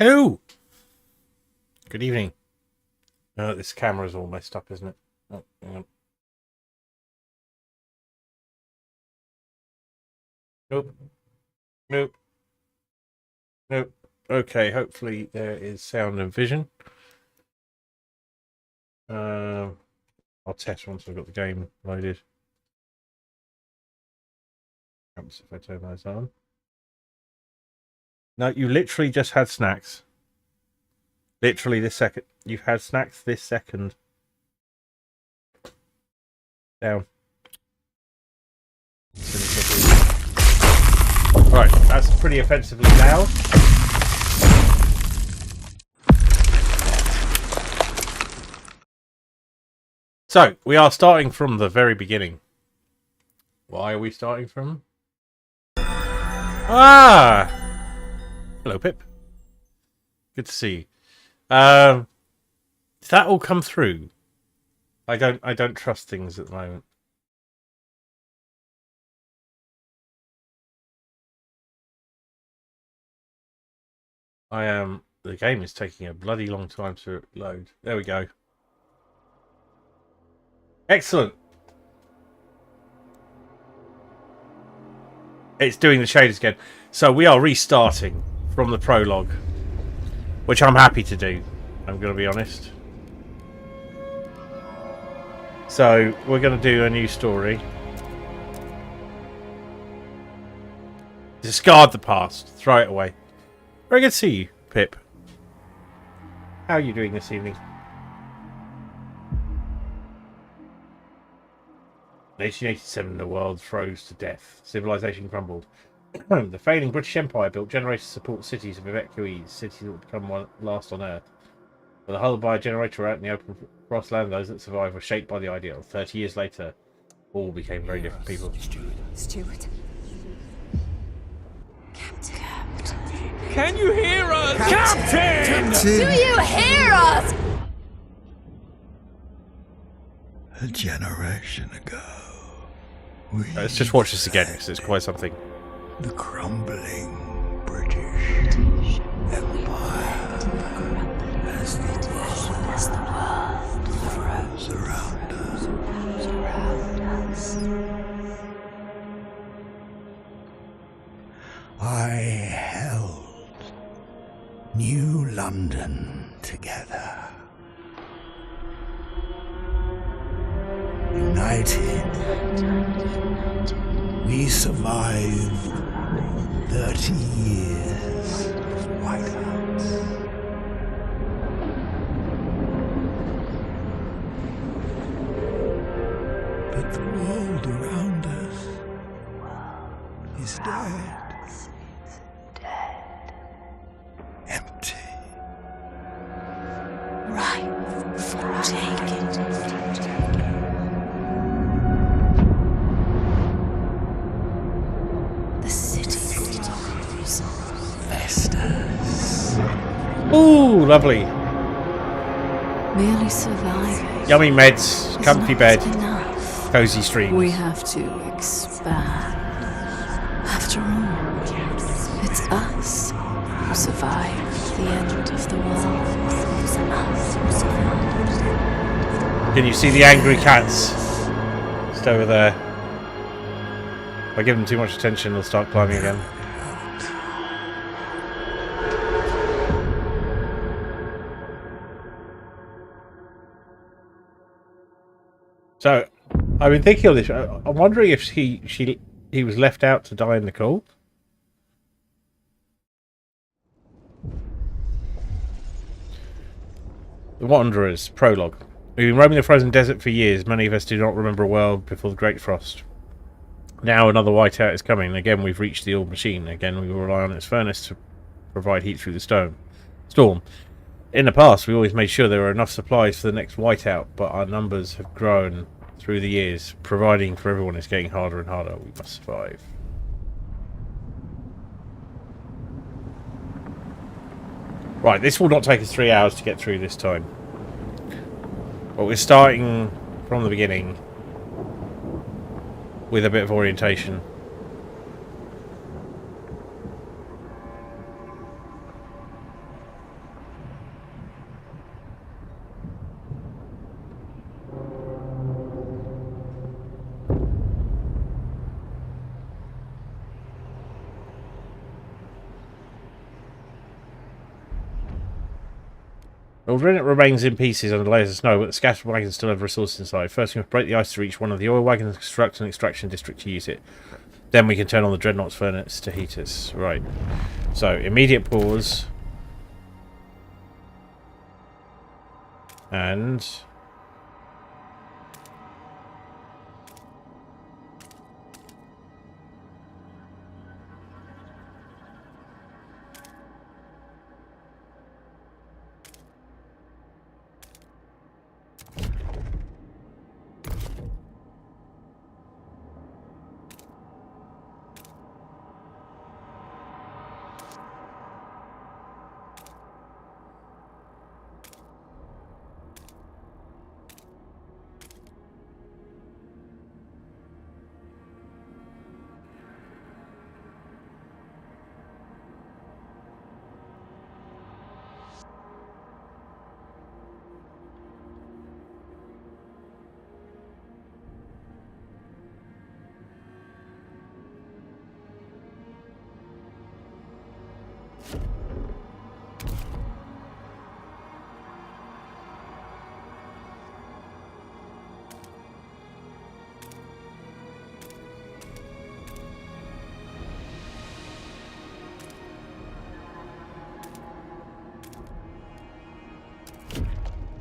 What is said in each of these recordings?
Oh, good evening. This camera's all messed up, isn't it? Oh, hang on. Nope. Nope. Nope. Okay, hopefully there is sound and vision. I'll test once I've got the game loaded. Perhaps if I turn those on. No, you literally just had snacks. Literally this second. You've had snacks this second. Down. Right, that's pretty offensively loud. So, we are starting from the very beginning. Why are we starting from? Ah! Hello, Pip. Good to see you. Did that all come through? I don't trust things at the moment. The game is taking a bloody long time to load. There we go. Excellent. It's doing the shaders again. So we are restarting from the prologue, which I'm happy to do. I'm going to be honest. So we're going to do a new story. Discard the past. Throw it away. Very good to see you, Pip. How are you doing this evening? 1887, the world froze to death. Civilization crumbled. The failing British Empire built generators to support cities of evacuees, cities that would become last on Earth. But the huddled by a generator out in the open grassland, those that survived were shaped by the ideal. 30 years later, all became very different people. Steward. Captain. Can you hear us? Captain! Do you hear us? A generation ago, we Let's just watch this again, because it's quite something. the crumbling British Empire as the world froze around us. I held New London together. United, we survived 30 years of whiteouts. But the world around us is dead. Empty. Ripe for taking. The city grows. Festers. Ooh, lovely. Merely surviving. Yummy meds, is comfy not bed, enough. cozy streams. We have to expand. After all, it's us who survived the end of the world. It's us who survived. Can you see the angry cats? Just over there. If I give them too much attention, they'll start climbing again. So, I've been thinking of this. I'm wondering if he was left out to die in the cold. The Wanderers, prologue. We've been roaming the frozen desert for years. Many of us do not remember a world before the Great Frost. Now another whiteout is coming. Again, we've reached the old machine. Again, we will rely on its furnace to provide heat through the storm. In the past, we always made sure there were enough supplies for the next whiteout, but our numbers have grown through the years. Providing for everyone is getting harder and harder. We must survive. Right, this will not take us 3 hours to get through this time. But we're starting from the beginning with a bit of orientation. Well, Rennet remains in pieces under layers of snow, but the scattered wagons still have resources inside. First, we must break the ice to reach one of the oil wagons and construct an extraction district to use it. Then we can turn on the Dreadnought's furnace to heat us. Right. So, immediate pause. And...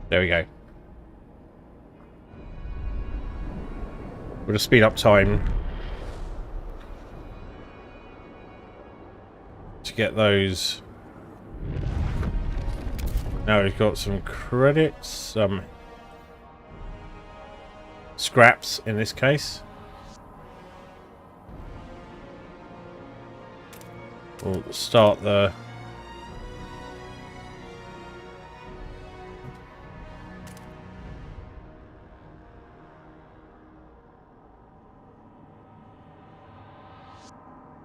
there we go. We'll just speed up time to get those. Now we've got some credits, some scraps in this case. We'll start the...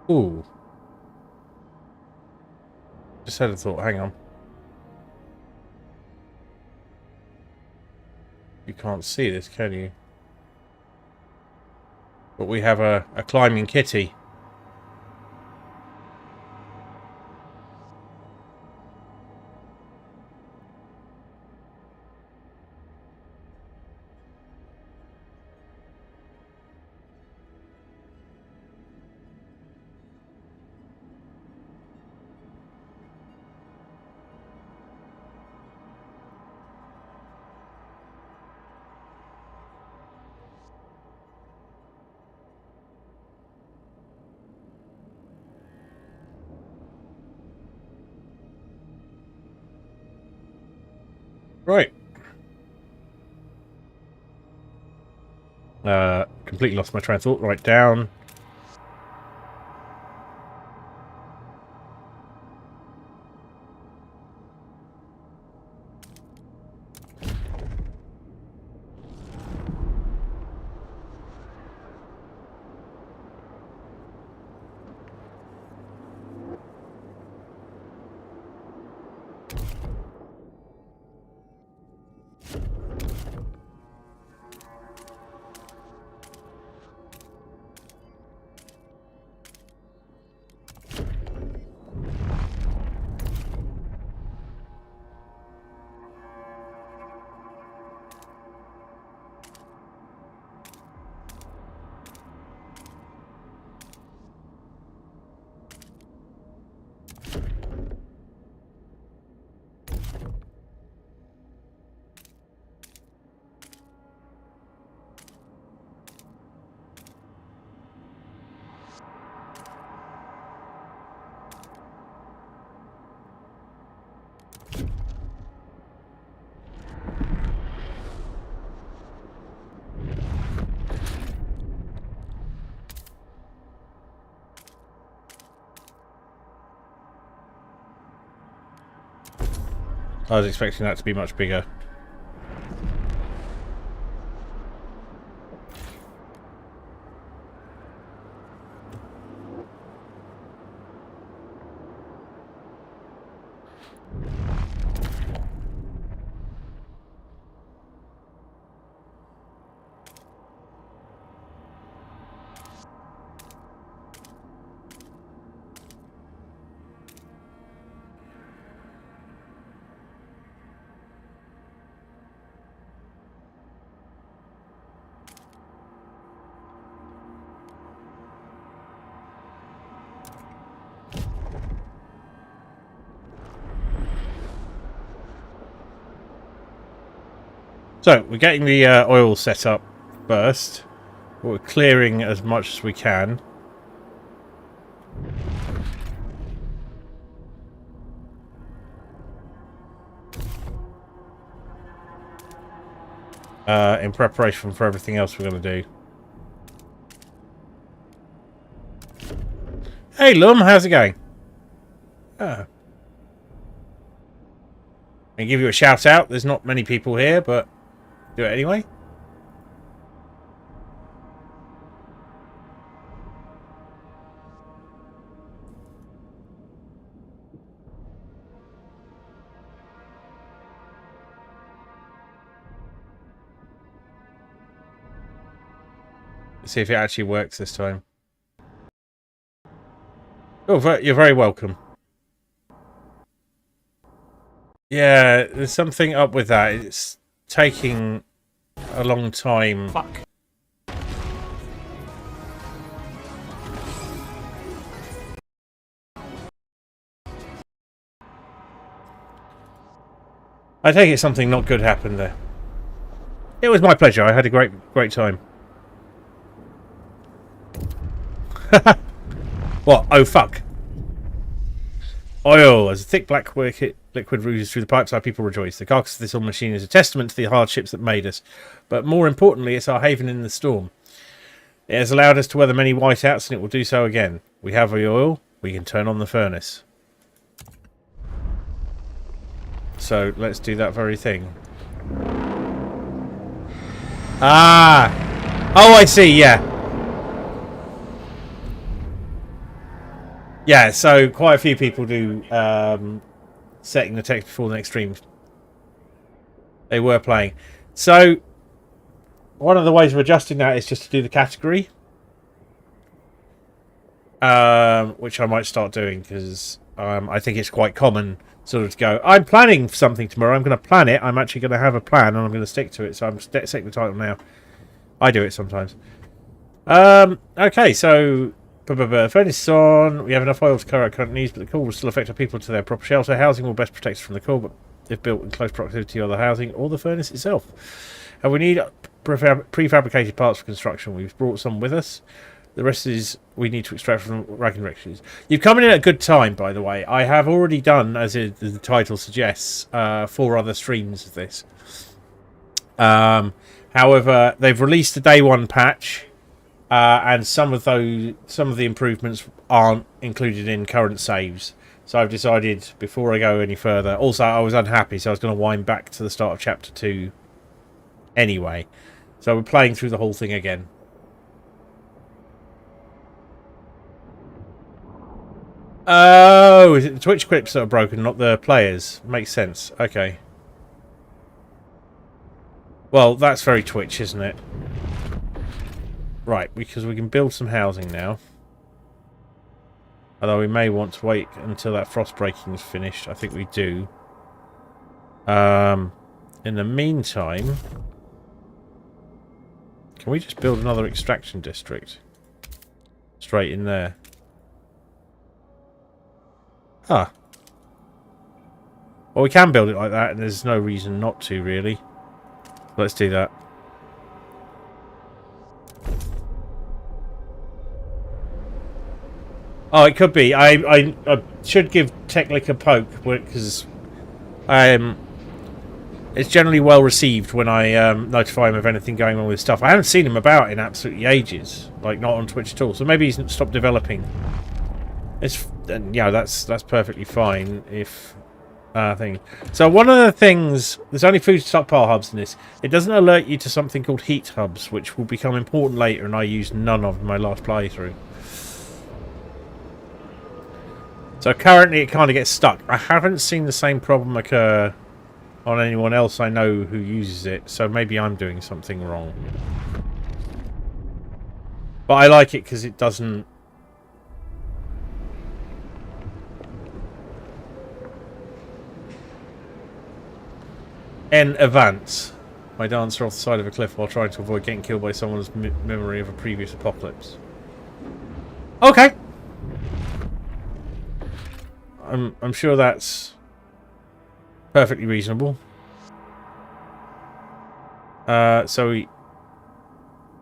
Ooh. Just had a thought, hang on. You can't see this, can you? But we have a climbing kitty. Right. Completely lost my train of thought. Right down. I was expecting that to be much bigger. So, we're getting the oil set up first. We're clearing as much as we can. In preparation for everything else we're going to do. Hey, Lum, how's it going? I can give you a shout out. There's not many people here, but do it anyway. Let's see if it actually works this time. Oh, you're very welcome. Yeah, there's something up with that. It's taking a long time. Fuck. I take it something not good happened there. It was my pleasure. I had a great time. What? Oh, fuck. Oil. As a thick black liquid oozes through the pipes, our people rejoice. The carcass of this old machine is a testament to the hardships that made us. But more importantly, it's our haven in the storm. It has allowed us to weather many whiteouts, and it will do so again. We have the oil. We can turn on the furnace. So, let's do that very thing. Ah! Oh, I see, yeah. Yeah, so quite a few people do setting the text before the next stream. They were playing. So, one of the ways of adjusting that is just to do the category. Which I might start doing, because I think it's quite common sort of to go, I'm planning something tomorrow, I'm going to plan it, I'm actually going to have a plan, and I'm going to stick to it, so I'm setting the title now. I do it sometimes. Okay, so... Furnace on. We have enough oil to cover our current needs, but the coal will still affect our people to their proper shelter. Housing will best protect us from the coal, but if built in close proximity to other housing or the furnace itself. And we need prefabricated parts for construction. We've brought some with us. The rest is we need to extract from racking directions. You've come in at a good time, by the way. I have already done, as the title suggests, 4 other streams of this. However, they've released a day 1 patch. And some of the improvements aren't included in current saves. So I've decided, before I go any further... Also, I was unhappy, so I was going to wind back to the start of Chapter 2 anyway. So we're playing through the whole thing again. Oh, is it the Twitch clips that are broken, not the players? Makes sense. Okay. Well, that's very Twitch, isn't it? Right, because we can build some housing now. Although we may want to wait until that frost breaking is finished. I think we do. In the meantime... Can we just build another extraction district? Straight in there. Ah. Well, we can build it like that, and there's no reason not to, really. Let's do that. Oh, it could be. I should give Technic a poke, because it's generally well received when I notify him of anything going on with stuff. I haven't seen him about in absolutely ages, like not on Twitch at all. So maybe he's stopped developing. Yeah, that's perfectly fine if thing. So one of the things, there's only food stockpile hubs in this. It doesn't alert you to something called heat hubs, which will become important later, and I used none of in my last playthrough. So currently it kind of gets stuck. I haven't seen the same problem occur on anyone else I know who uses it, so maybe I'm doing something wrong. But I like it because it doesn't... En avance. My dancer off the side of a cliff while trying to avoid getting killed by someone's memory of a previous apocalypse. Okay. I'm sure that's perfectly reasonable. So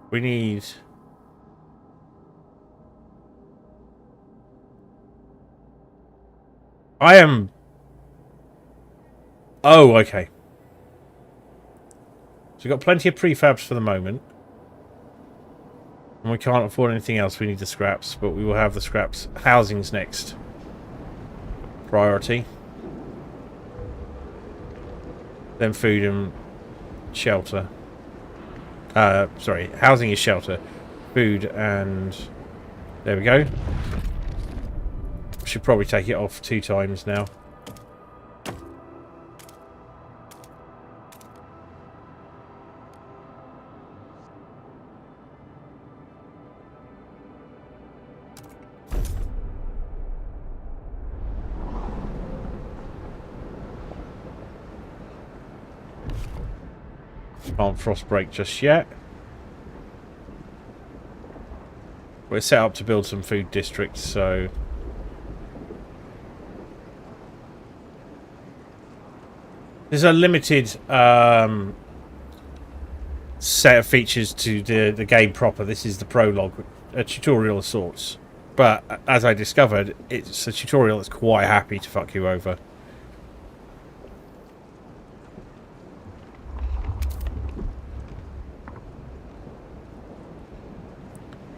we need. I am. Oh, okay. So we've got plenty of prefabs for the moment. And we can't afford anything else. We need the scraps, but we will have the scraps. Housing's next. Priority. Then food and shelter. Sorry, housing is shelter. Food and... There we go. Should probably take it off 2 times now. Can't frost break just yet. We're set up to build some food districts, so... There's a limited set of features to the game proper. This is the prologue, a tutorial of sorts. But, as I discovered, it's a tutorial that's quite happy to fuck you over.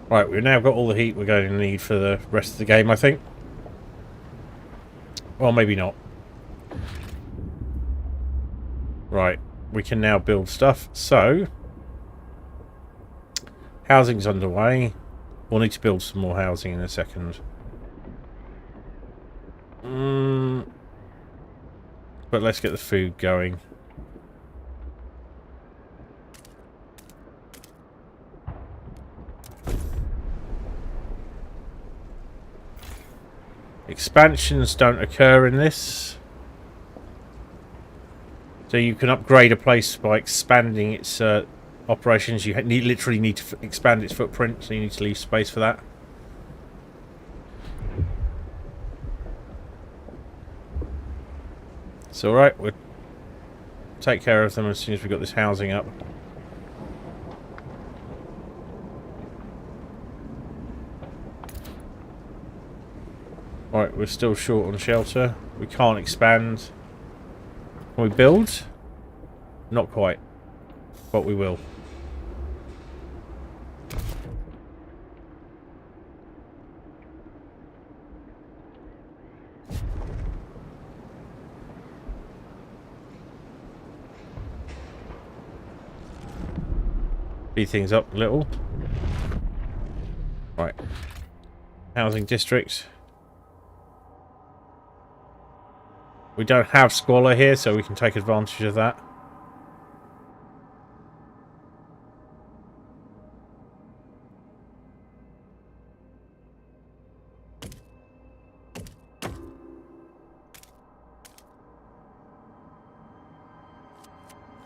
Right, we've now got all the heat we're going to need for the rest of the game, I think. Well, maybe not. Right, we can now build stuff. So, housing's underway. We'll need to build some more housing in a second. But let's get the food going. Expansions don't occur in this. So you can upgrade a place by expanding its operations. You literally need to expand its footprint, so you need to leave space for that. It's alright, we'll take care of them as soon as we've got this housing up. Right, we're still short on shelter. We can't expand. Can we build? Not quite. But we will. Speed things up a little. Right. Housing district. We don't have squalor here, so we can take advantage of that.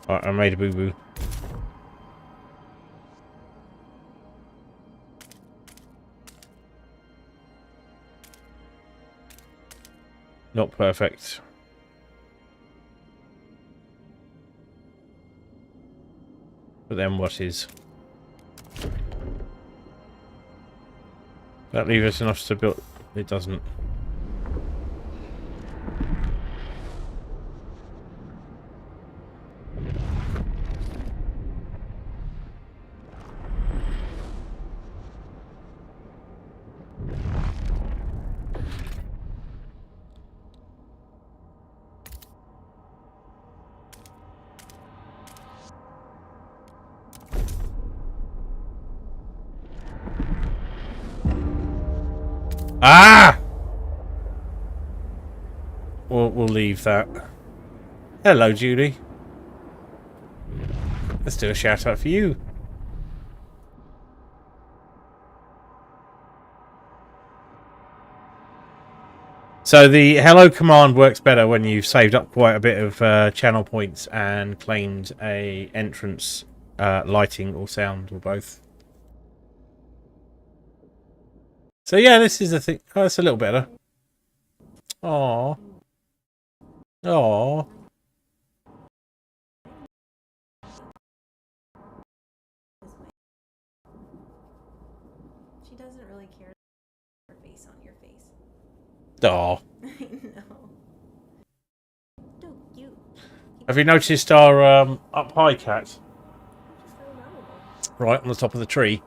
Right, I made a boo-boo. Not perfect. But then what is? That leave us enough to build? It doesn't. Ah! We'll leave that. Hello, Judy. Let's do a shout out for you. So the hello command works better when you've saved up quite a bit of channel points and claimed a entrance, lighting or sound or both. So yeah, this is the thing. Oh, it's a little better. Aww. Aww. Aw. I know. So cute. Have you noticed our up high cat? Just so adorable. Right on the top of the tree.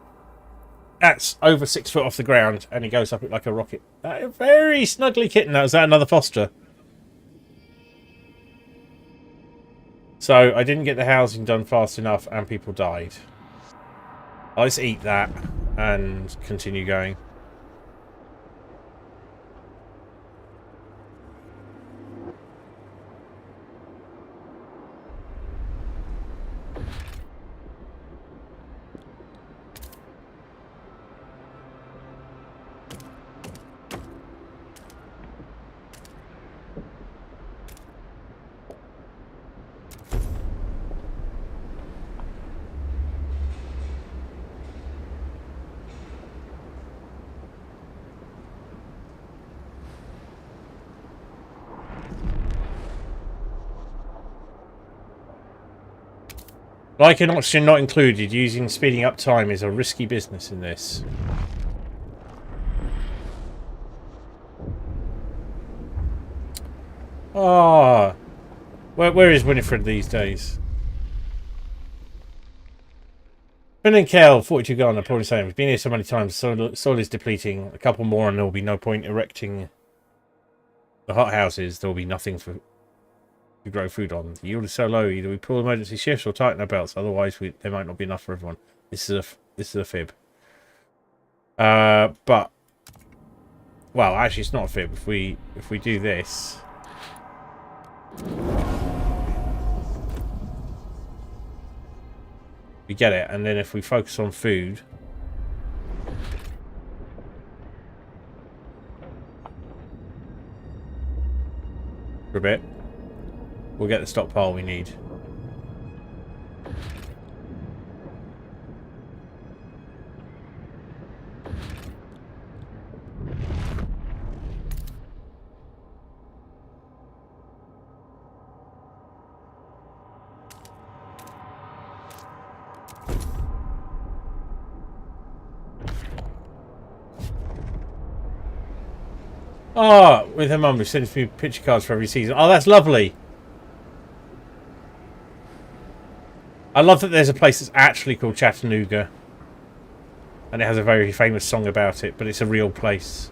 That's over 6 foot off the ground, and he goes up it like a rocket. A very snuggly kitten. That was that another foster. So I didn't get the housing done fast enough, and people died. Let's eat that and continue going. Like an oxygen not included, using speeding up time is a risky business in this. Ah, where is Winifred these days? Ben and Kel, 42 gone, I'm probably saying, we've been here so many times, soil is depleting. A couple more and there will be no point erecting the hothouses. There will be nothing to grow food on. The yield is so low, either we pull emergency shifts or tighten our belts, otherwise there might not be enough for everyone. This is a fib. But well, actually it's not a fib. If we do this, we get it, and then if we focus on food, for a bit, we'll get the stockpile we need. Oh, with her mum, who sends me picture cards for every season. Oh, that's lovely. I love that there's a place that's actually called Chattanooga. And it has a very famous song about it, but it's a real place.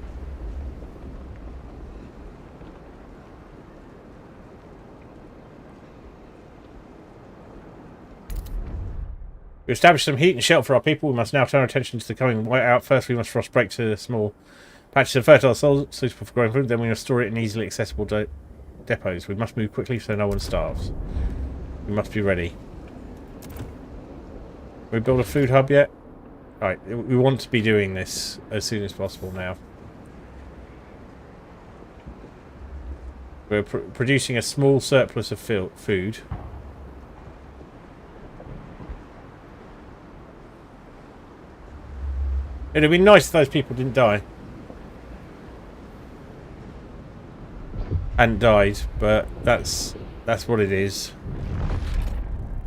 We established some heat and shelter for our people. We must now turn our attention to the coming whiteout. First, we must frost break to small patches of fertile soil suitable for growing food. Then we must store it in easily accessible depots. We must move quickly so no one starves. We must be ready. We build a food hub yet? Right, we want to be doing this as soon as possible now. We're producing a small surplus of food. It'd be nice if those people didn't die. And died, but that's what it is.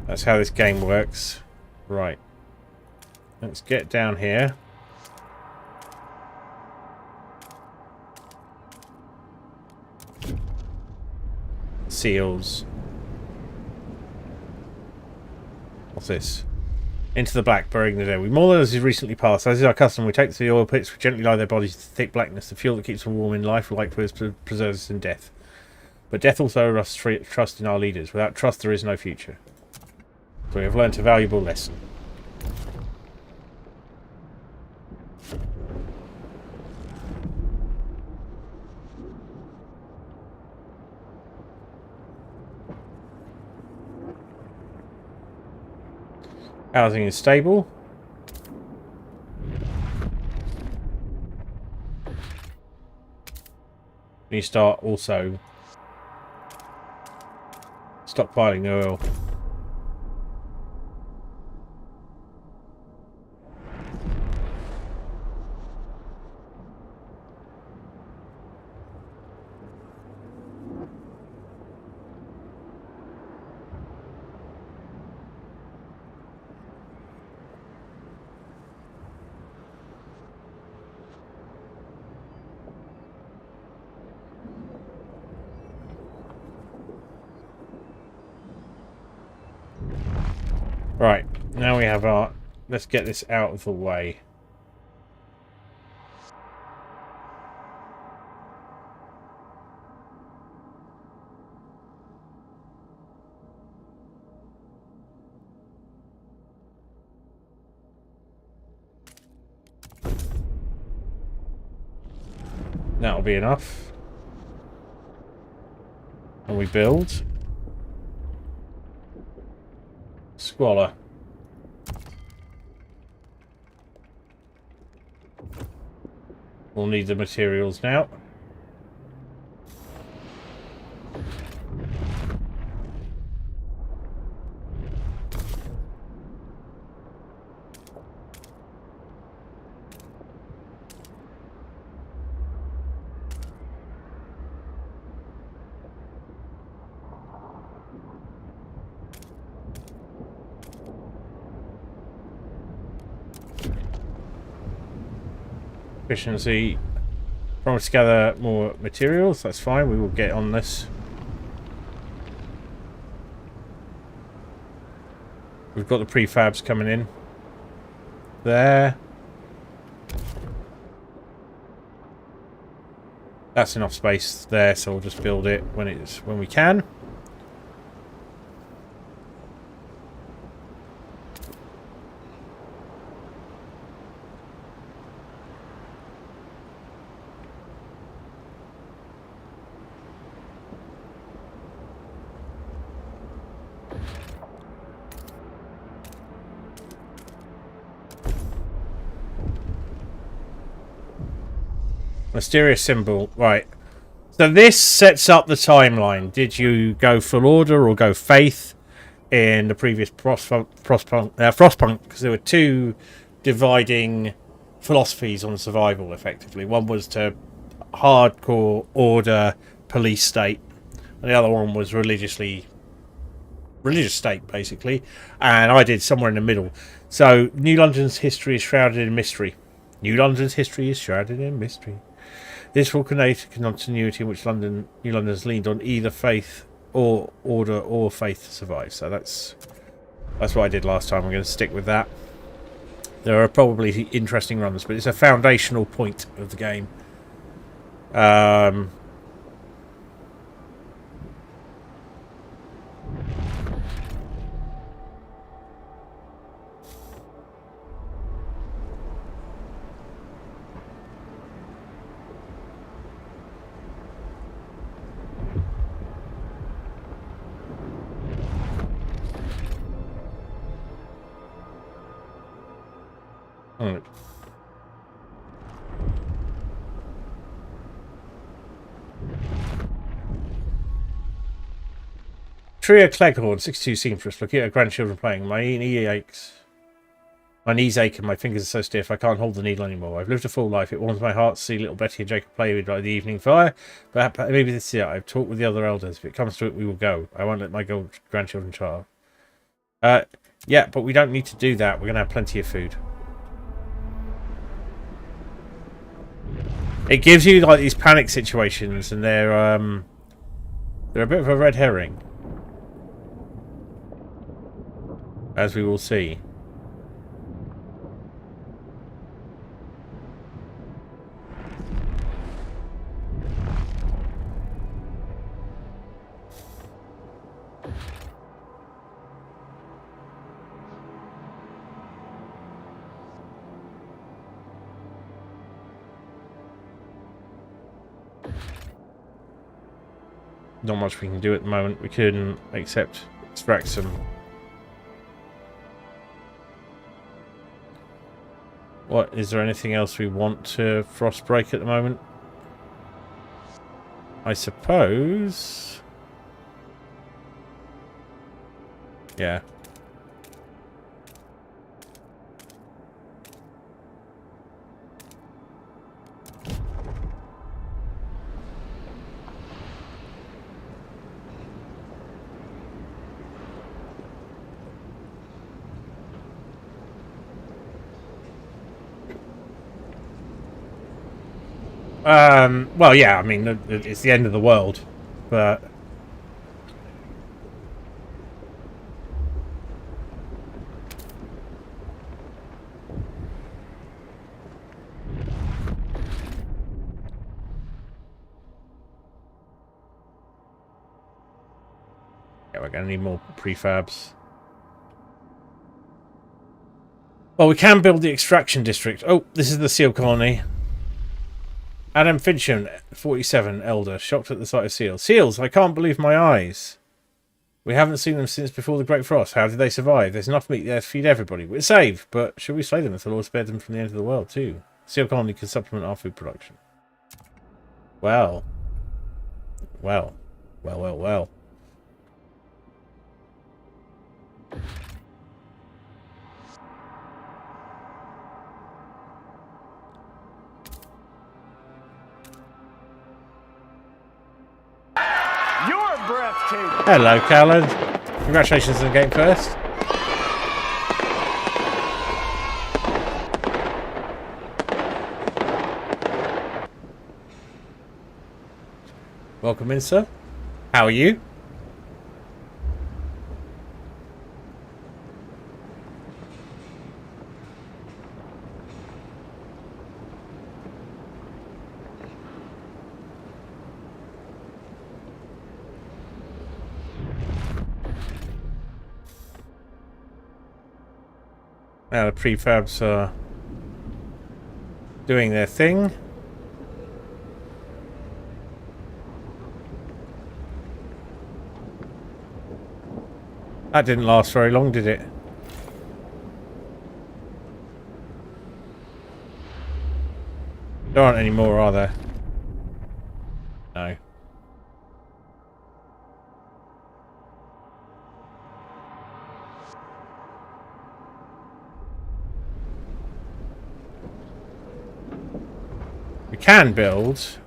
That's how this game works. Right. Let's get down here. Seals. What's this? Into the black, burying the dead. We mourn those who recently passed. As is our custom, we take to the oil pits, we gently lie their bodies to thick blackness, the fuel that keeps them warm in life, likewise preserves us in death. But death also rusts trust in our leaders. Without trust, there is no future. So we have learnt a valuable lesson. Housing is stable. We start also stockpiling the oil. Right, now we have our... Let's get this out of the way. That'll be enough. And we build. Squalor. We'll need the materials now. Efficiency. Promise to gather more materials. That's fine. We will get on this. We've got the prefabs coming in. There. That's enough space there, so we'll just build it when we can. Mysterious symbol. Right. So this sets up the timeline. Did you go full order or go faith in the previous Frostpunk? Because there were two dividing philosophies on survival, effectively. One was to hardcore order police state, and the other one was religious state, basically. And I did somewhere in the middle. So New London's history is shrouded in mystery. New London's history is shrouded in mystery. This will create a continuity in which New London has leaned on either faith or order or faith to survive. So that's what I did last time. I'm going to stick with that. There are probably interesting runs, but it's a foundational point of the game. Tria Cleghorn, 62 seamstress. Looking at her grandchildren playing. My knee aches. My knees ache and my fingers are so stiff I can't hold the needle anymore. I've lived a full life. It warms my heart to see little Betty and Jacob play by the evening fire. But maybe this year I've talked with the other elders. If it comes to it, we will go. I won't let my grandchildren charge. Yeah, but we don't need to do that. We're going to have plenty of food. It gives you like these panic situations, and they're a bit of a red herring, as we will see. Not much we can do at the moment. We can extract some. What, is there anything else we want to frostbreak at the moment? I suppose. Yeah. Well, yeah, I mean, it's the end of the world, but... Yeah, we're going to need more prefabs. Well, we can build the extraction district. Oh, this is the seal colony. Adam Fincham, 47, elder, shocked at the sight of seals. Seals! I can't believe my eyes. We haven't seen them since before the Great Frost. How did they survive? There's enough meat there to feed everybody. We're saved, but should we slay them if the Lord spared them from the end of the world too? Seal colony can supplement our food production. Well. Well. Well, well, well. You're breathtaking. Hello, Callan. Congratulations on getting first. Welcome in, sir. How are you? Now the prefabs are doing their thing. That didn't last very long, did it? There aren't any more, are there? No. We can build.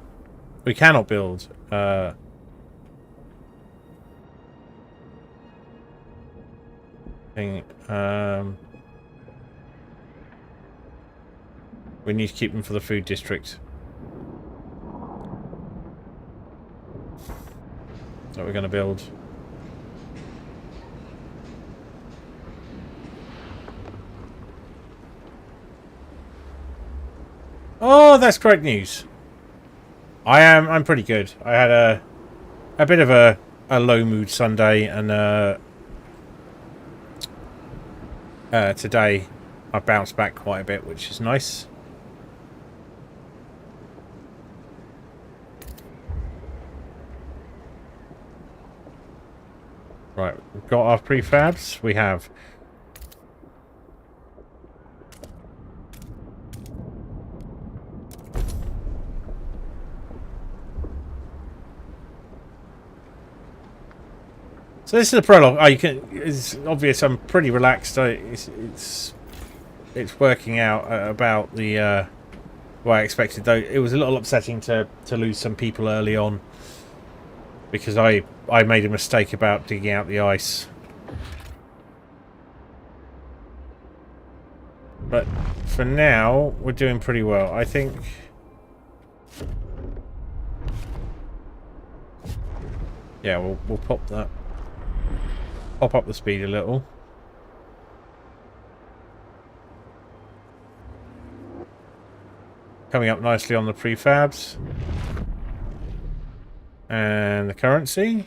We cannot build. We need to keep them for the food district. That we're going to build. Oh, that's great news. I'm pretty good. I had a bit of a low mood Sunday, and today I bounced back quite a bit, which is nice. Right, we've got our prefabs. We have so this is the prologue. Oh, you can. It's obvious. I'm pretty relaxed. It's working out about the what I expected. Though it was a little upsetting to lose some people early on because I made a mistake about digging out the ice. But for now, we're doing pretty well. I think. Yeah, we'll pop that. Pop up the speed a little. Coming up nicely on the prefabs. And the currency.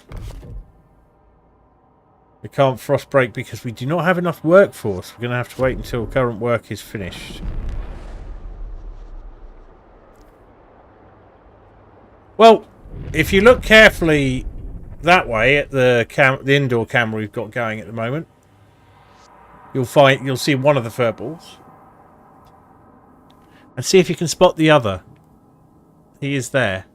We can't frost break because we do not have enough workforce. We're going to have to wait until current work is finished. Well, if you look carefully that way at the indoor camera we've got going at the moment, you'll see one of the furballs. And see if you can spot the other. He is there.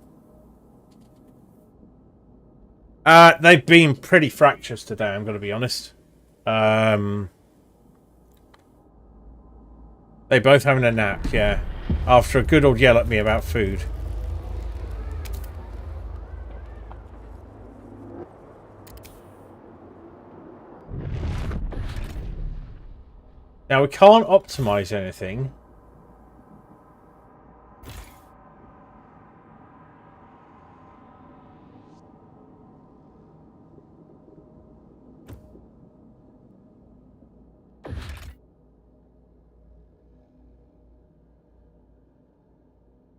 They've been pretty fractious today, I'm going to be honest. They both having a nap, yeah. After a good old yell at me about food. Now we can't optimize anything.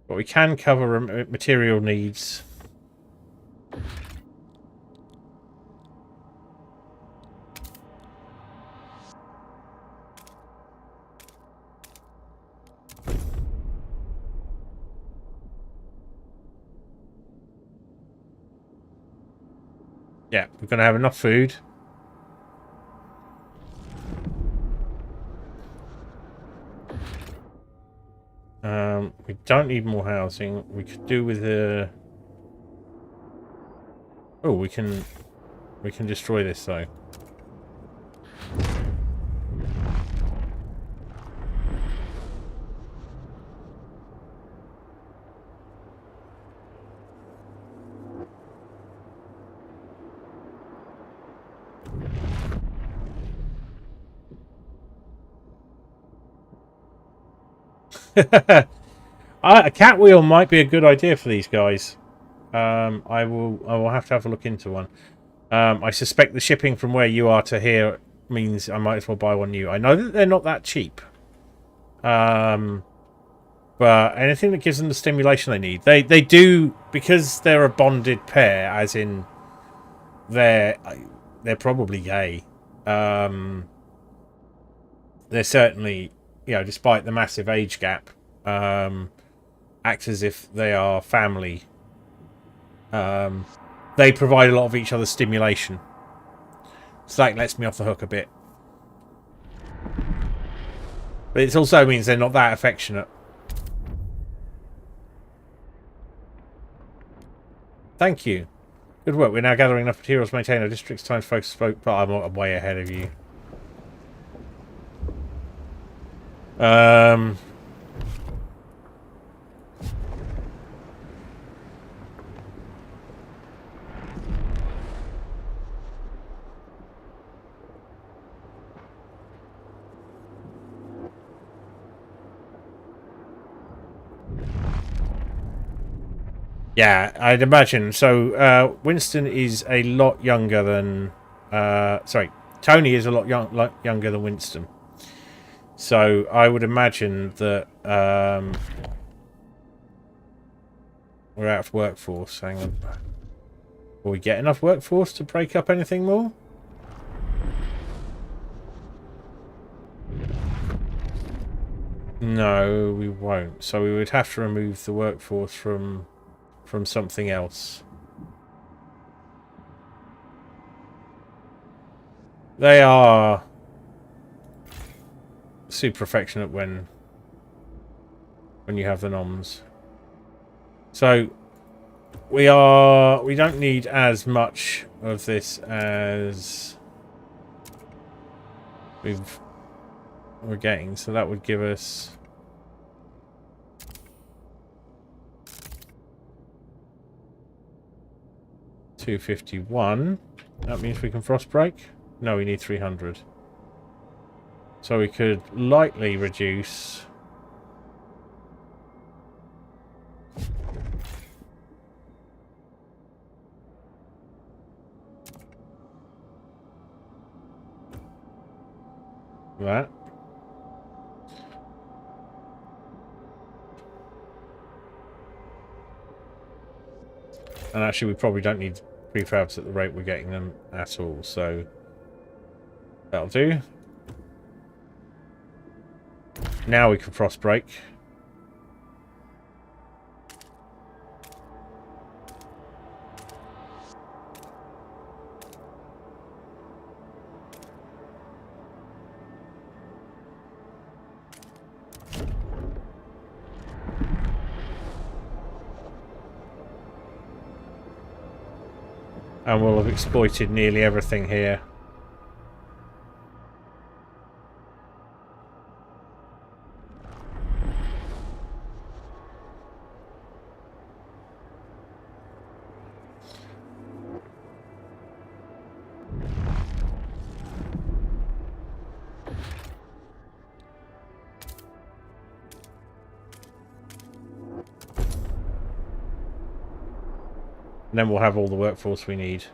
But we can cover material needs. Yeah, we're going to have enough food. We don't need more housing. We could do with a... Oh, we can destroy this though. A cat wheel might be a good idea for these guys. I will have to have a look into one. I suspect the shipping from where you are to here means I might as well buy one new. I know that they're not that cheap. But anything that gives them the stimulation they need. They do, because they're a bonded pair, as in they're probably gay. They're certainly, you know, despite the massive age gap, act as if they are family. They provide a lot of each other's stimulation. So that lets me off the hook a bit. But it also means they're not that affectionate. Thank you. Good work. We're now gathering enough materials to maintain our district's time to focus. But I'm way ahead of you. Yeah, I'd imagine. So, Winston is a lot younger than... sorry, Tony is a lot younger than Winston. So, I would imagine that... we're out of workforce. Hang on. Will we get enough workforce to break up anything more? No, we won't. So, we would have to remove the workforce from something else. They are super affectionate when you have the noms. So we don't need as much of this as we're getting, so that would give us 251. That means we can frost break. No, we need 300. So we could lightly reduce that. And actually we probably don't need prefabs at the rate we're getting them at all, so that'll do. Now we can frost break. And we'll have exploited nearly everything here. And then we'll have all the workforce we need.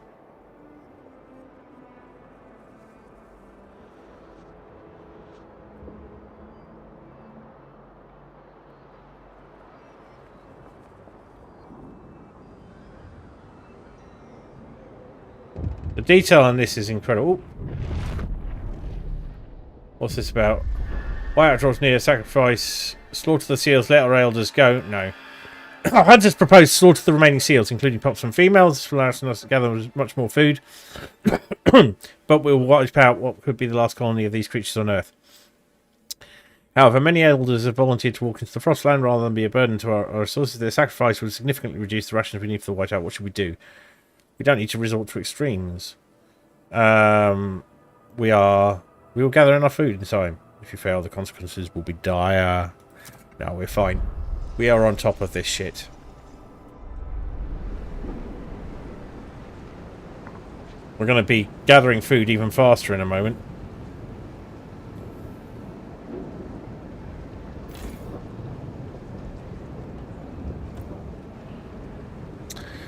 The detail on this is incredible. What's this about? Whiteout draws near, sacrifice, slaughter the seals, let our elders go. No. Our hunters proposed to slaughter the remaining seals, including pups and females. This will allow us to gather much more food. But we'll wipe out what could be the last colony of these creatures on Earth. However, many elders have volunteered to walk into the Frostland rather than be a burden to our resources. Their sacrifice would significantly reduce the rations we need for the whiteout. What should we do? We don't need to resort to extremes. We will gather enough food in time. If you fail, the consequences will be dire. No, we're fine. We are on top of this shit. We're going to be gathering food even faster in a moment.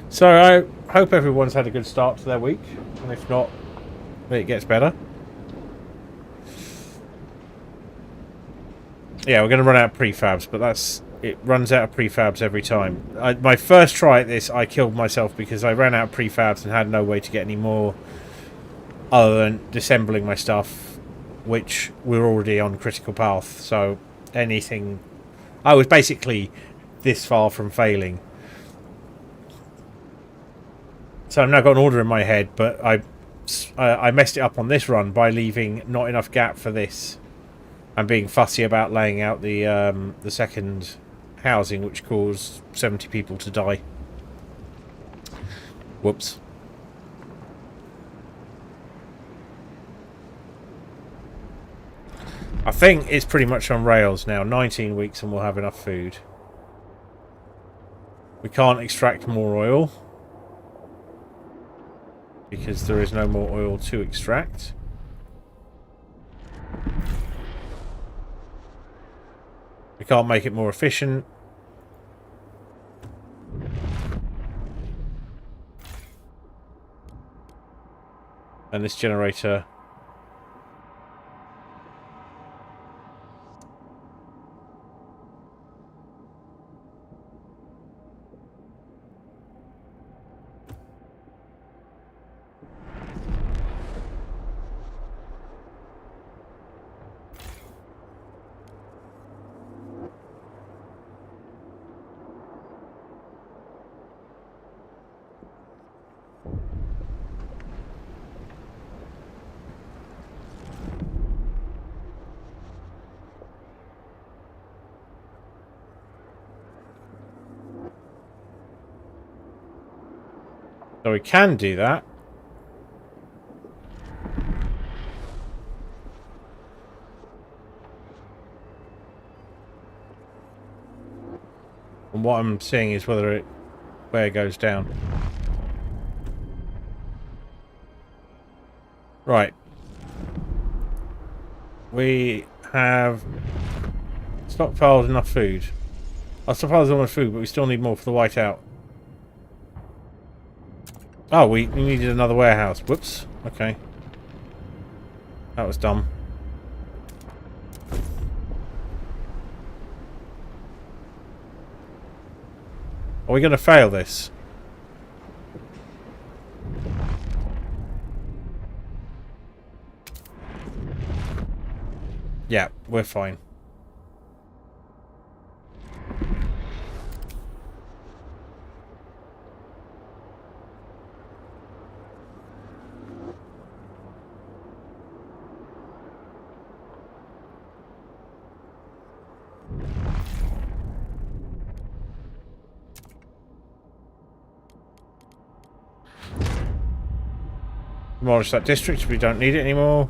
So I hope everyone's had a good start to their week, and if not, it gets better. Yeah, we're going to run out of prefabs, but it runs out of prefabs every time. My first try at this, I killed myself because I ran out of prefabs and had no way to get any more other than disassembling my stuff, which we're already on critical path. So anything, I was basically this far from failing. So I've now got an order in my head, but I messed it up on this run by leaving not enough gap for this, and being fussy about laying out the second housing, which caused 70 people to die. Whoops. I think it's pretty much on rails now. 19 weeks and we'll have enough food. We can't extract more oil because there is no more oil to extract. We can't make it more efficient. And this generator... So we can do that. And what I'm seeing is where it goes down. Right. We have stockpiled enough food. I stockpiled enough food, but we still need more for the whiteout. Oh, we needed another warehouse. Whoops. Okay. That was dumb. Are we going to fail this? Yeah, we're fine. Demolish that district. We don't need it anymore.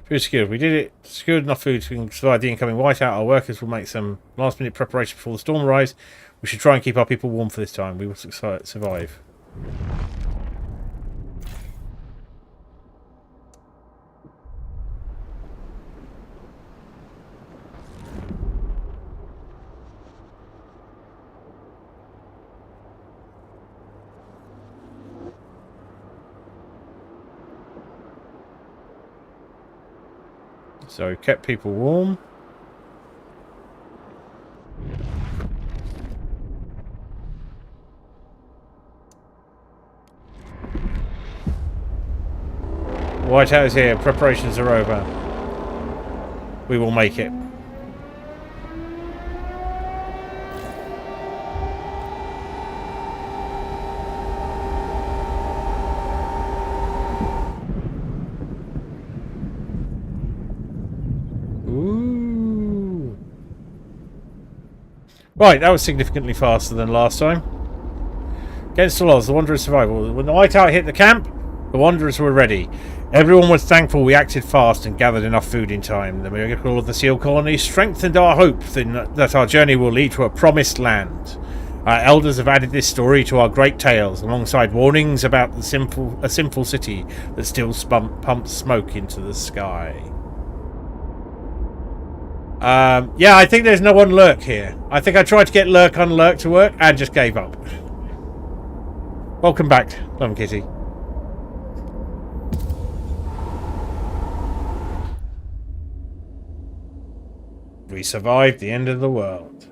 Food secured. We did it. Secured enough food to survive the incoming whiteout. Our workers will make some last-minute preparation before the storm arrives. We should try and keep our people warm for this time. We will survive. So, kept people warm. Whiteout is here. Preparations are over. We will make it. Ooh. Right, that was significantly faster than last time. Against all odds, the Wanderers' survival. When the Whiteout hit the camp, the Wanderers were ready. Everyone was thankful we acted fast and gathered enough food in time. The miracle of the seal colony strengthened our hope that our journey will lead to a promised land. Our elders have added this story to our great tales, alongside warnings about a sinful city that still pumps smoke into the sky. Yeah, I think there's no one lurk here. I think I tried to get lurk unlurk to work and just gave up. Welcome back, Plum Kitty. We survived the end of the world.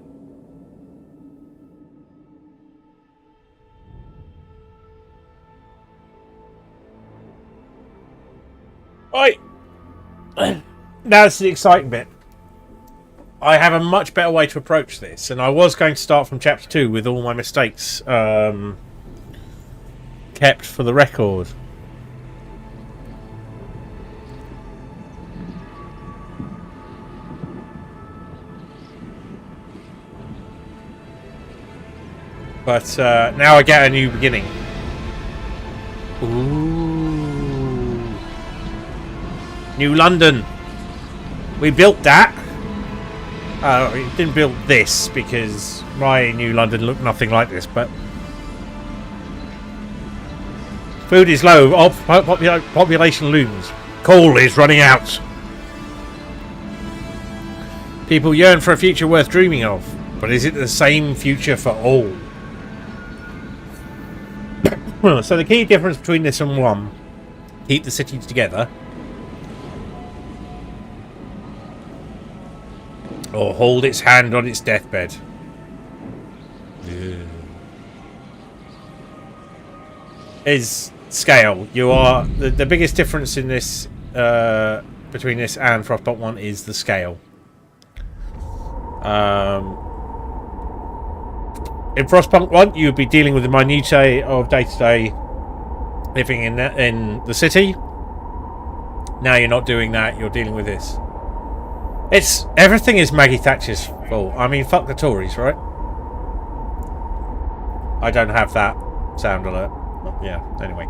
Right. That's the exciting bit. I have a much better way to approach this, and I was going to start from chapter 2 with all my mistakes kept for the record. But now I get a new beginning. Ooh. New London. We built that. We didn't build this because my New London looked nothing like this, but food is low. Population looms. Coal is running out. People yearn for a future worth dreaming of, but is it the same future for all? So the key difference between this and 1, keep the city together, or hold its hand on its deathbed. Is scale. You are the biggest difference in this between this and Frostpunk 1 is the scale. In Frostpunk 1, you'd be dealing with the minutiae of day-to-day living in the city. Now you're not doing that. You're dealing with this. Everything is Maggie Thatcher's fault. I mean, fuck the Tories, right? I don't have that sound alert. Yeah, anyway.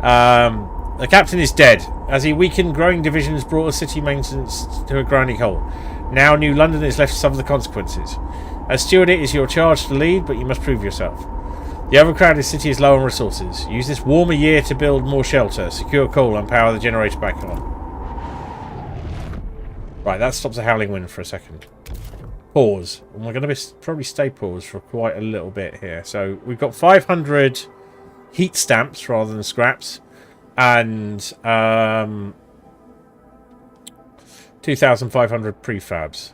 The captain is dead. As he weakened, growing divisions brought the city maintenance to a grinding halt. Now New London is left to suffer the consequences. As steward, it is your charge to lead, but you must prove yourself. The overcrowded city is low on resources. Use this warmer year to build more shelter, secure coal, and power the generator back on. Right, that stops the howling wind for a second. Pause. And we're going to probably stay paused for quite a little bit here. So we've got 500 heat stamps rather than scraps, and 2,500 prefabs.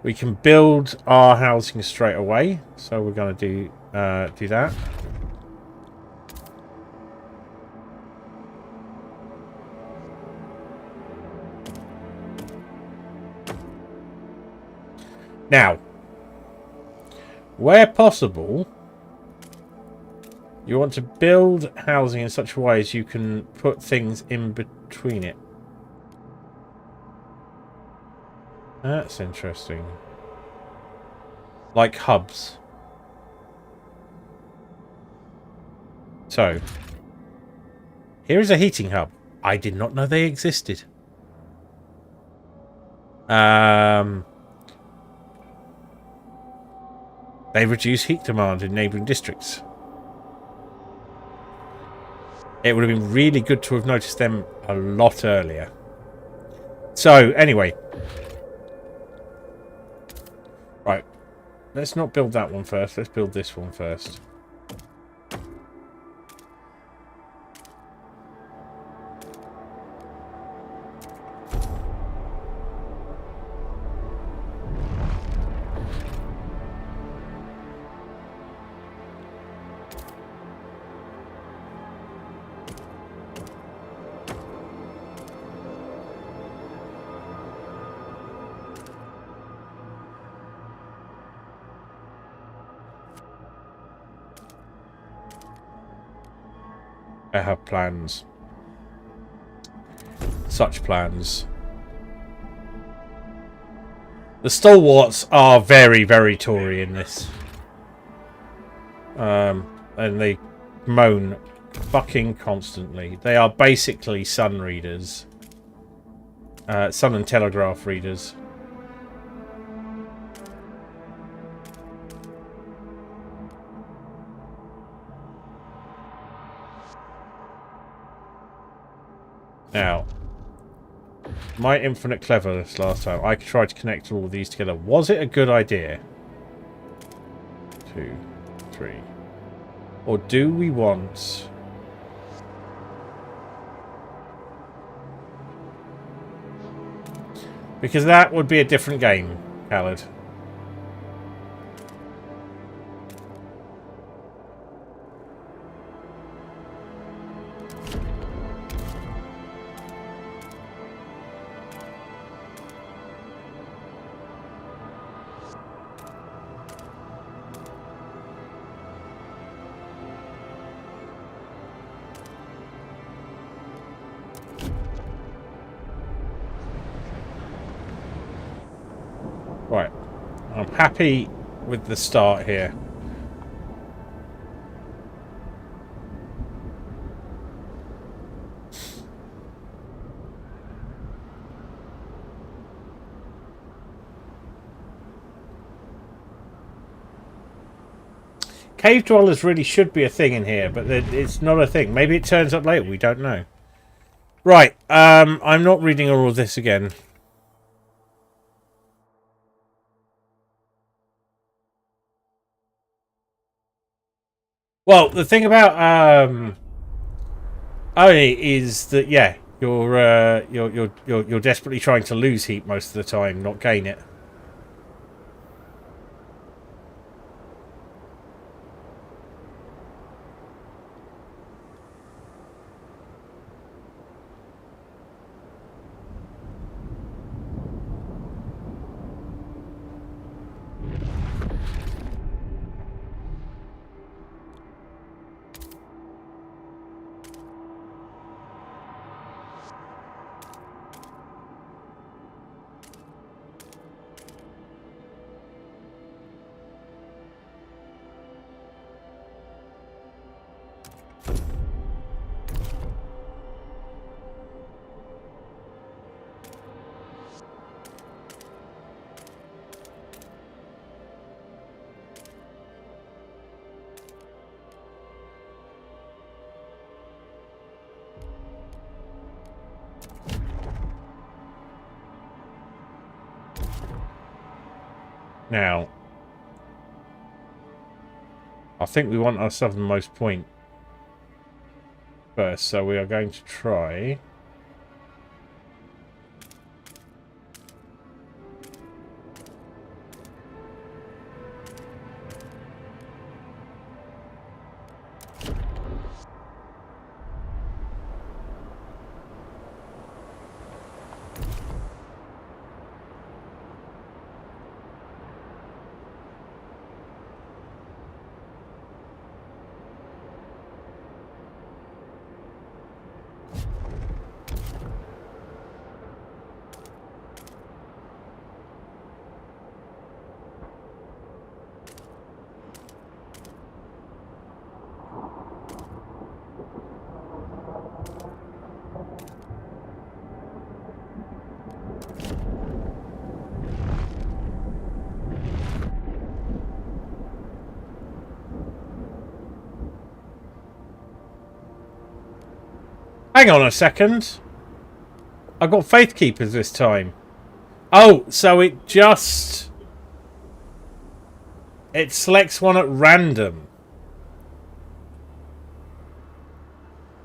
We can build our housing straight away, so we're going to do that. Now, where possible, you want to build housing in such a way as you can put things in between it. That's interesting. Like hubs. So, here is a heating hub. I did not know they existed. They reduce heat demand in neighbouring districts. It would have been really good to have noticed them a lot earlier. So, anyway. Right. Let's not build that one first. Let's build this one first. I have plans. Such plans. The stalwarts are very, very Tory in this. And they moan fucking constantly. They are basically Sun readers. Sun and Telegraph readers. Now, my infinite cleverness last time, I tried to connect all of these together. Was it a good idea? 2, 3. Or do we want... Because that would be a different game, Khaled. Right, I'm happy with the start here. Cave dwellers really should be a thing in here, but it's not a thing. Maybe it turns up later, we don't know. Right, I'm not reading all of this again. Well, the thing about Oni is that you're desperately trying to lose heat most of the time, not gain it. Now, I think we want our southernmost point first, so we are going to try... Hang on a second. I got Faith Keepers this time. Oh, so it just... It selects one at random.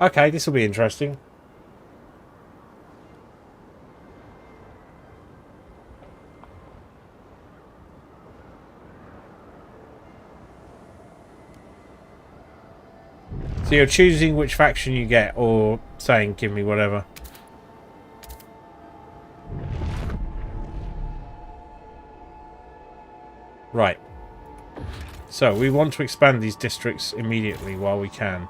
Okay, this will be interesting. So you're choosing which faction you get, or saying, give me whatever. Right. So, we want to expand these districts immediately while we can.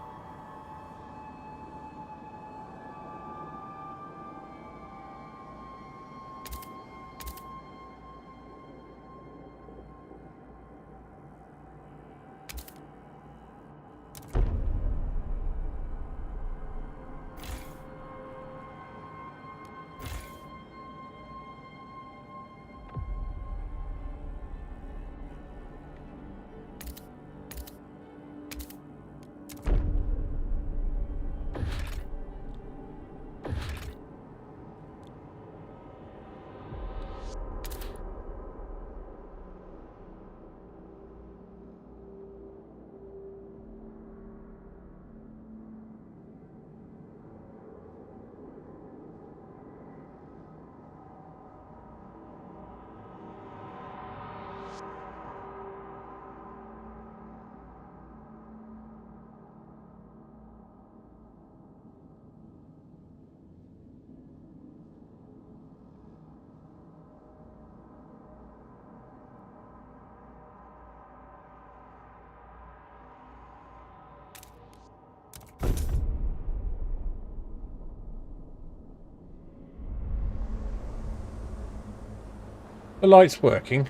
The light's working.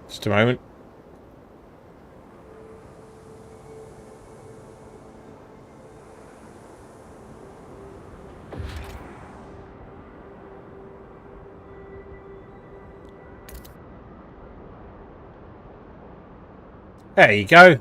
Just a moment. There you go.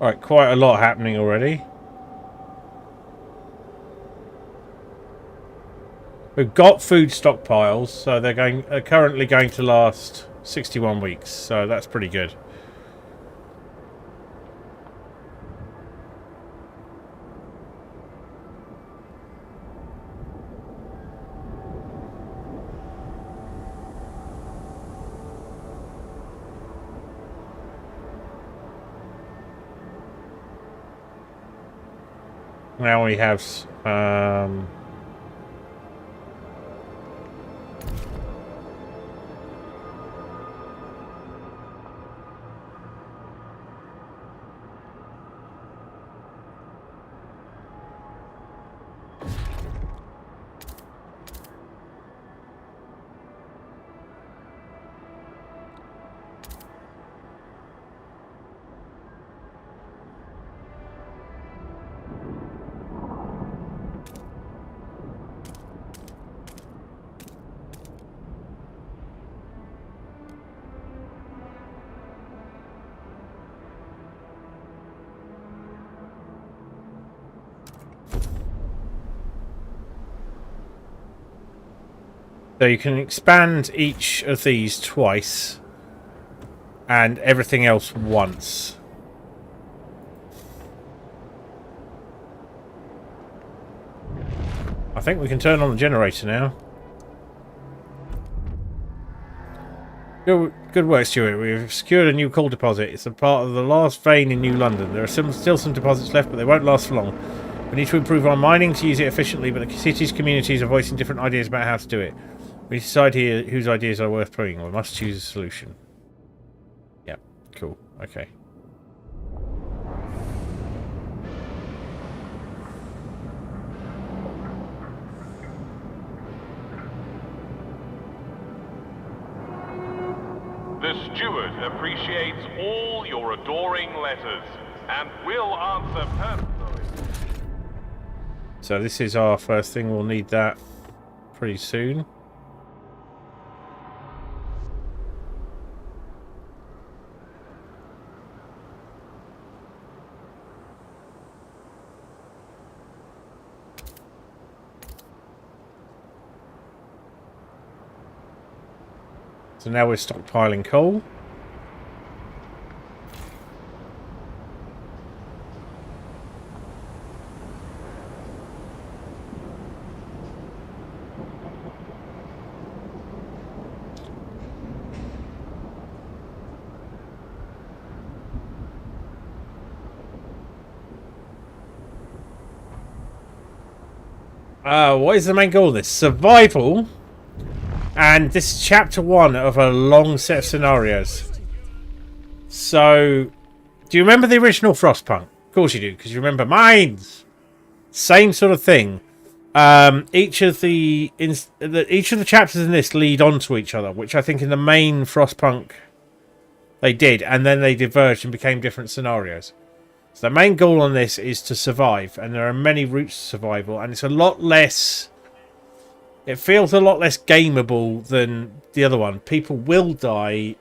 Alright, quite a lot happening already. We've got food stockpiles, so they're currently going to last 61 weeks, so that's pretty good. Now we have so you can expand each of these twice and everything else once. I think we can turn on the generator now. Good work, Stuart. We've secured a new coal deposit. It's a part of the last vein in New London. There are still some deposits left, but they won't last for long. We need to improve our mining to use it efficiently, but the city's communities are voicing different ideas about how to do it. We decide here whose ideas are worth putting. We must choose a solution. Yeah, cool. Okay. The steward appreciates all your adoring letters and will answer personally. So this is our first thing. We'll need that pretty soon. So now we're stockpiling coal. What is the main goal of this? Survival. And this is chapter 1 of a long set of scenarios. So, do you remember the original Frostpunk? Of course you do, because you remember mines. Same sort of thing. Each of the chapters in this lead on to each other, which I think in the main Frostpunk they did, and then they diverged and became different scenarios. So the main goal on this is to survive, and there are many routes to survival, and it's a lot less... It feels a lot less gameable than the other one. People will die.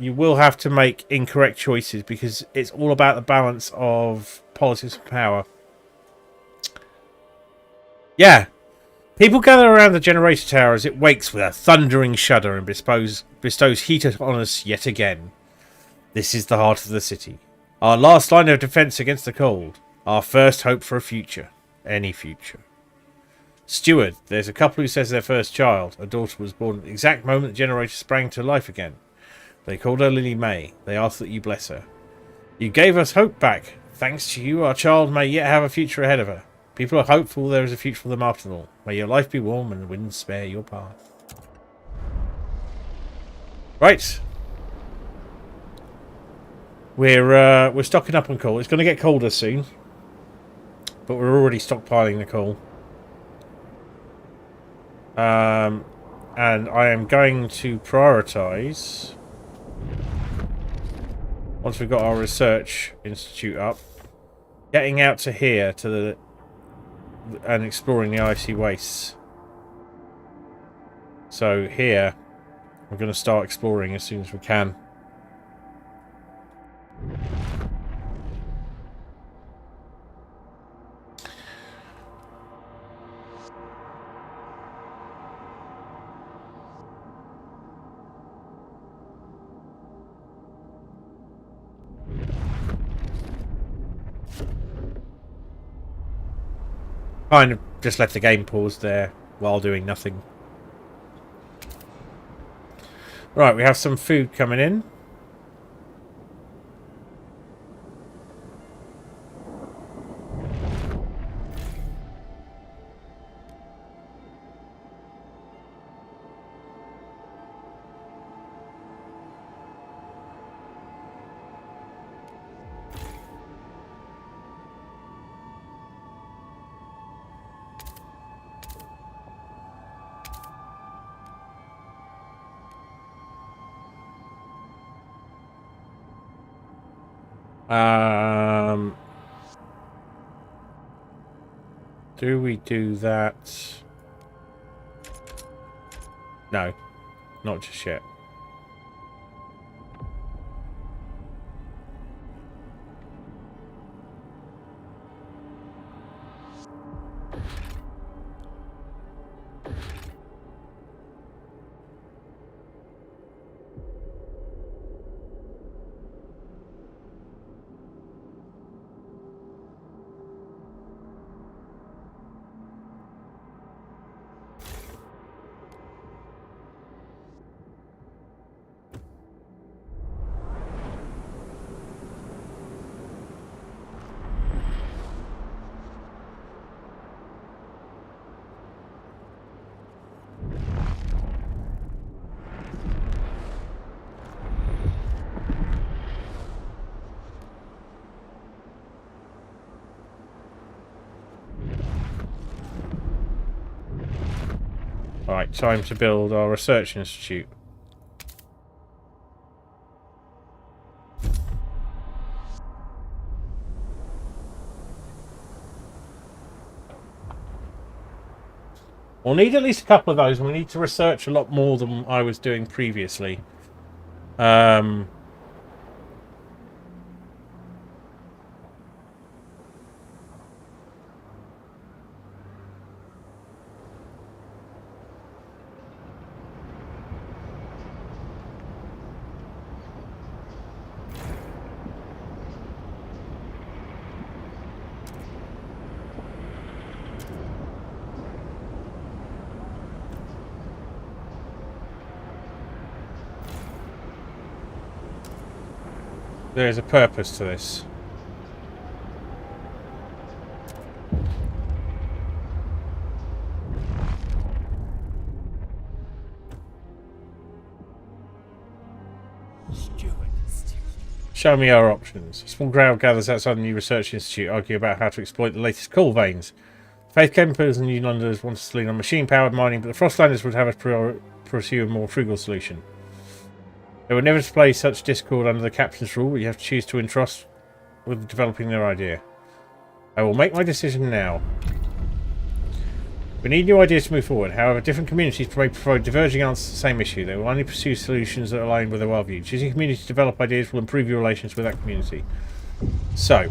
you will have to make incorrect choices because it's all about the balance of politics and power. Yeah. People gather around the generator tower as it wakes with a thundering shudder and bestows heat on us yet again. This is the heart of the city. Our last line of defense against the cold. Our first hope for a future. Any future. Steward, there's a couple who says their first child. A daughter was born at the exact moment the generator sprang to life again. They called her Lily May. They asked that you bless her. You gave us hope back. Thanks to you, our child may yet have a future ahead of her. People are hopeful there is a future for them after all. May your life be warm and the winds spare your path. Right. We're stocking up on coal. It's going to get colder soon. But we're already stockpiling the coal. And I am going to prioritise, once we've got our research institute up, getting out to here to and exploring the icy wastes. So here, we're going to start exploring as soon as we can. Kind of just let the game pause there while doing nothing. Right, we have some food coming in. Do we do that? No, not just yet. Right, time to build our research institute. We'll need at least a couple of those, and we need to research a lot more than I was doing previously. There's a purpose to this. Show me our options. A small crowd gathers outside the new research institute, arguing about how to exploit the latest coal veins. Faith Campers and New Londoners want to lean on machine-powered mining, but the Frostlanders would have us pursue a more frugal solution. They would never display such discord under the captain's rule, but you have to choose to entrust with developing their idea. I will make my decision now. We need new ideas to move forward. However, different communities may provide diverging answers to the same issue. They will only pursue solutions that align with their worldview. Choosing a community to develop ideas will improve your relations with that community. So,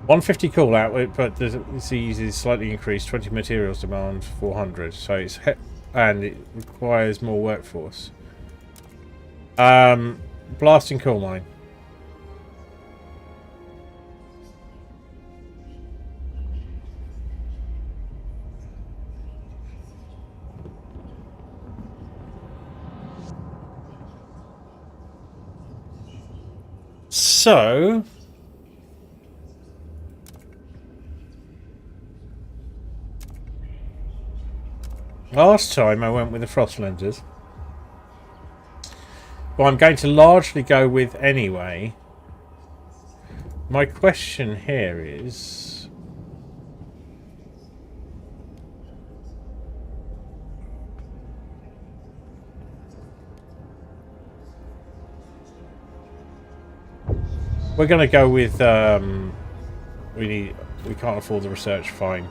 150 call out, but this uses slightly increased. 20 materials demand 400. So it's and it requires more workforce. Blasting coal mine. So, last time I went with the frost lenses. Well, I'm going to largely go with anyway. My question here is... we're going to go with... we can't afford the research, fine.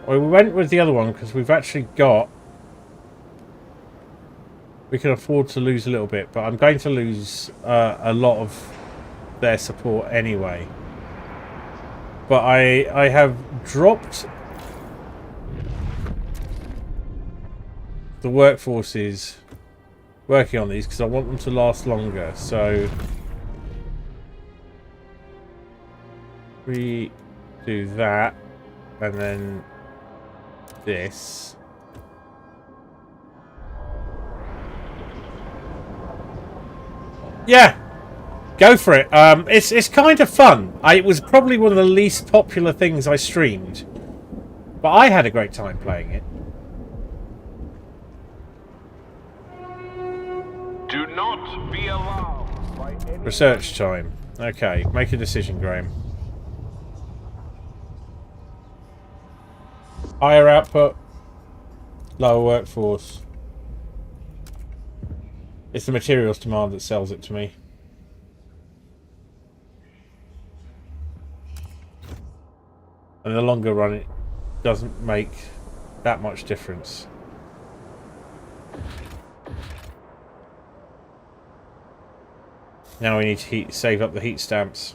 Well, we went with the other one because we've actually got... we can afford to lose a little bit, but I'm going to lose a lot of their support anyway. But I have dropped the workforces working on these because I want them to last longer. So we do that and then this. Yeah, go for it. It's kind of fun. It was probably one of the least popular things I streamed, but I had a great time playing it. Do not be alarmed by any... Research time. Okay, make a decision, Graham. Higher output, lower workforce. It's the materials demand that sells it to me. And in the longer run, it doesn't make that much difference. Now we need to save up the heat stamps.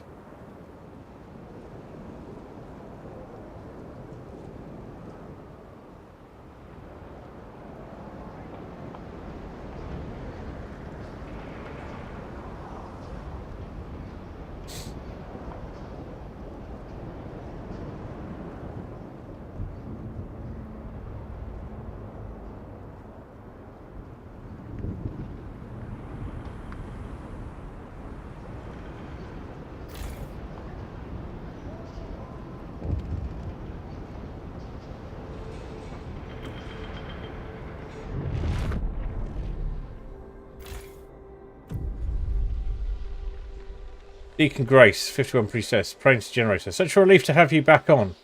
Deacon Grace, 51 Priestess, praying to Generator. Such a relief to have you back on.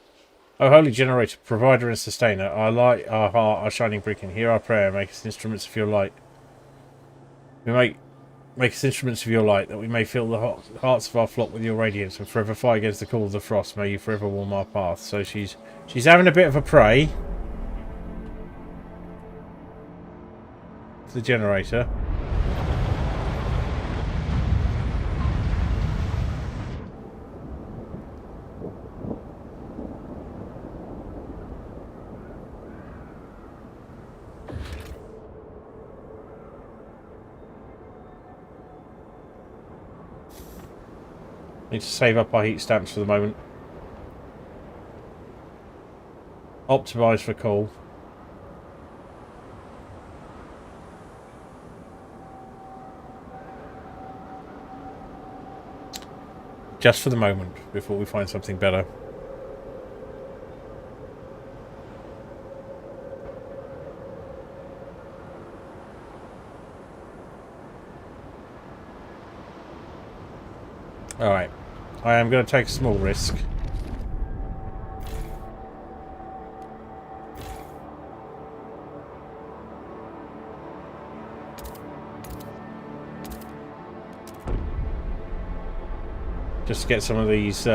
O Holy Generator, Provider and Sustainer, our light, our heart, our shining beacon, hear our prayer, make us instruments of your light. We make us instruments of your light, that we may fill the hearts of our flock with your radiance, and forever fight against the call of the frost. May you forever warm our path. So she's having a bit of a pray to the Generator. Need to save up our heat stamps for the moment. Optimise for coal. Just for the moment, before we find something better. Alright. I am going to take a small risk. Just to get some of these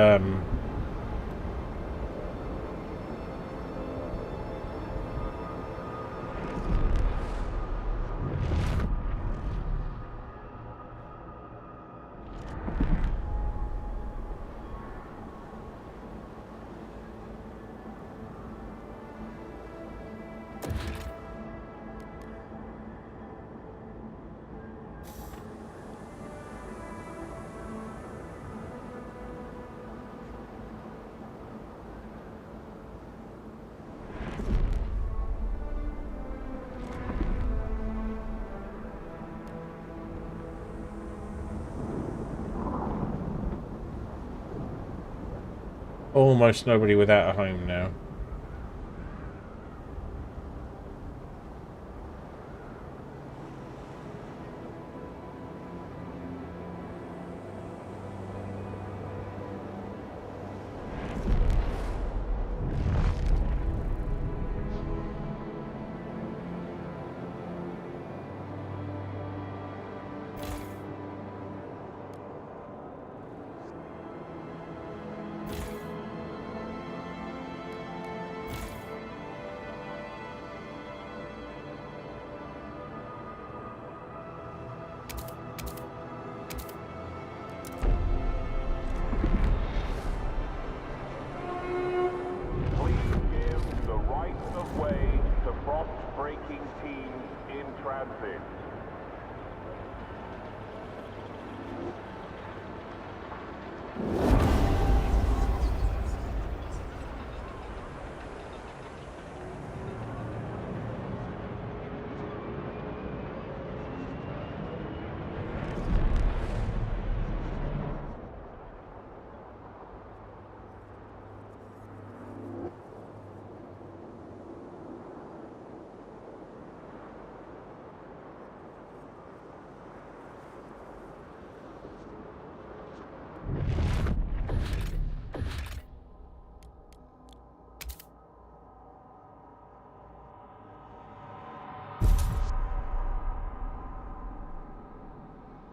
almost nobody without a home now. Please give the right of way to frost-breaking teams in transit.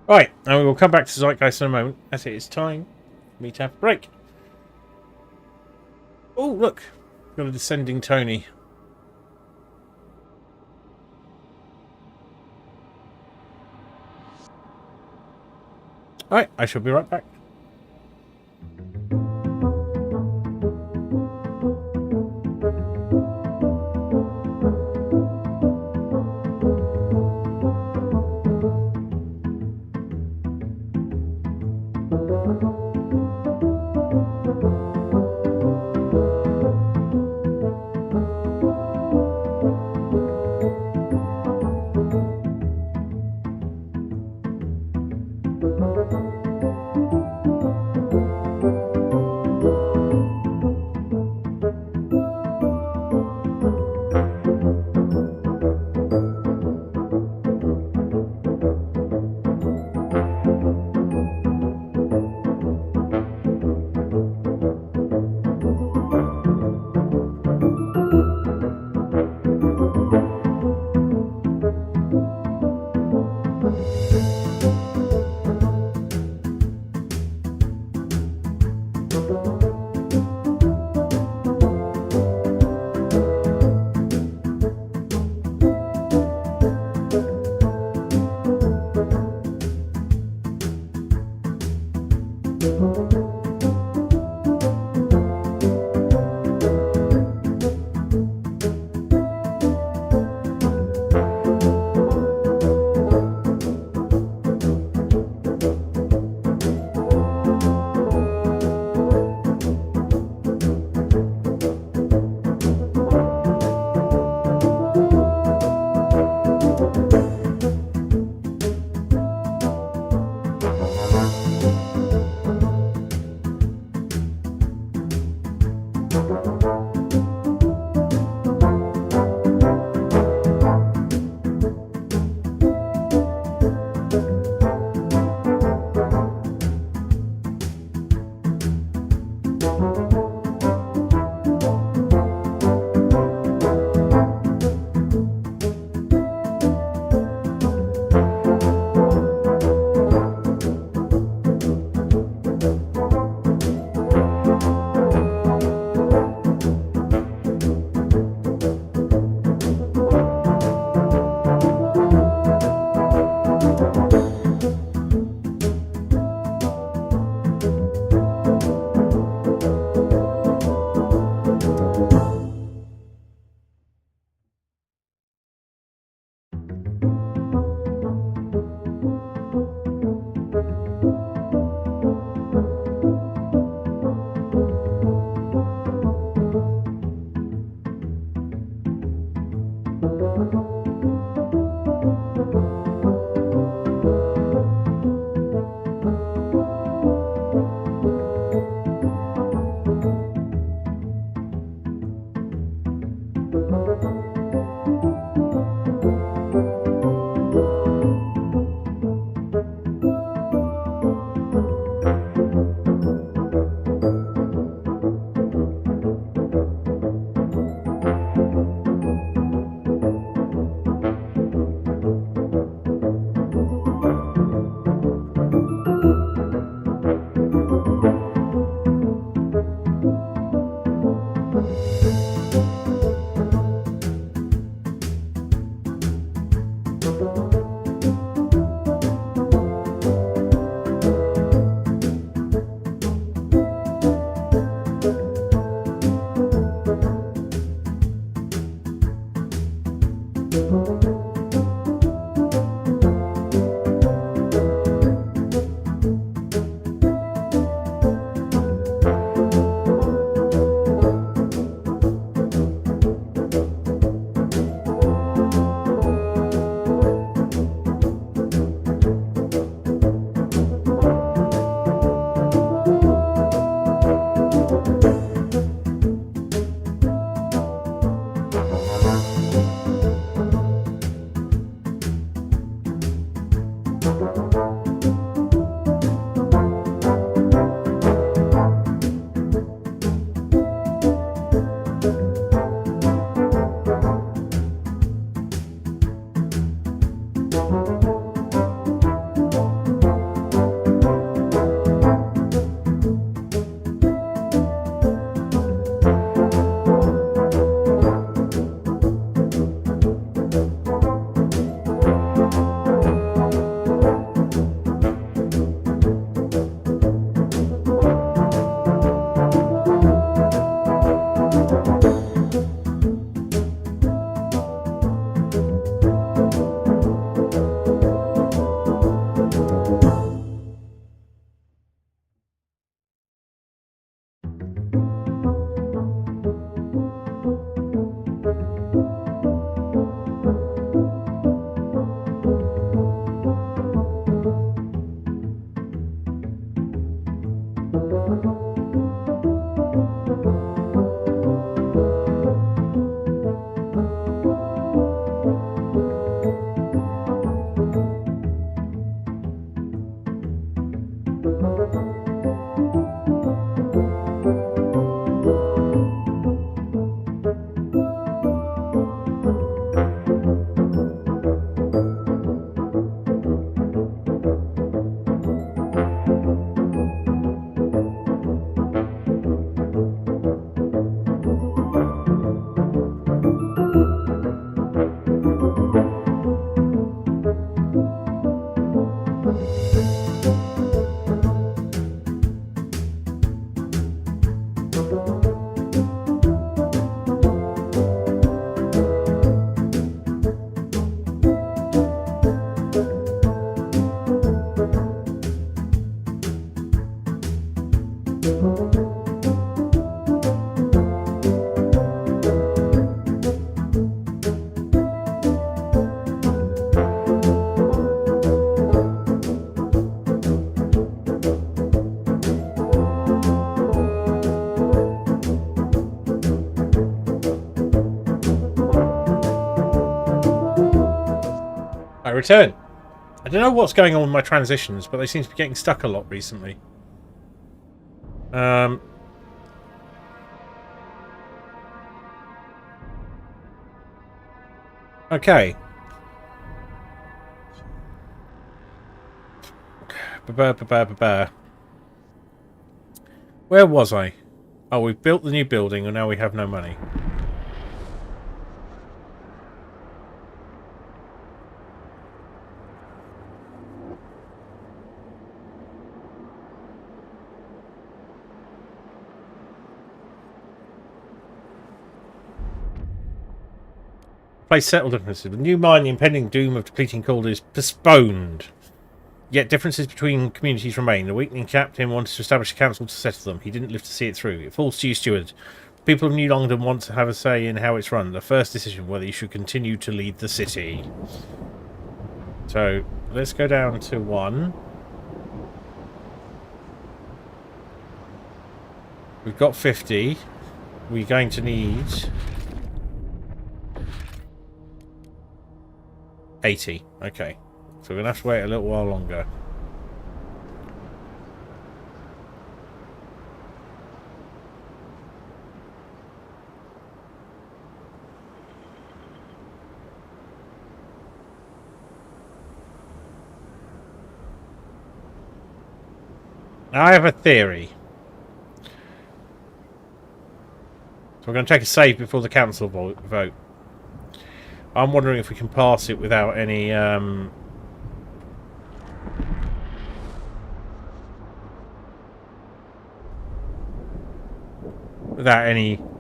Right, and we will come back to Zeitgeist in a moment, as it is time for me to have a break. Oh, look! Got a descending Tony. Alright, I shall be right back. I return. I don't know what's going on with my transitions, but they seem to be getting stuck a lot recently. Okay. Where was I? Oh, we've built the new building and now we have no money. Place settled differences. With new mine, the impending doom of depleting coal is postponed. Yet differences between communities remain. The weakening captain wanted to establish a council to settle them. He didn't live to see it through. It falls to you, steward. People of New London want to have a say in how it's run. The first decision, whether you should continue to lead the city. So, let's go down to 1. We've got 50. We're going to need 80. Okay. So we're going to have to wait a little while longer. Now I have a theory. So we're going to take a save before the council vote. I'm wondering if we can pass it without any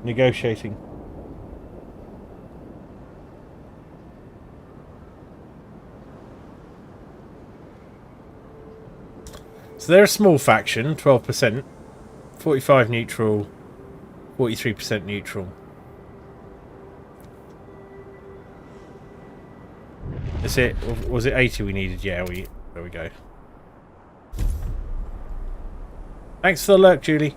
negotiating. So they're a small faction, 12%, 45 neutral, 43% neutral. Is it? Was it 80 we needed? Yeah, there we go. Thanks for the lurk, Julie.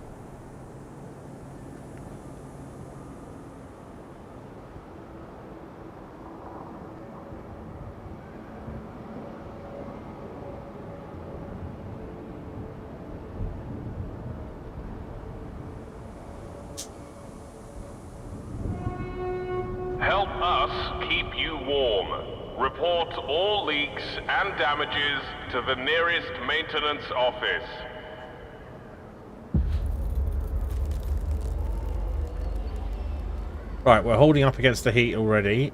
Help us keep you warm. Report all leaks and damages to the nearest maintenance office. Right, we're holding up against the heat already.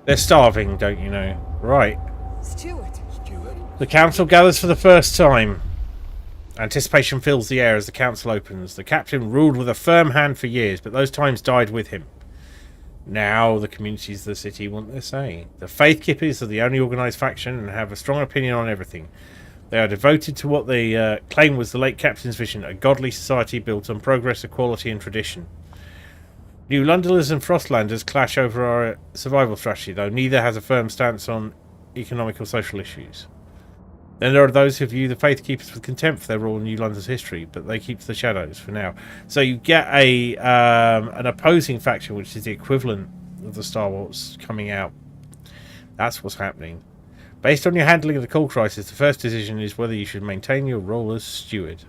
They're starving, don't you know? Right. Steward. The council gathers for the first time. Anticipation fills the air as the council opens. The captain ruled with a firm hand for years, but those times died with him. Now the communities of the city want their say. The Faith Keepers are the only organised faction and have a strong opinion on everything. They are devoted to what they claim was the late captain's vision, a godly society built on progress, equality and tradition. New Londoners and Frostlanders clash over our survival strategy, though neither has a firm stance on economic or social issues. Then there are those who view the Faith Keepers with contempt for their role in New London's history, but they keep to the shadows for now. So you get a an opposing faction, which is the equivalent of the Star Wars coming out. That's what's happening. Based on your handling of the coal crisis, the first decision is whether you should maintain your role as steward.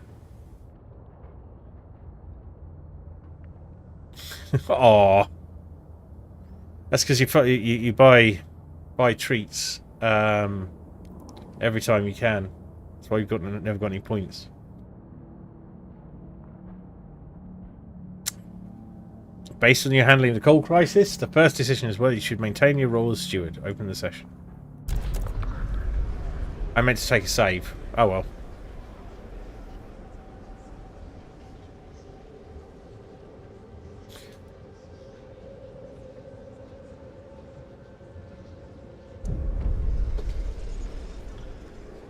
Aww. That's because you buy treats every time you can. That's why you've never got any points. Based on your handling of the coal crisis, the first decision is whether you should maintain your role as steward. Open the session. I meant to take a save. Oh well.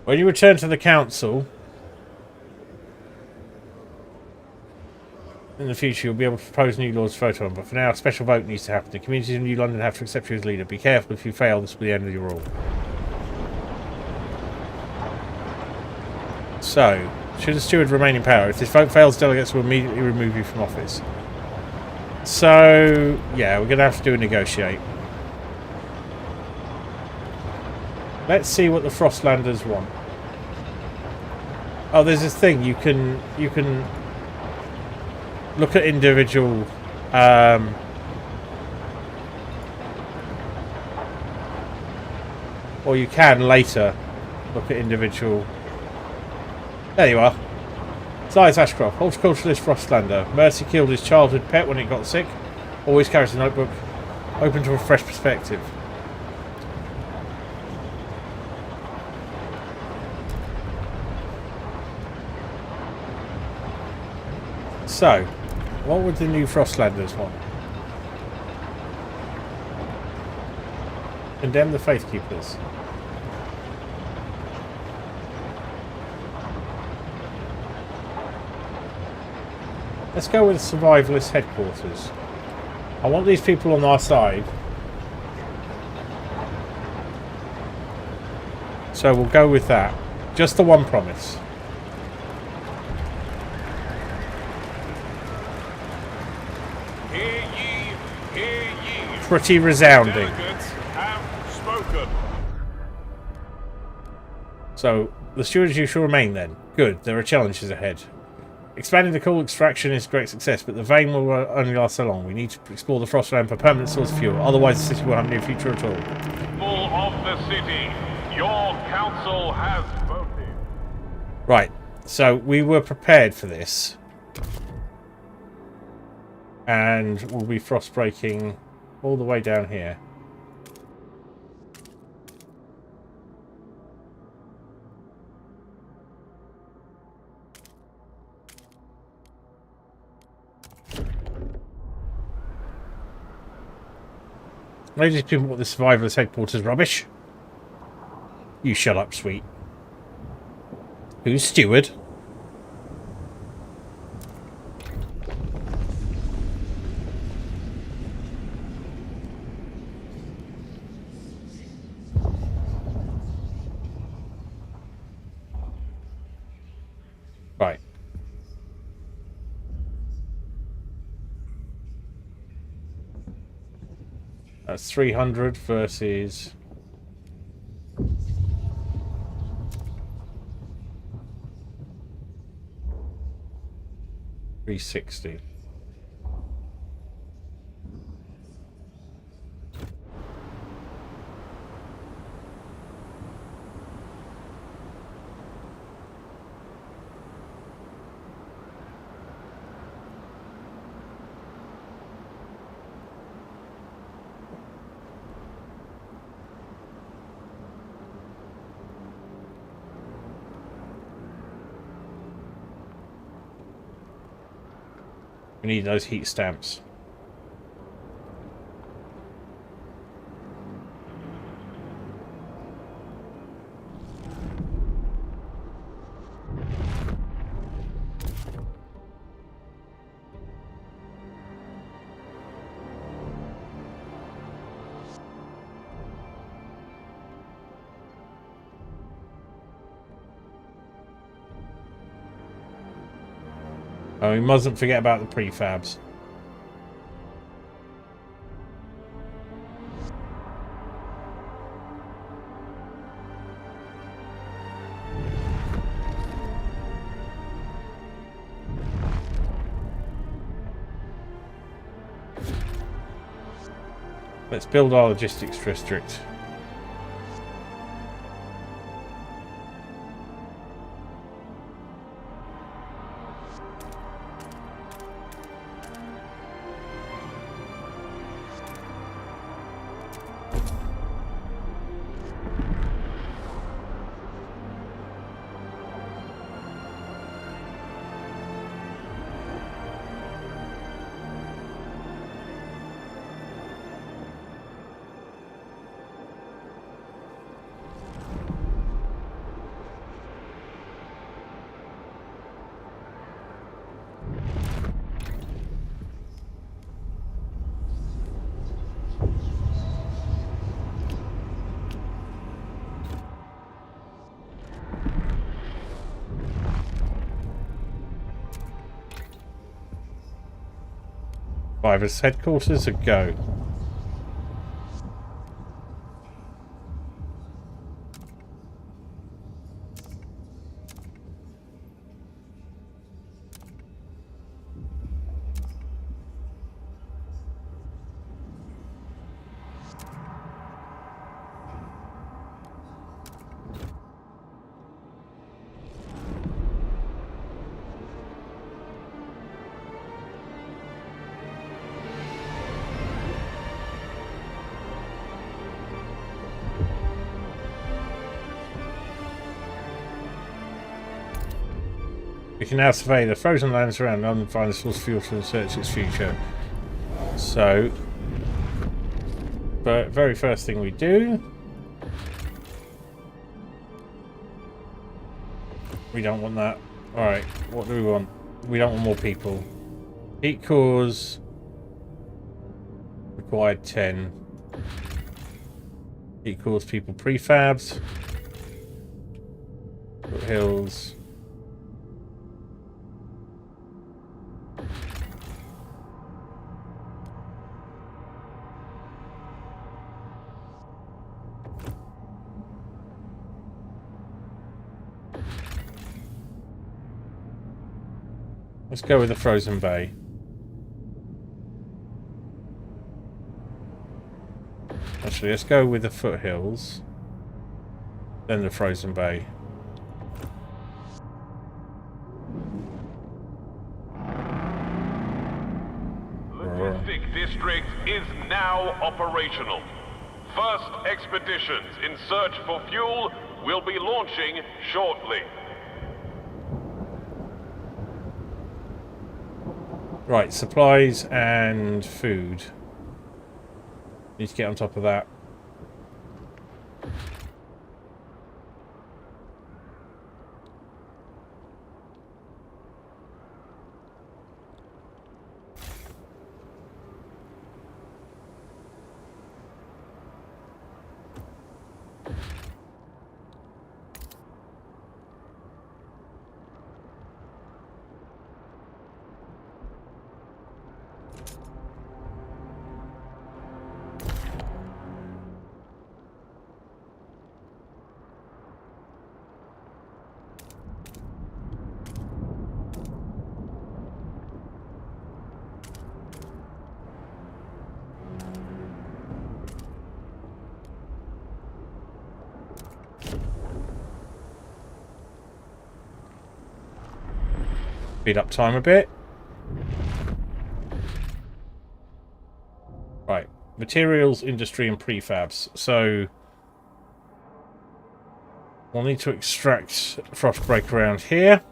When you return to the council in the future, you'll be able to propose new laws to vote on, but for now a special vote needs to happen. The communities of New London have to accept you as leader. Be careful, if you fail, this will be the end of your rule. So, Should the steward remain in power? If this vote fails, delegates will immediately remove you from office. So, yeah, we're going to have to do a negotiate. Let's see what the Frostlanders want. Oh, there's this thing. You can look at individual... or you can later look at individual... There you are. Size Ashcroft, horticulturalist Frostlander. Mercy killed his childhood pet when it got sick. Always carries a notebook. Open to a fresh perspective. So, what would the new Frostlanders want? Condemn the Faithkeepers. Let's go with Survivalist Headquarters. I want these people on our side. So we'll go with that. Just the one promise. Hear ye, hear ye. Pretty resounding. Delegates have spoken. So, the stewards you shall remain then. Good, there are challenges ahead. Expanding the coal extraction is a great success, but the vein will only last so long. We need to explore the Frostland for permanent source of fuel, otherwise the city will have no future at all. People of the city, your council has voted. Right, so we were prepared for this. And we'll be frost breaking all the way down here. Ladies and people, what the survivalist headquarters rubbish. You shut up, sweet. Who's steward? Right. That's 300 versus... $360. We need those heat stamps. Oh, we mustn't forget about the prefabs. Let's build our logistics district. Survivors headquarters, a go. We can now survey the frozen lands around London and find the source of fuel to research its future. So, but very first thing we do, we don't want that. Alright, what do we want? We don't want more people. Heat cores required 10. Heat cores people prefabs. Hills. Let's go with the Frozen Bay. Actually, let's go with the foothills. Then the Frozen Bay. Logistic District is now operational. First expeditions in search for fuel will be launching shortly. Right, supplies and food. Need to get on top of that. Speed up time a bit. Right. Materials, industry and prefabs. So we'll need to extract Frostbreak around here.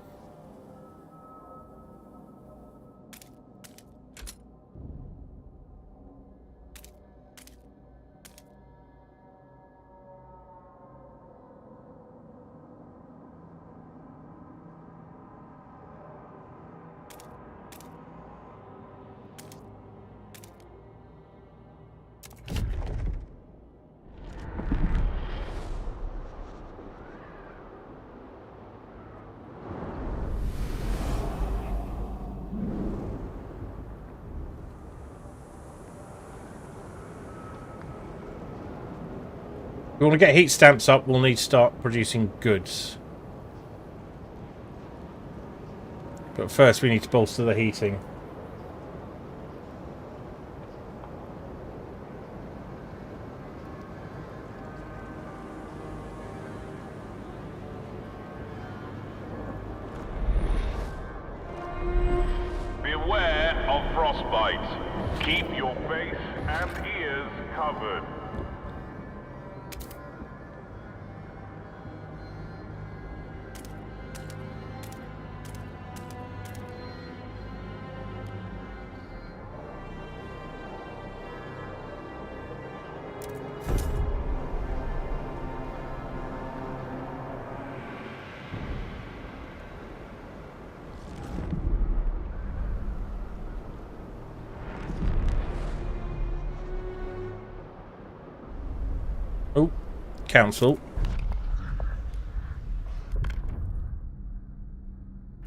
If we want to get heat stamps up, we'll need to start producing goods. But first we need to bolster the heating. Beware of frostbite. Keep your face and ears covered. Oh, council.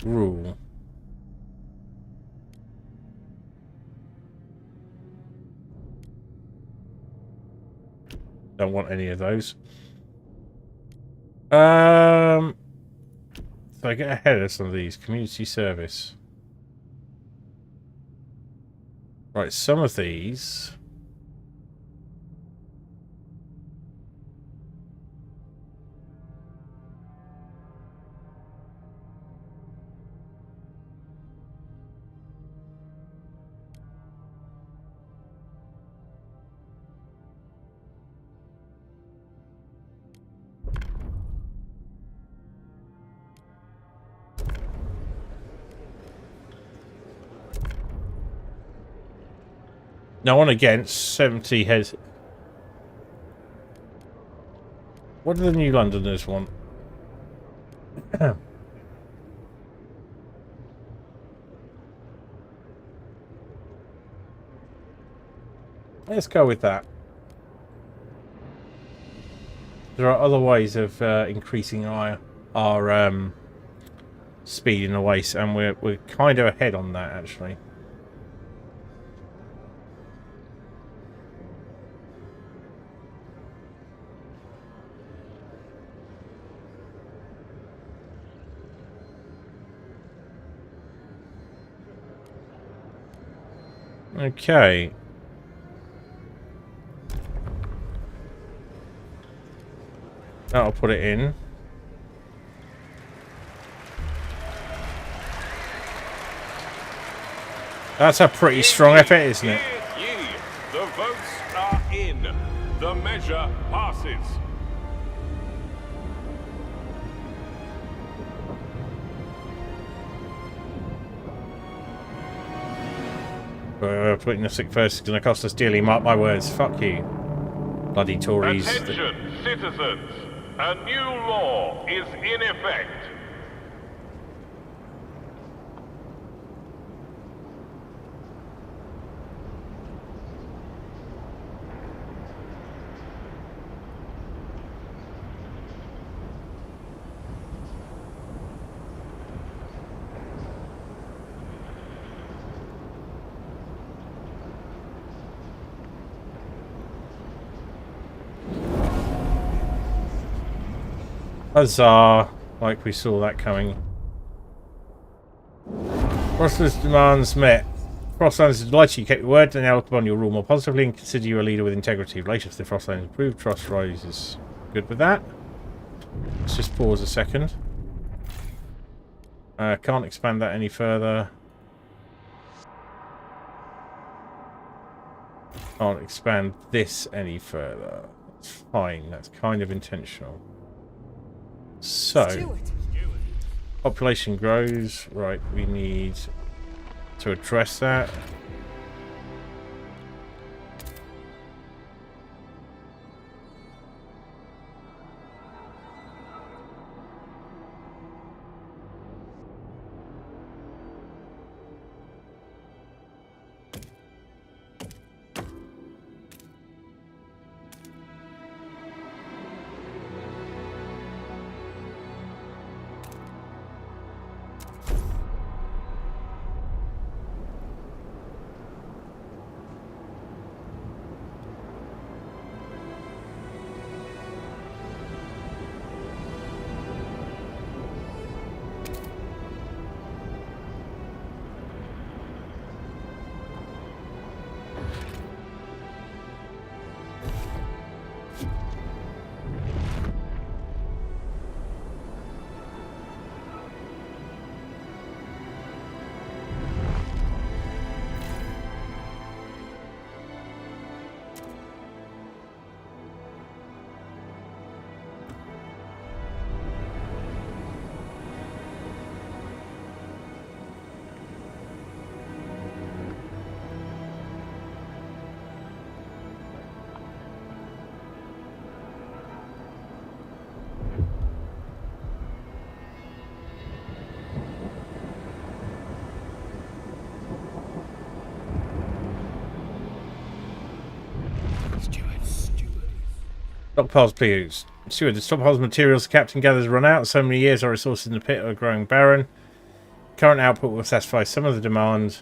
Rule. Don't want any of those. So I get ahead of some of these. Community service. Right, some of these. No one against 70 heads. What do the New Londoners want? Let's go with that. There are other ways of increasing our speed in the waste, and we're kind of ahead on that actually. Okay. That'll put it in. That's a pretty strong effort, isn't it? The votes are in. The measure passes. Putting the sick first is going to cost us dearly, mark my words. Fuck you. Bloody Tories. Attention, citizens. A new law is in effect. Huzzah! Like we saw that coming. Frostland's demands met. Frostland is delighted you kept your word and now look upon your rule more positively and consider you a leader with integrity. Relations to Frostland improved. Trust rises. Good with that. Let's just pause a second. Can't expand that any further. Can't expand this any further. That's fine. That's kind of intentional. So, population grows. Right, we need to address that. Stockpiles, please. Steward, the stockpiles of materials the captain gathers run out. So many years our resources in the pit are growing barren. Current output will satisfy some of the demand,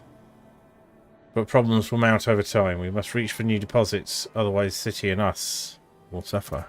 but problems will mount over time. We must reach for new deposits, otherwise the city and us will suffer.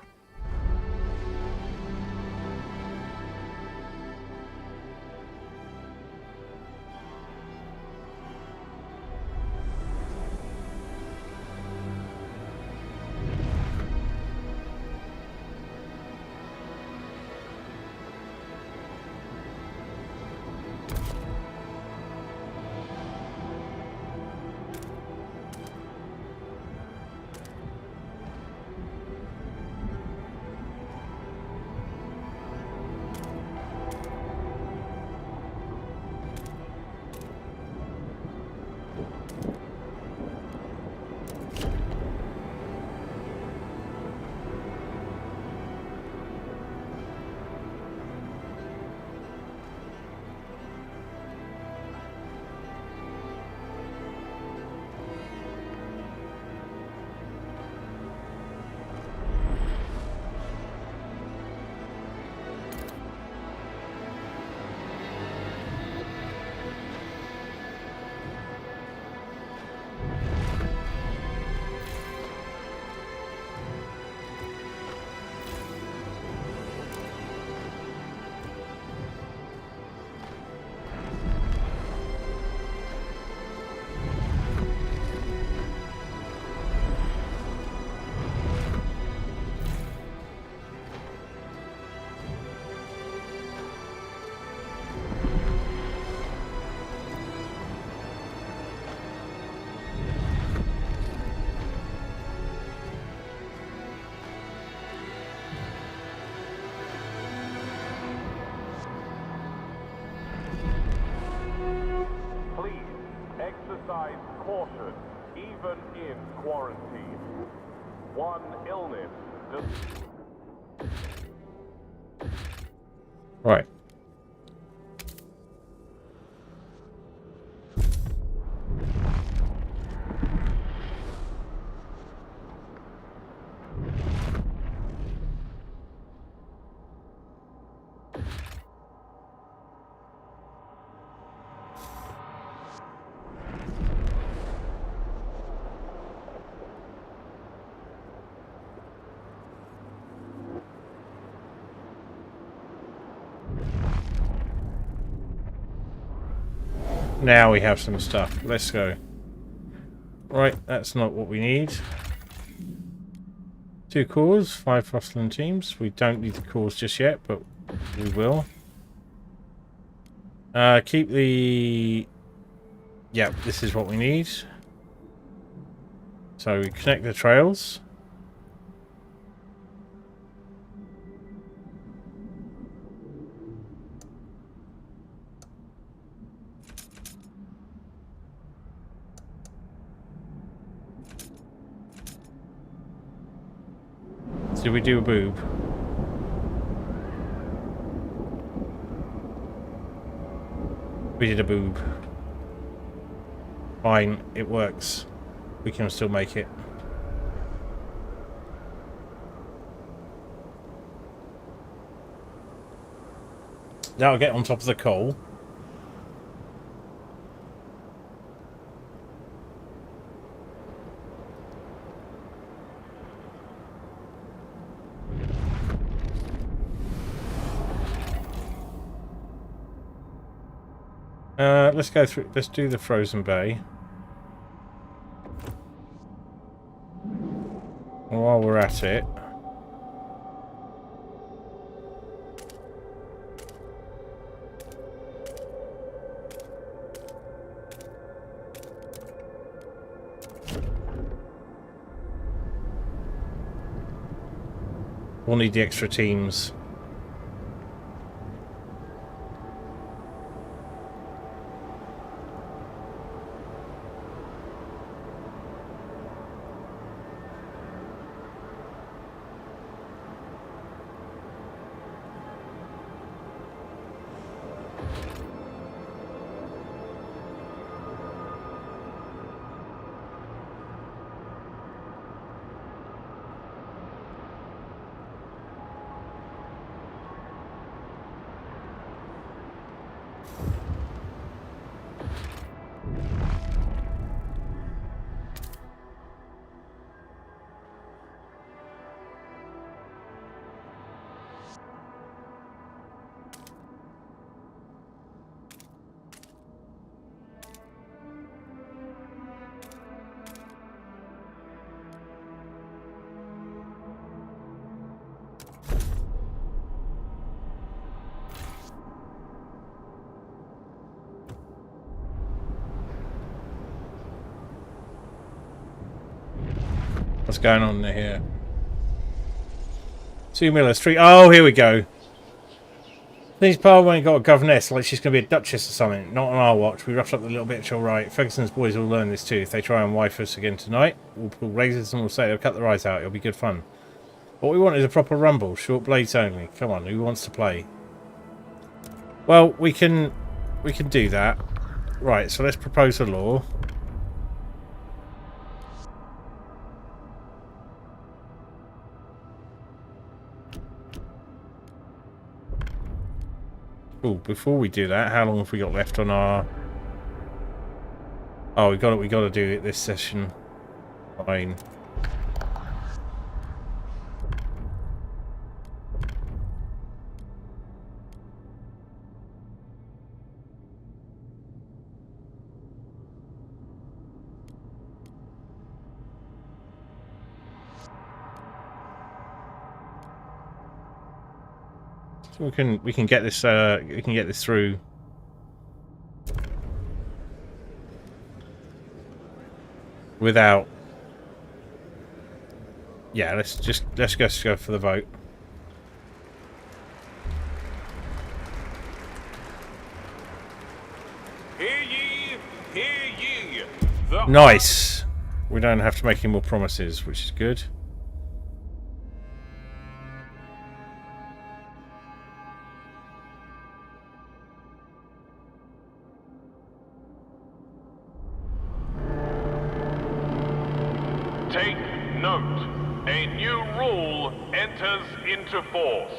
Exercise caution, even in quarantine. One illness does... Right. Now we have some stuff. Let's go. Right, that's not what we need. 2 cores, 5 Frostland teams. We don't need the cores just yet, but we will. Keep the... Yep, this is what we need. So we connect the trails. Did we do a boob? We did a boob. Fine, it works. We can still make it. Now I'll get on top of the coal. Let's go through. Let's do the frozen bay. And while we're at it, we'll need the extra teams. What's going on here? 2 Miller Street. Oh, here we go. These Parliament ain't got a governess like she's going to be a duchess or something. Not on our watch. We rushed up the little bitch all right. Ferguson's boys will learn this too. If they try and wife us again tonight, we'll pull razors and we'll say they'll cut their eyes out. It'll be good fun. What we want is a proper rumble. Short blades only. Come on, who wants to play? Well, we can do that. Right, so let's propose a law. Oh, before we do that, how long have we got left on our... Oh, we got to do it this session. Fine. So we can get this through. Without, yeah, let's go for the vote. Hear ye, hear ye. Nice. We don't have to make any more promises, which is good. Take note. A new rule enters into force.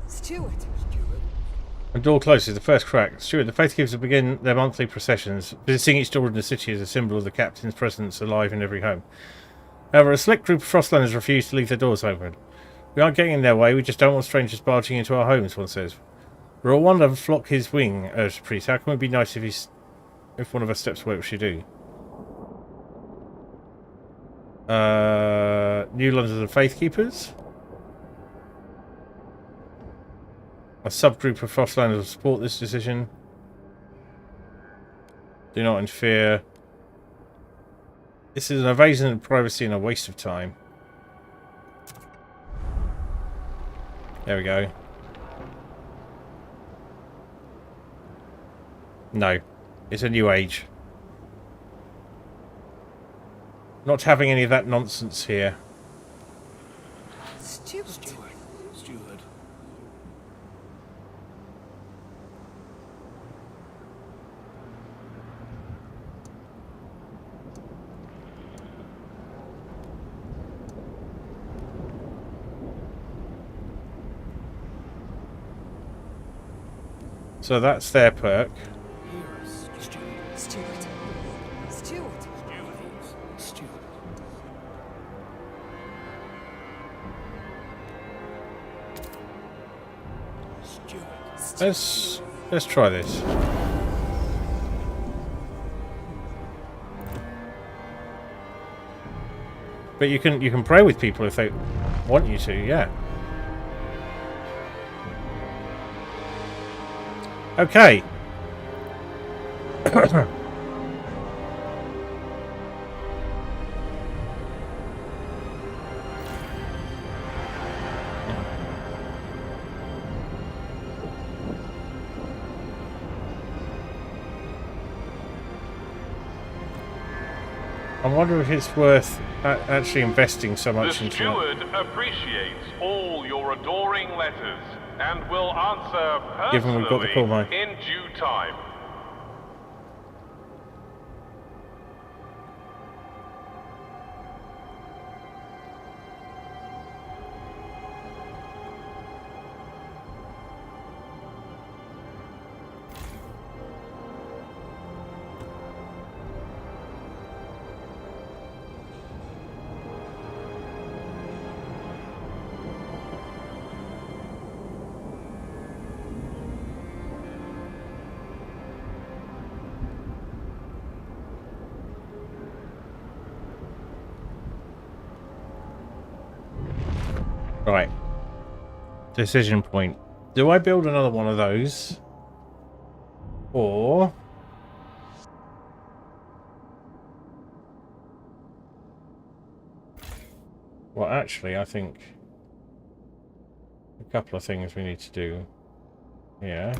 Steward. The door closes, the first crack. Steward, the faithkeepers will begin their monthly processions, visiting each door in the city as a symbol of the captain's presence alive in every home. However, a select group of Frostlanders refuse to leave their doors open. We aren't getting in their way, we just don't want strangers barging into our homes, one says. We're all one to flock his wing, urged the priest. How can it be nice if one of us steps away? What should we do? New London and Faithkeepers. A subgroup of Frostlanders will support this decision. Do not interfere. This is an invasion of privacy and a waste of time. There we go. No. It's a new age. Not having any of that nonsense here. Steward. So that's their perk. Steward. Let's try this. But you can pray with people if they want you to, yeah. Okay. I wonder if it's worth actually investing so The much into it. steward appreciates all your adoring letters and will answer Given we've got the call, personally mate. in due time. Right. Decision point. Do I build another one of those? Or... Well, actually, I think... a couple of things we need to do. Yeah.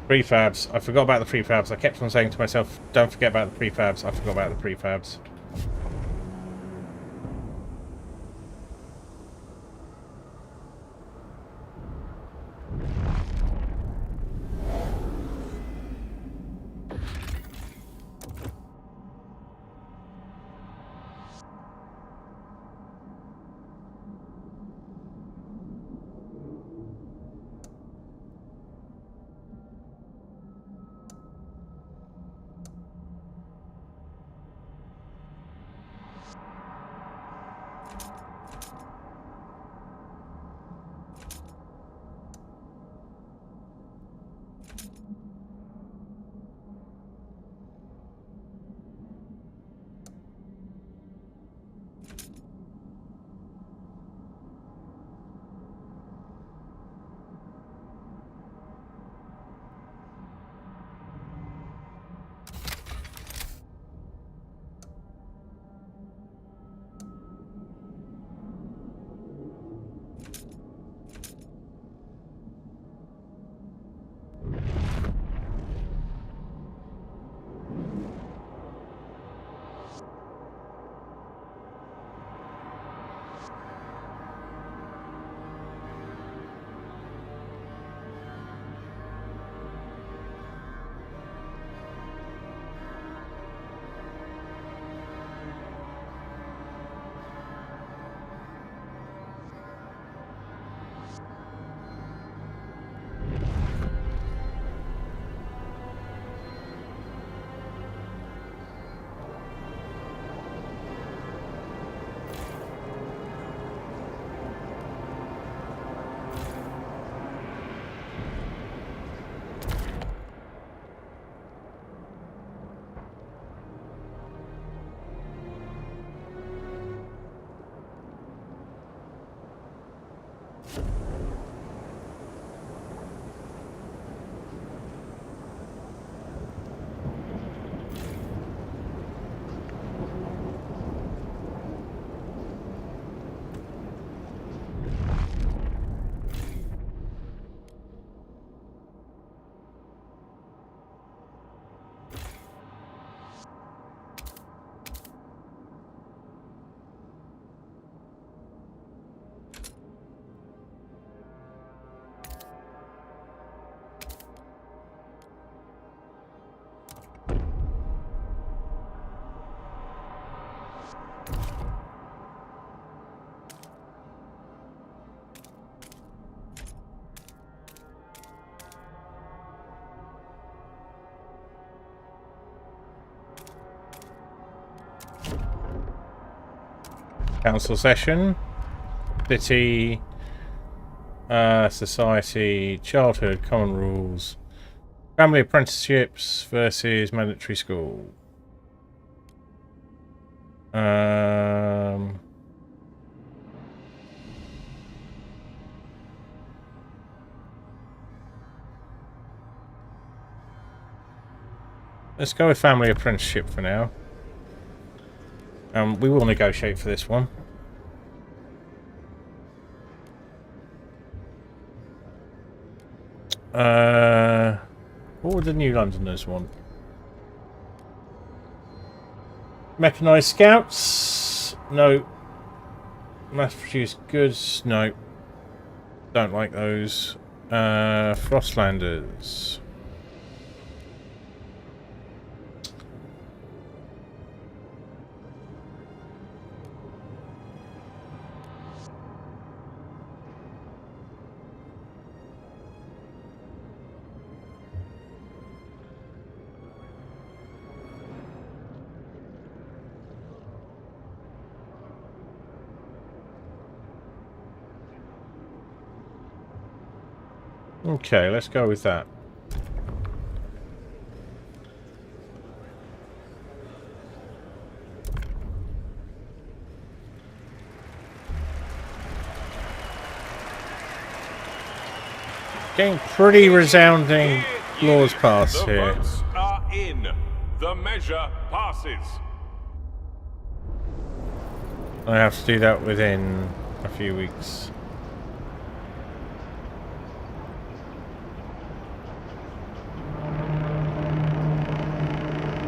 Prefabs. I forgot about the prefabs. I kept on saying to myself, don't forget about the prefabs. I forgot about the prefabs. Council session, city, society, childhood, common rules, family apprenticeships versus mandatory school. Let's go with family apprenticeship for now. We will negotiate for this one. What would the New Londoners want? Mechanized scouts? No. Mass-produced goods? No. Don't like those. Frostlanders. Okay, let's go with that. Getting pretty resounding laws passed The here. votes are in. The measure passes. I have to do that within a few weeks.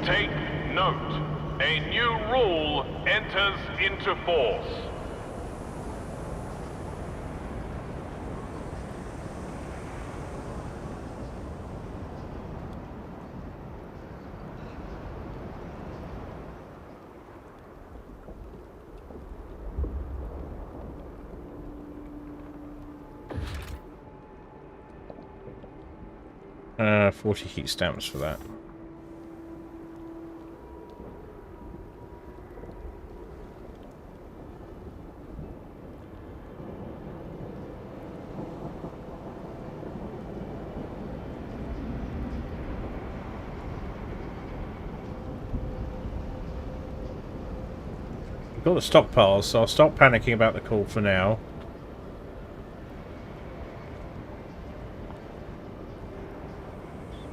Take note. A new rule enters into force. Uh, 40 heat stamps for that. We've got the stockpiles, so I'll stop panicking about the call for now.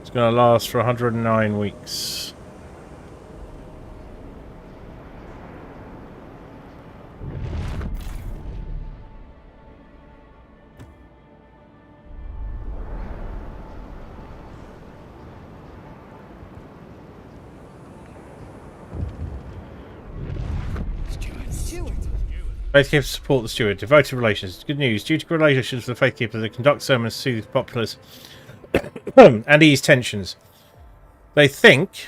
It's going to last for 109 weeks. Faithkeepers support the steward. Devoted relations. Good news. Due to good relations with the Faithkeepers, they conduct sermons to soothe the populace and ease tensions. They think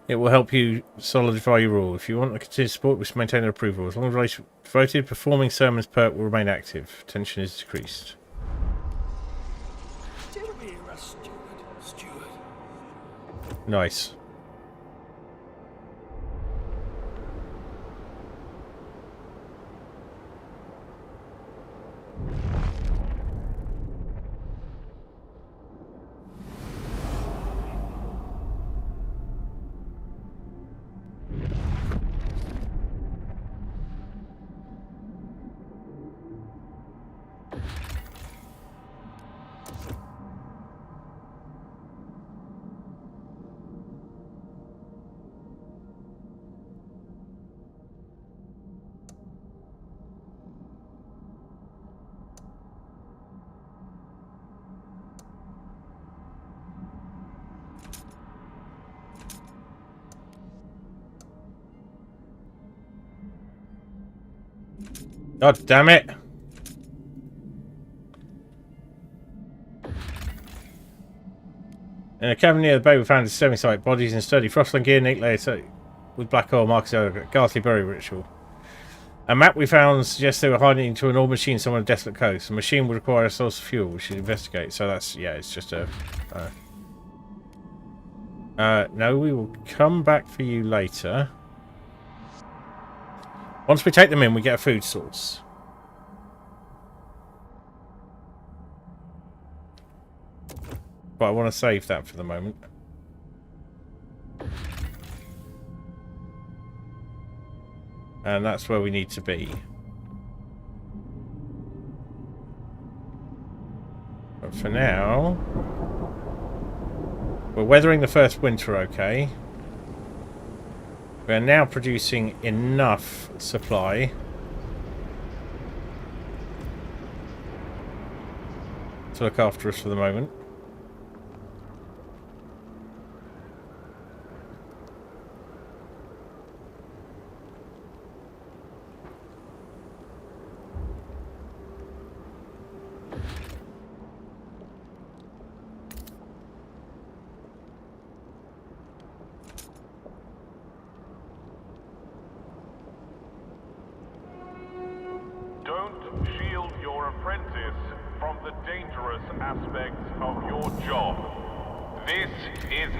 it will help you solidify your rule. If you want to continue support, we should maintain their approval. As long as relations devoted, performing sermons perk will remain active. Tension is decreased. Nice. God damn it! In a cavern near the bay, we found a disturbing sight. Bodies in sturdy frostland gear, neat layers with black oil marks a ghastly burial ritual. A map we found suggests they were hiding into an old machine somewhere on a desolate coast. The machine would require a source of fuel. We should investigate. So that's, yeah, it's just a... no, we will come back for you later. Once we take them in, we get a food source. But I want to save that for the moment. And that's where we need to be. But for now, we're weathering the first winter okay. We're now producing enough supply to look after us for the moment. Don't shield your apprentice from the dangerous aspects of your job. This is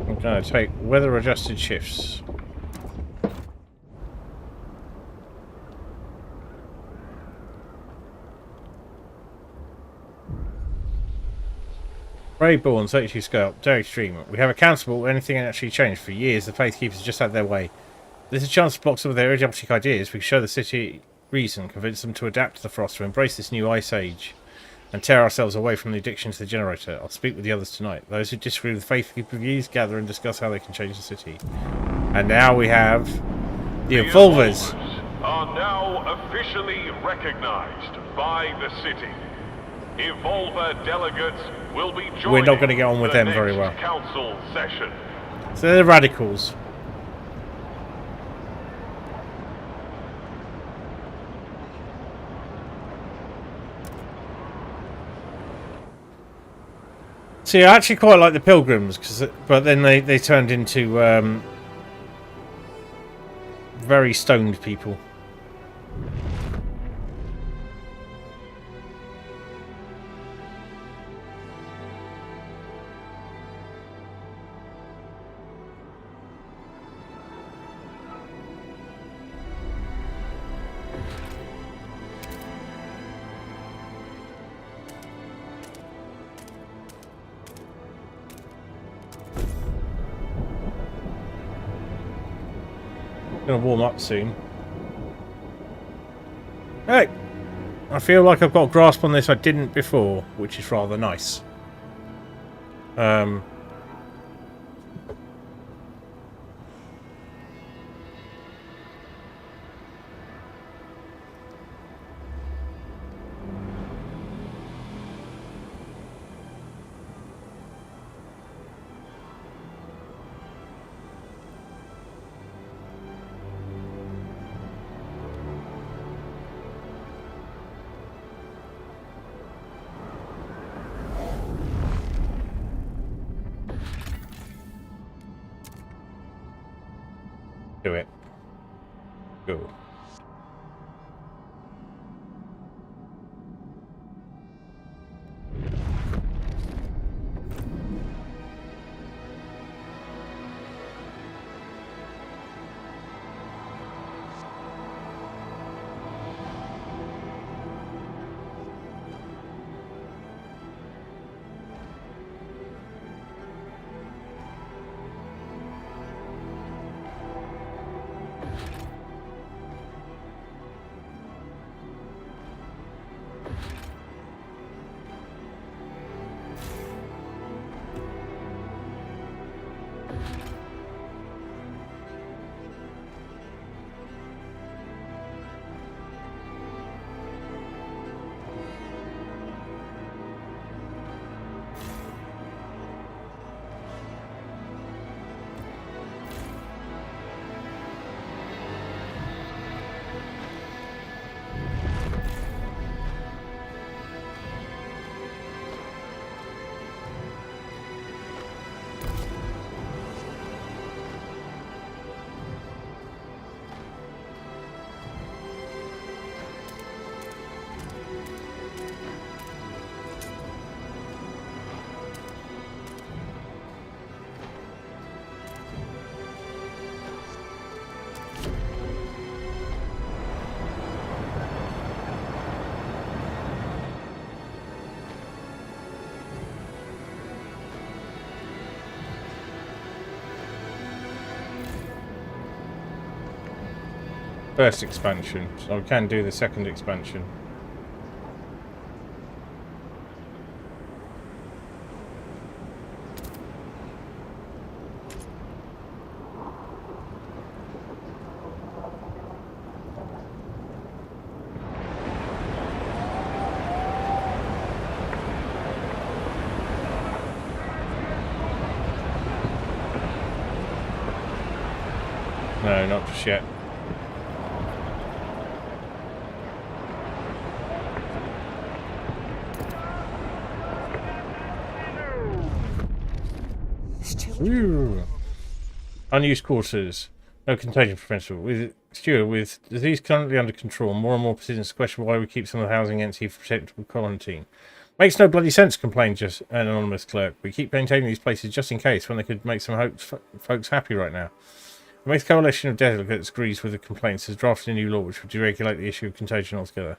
I'm going to take weather adjusted shifts. Brayborn, 32 scale, very extreme. We have accountable anything actually changed. For years, the Faithkeepers just had their way. There's a chance to block some of their idiotic ideas. We can show the city reason, convince them to adapt to the frost, to embrace this new ice age, and tear ourselves away from the addiction to the generator. I'll speak with the others tonight. Those who disagree with Faithkeeper views gather and discuss how they can change the city. And now we have the Evolvers. Are now officially recognized by the city. Evolver delegates will be joining. We're not going to get on with them very well. Council session. So they're the radicals. See, I actually quite like the Pilgrims, but then they turned into very stoned people. Gonna warm up soon. Hey, I feel like I've got a grasp on this I didn't before, which is rather nice. Do it. Go. First expansion, so we can do the second expansion. No, not just yet. Ooh. Unused quarters. No contagion potential. With Stuart, with disease currently under control, more and more persistence question why we keep some of the housing empty for protectable quarantine. Makes no bloody sense, complained just an anonymous clerk. We keep maintaining these places just in case, when they could make some folks happy right now. The Mixed Coalition of Delegates agrees with the complaints, has drafted a new law which would deregulate the issue of contagion altogether.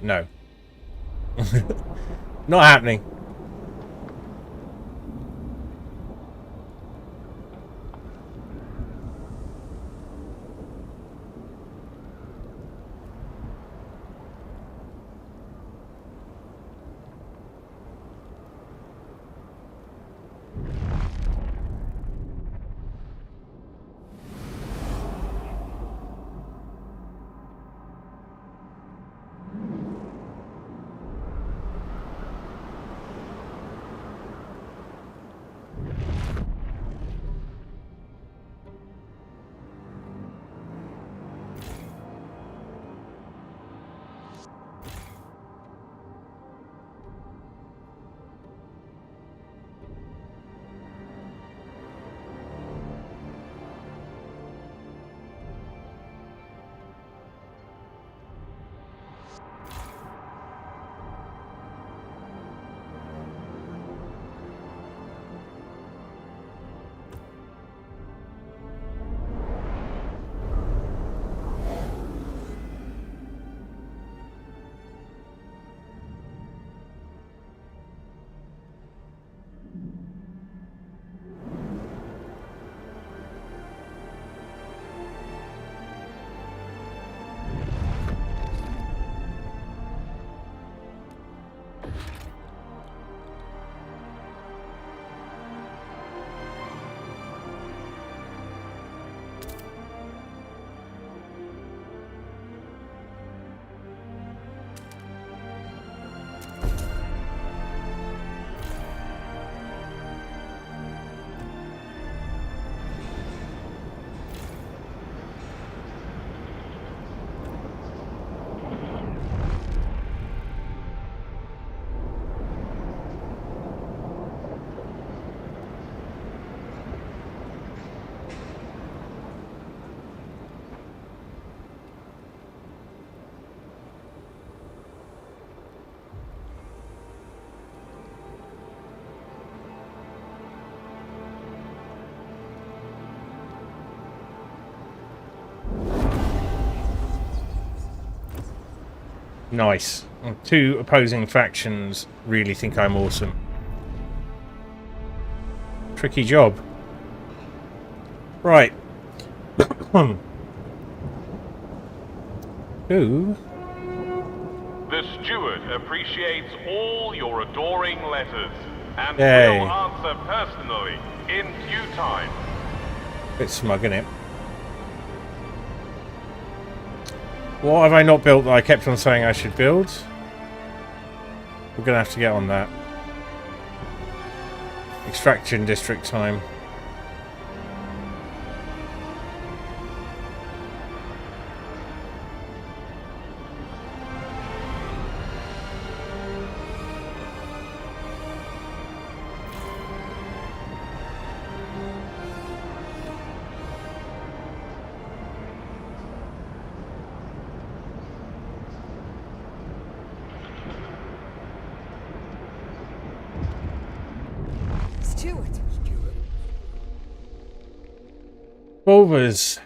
No. Not happening. Nice. Two opposing factions really think I'm awesome. Tricky job. Right. Who? The steward appreciates all your adoring letters and Yay. will answer personally in due time. Bit smug, innit? What have I not built that I kept on saying I should build? We're going to have to get on that. Extraction district time. Wolvers.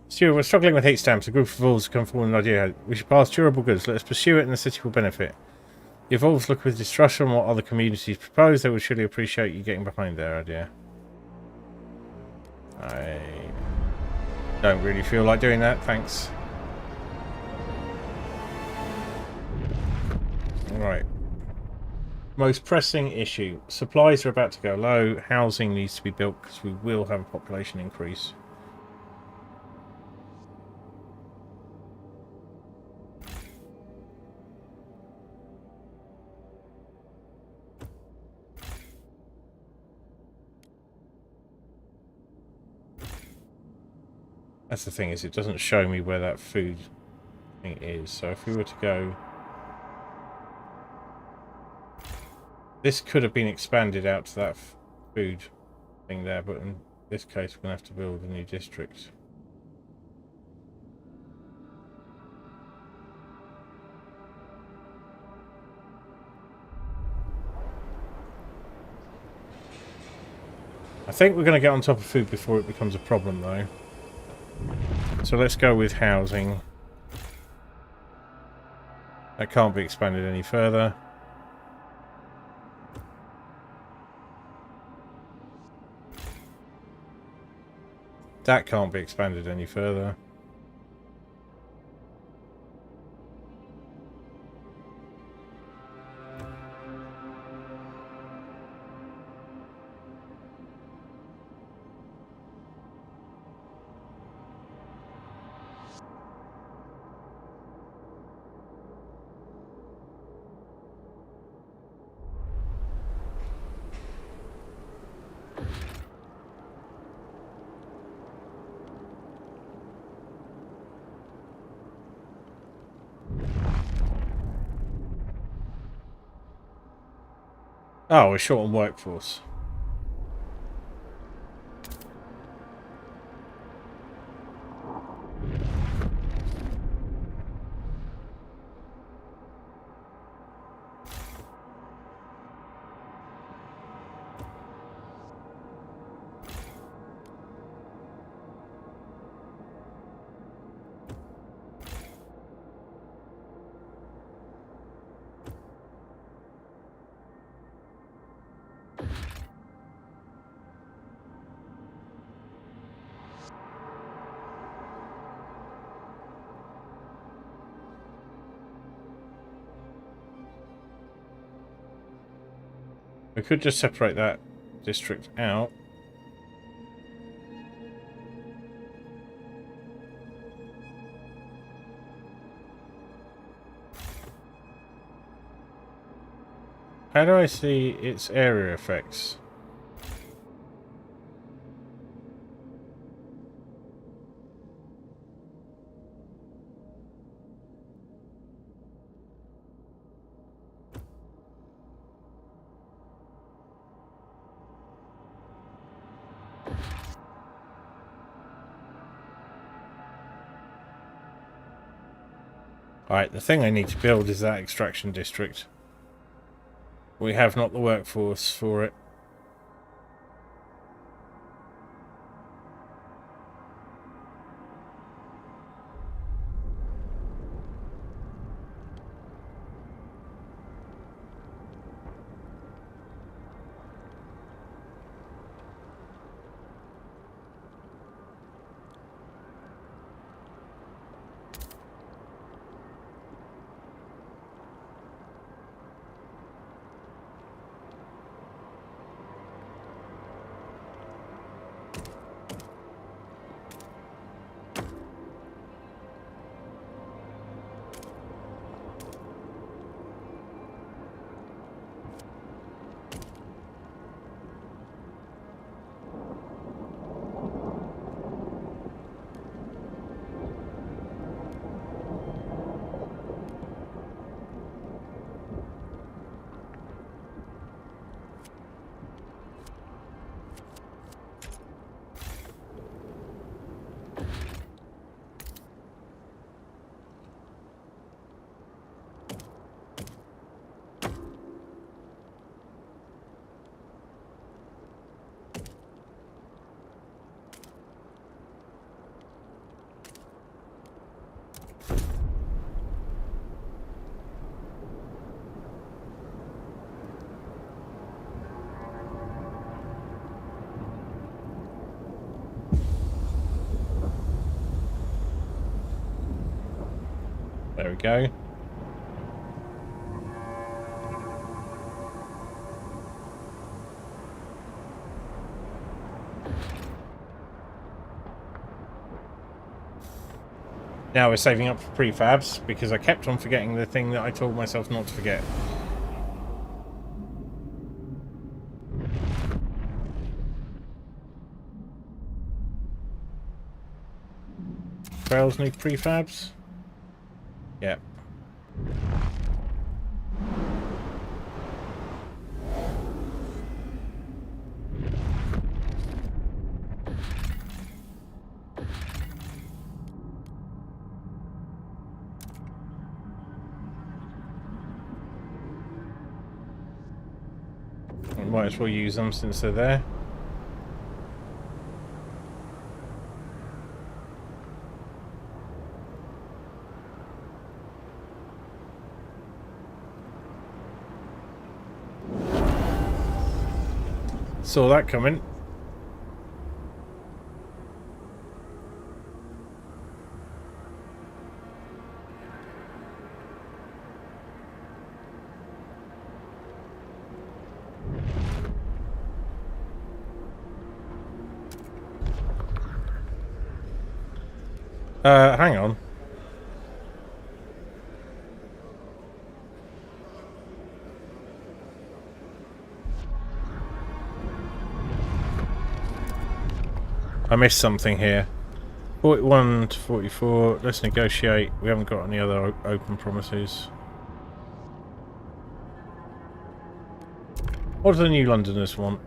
Stuart, we're struggling with heat stamps. A group of wolves come forward with an idea. We should pass durable goods. Let us pursue it and the city will benefit. The Evolves look with distrust on what other communities propose. They would surely appreciate you getting behind their idea. I don't really feel like doing that, thanks. Right. Most pressing issue. Supplies are about to go low. Housing needs to be built because we will have a population increase. That's the thing, is it doesn't show me where that food thing is. So if we were to go... This could have been expanded out to that food thing there, but in this case we're going to have to build a new district. I think we're going to get on top of food before it becomes a problem, though. So let's go with housing. That can't be expanded any further. That can't be expanded any further. Oh, we're short on workforce. We could just separate that district out. How do I see its area effects? Alright, the thing I need to build is that extraction district. We have not the workforce for it. There we go. Now we're saving up for prefabs because I kept on forgetting the thing that I told myself not to forget. Trails need prefabs? Yeah. We might as well use them since they're there. Saw that coming. Hang on. I missed something here. 41 to 44. Let's negotiate. We haven't got any other open promises. What do the New Londoners want?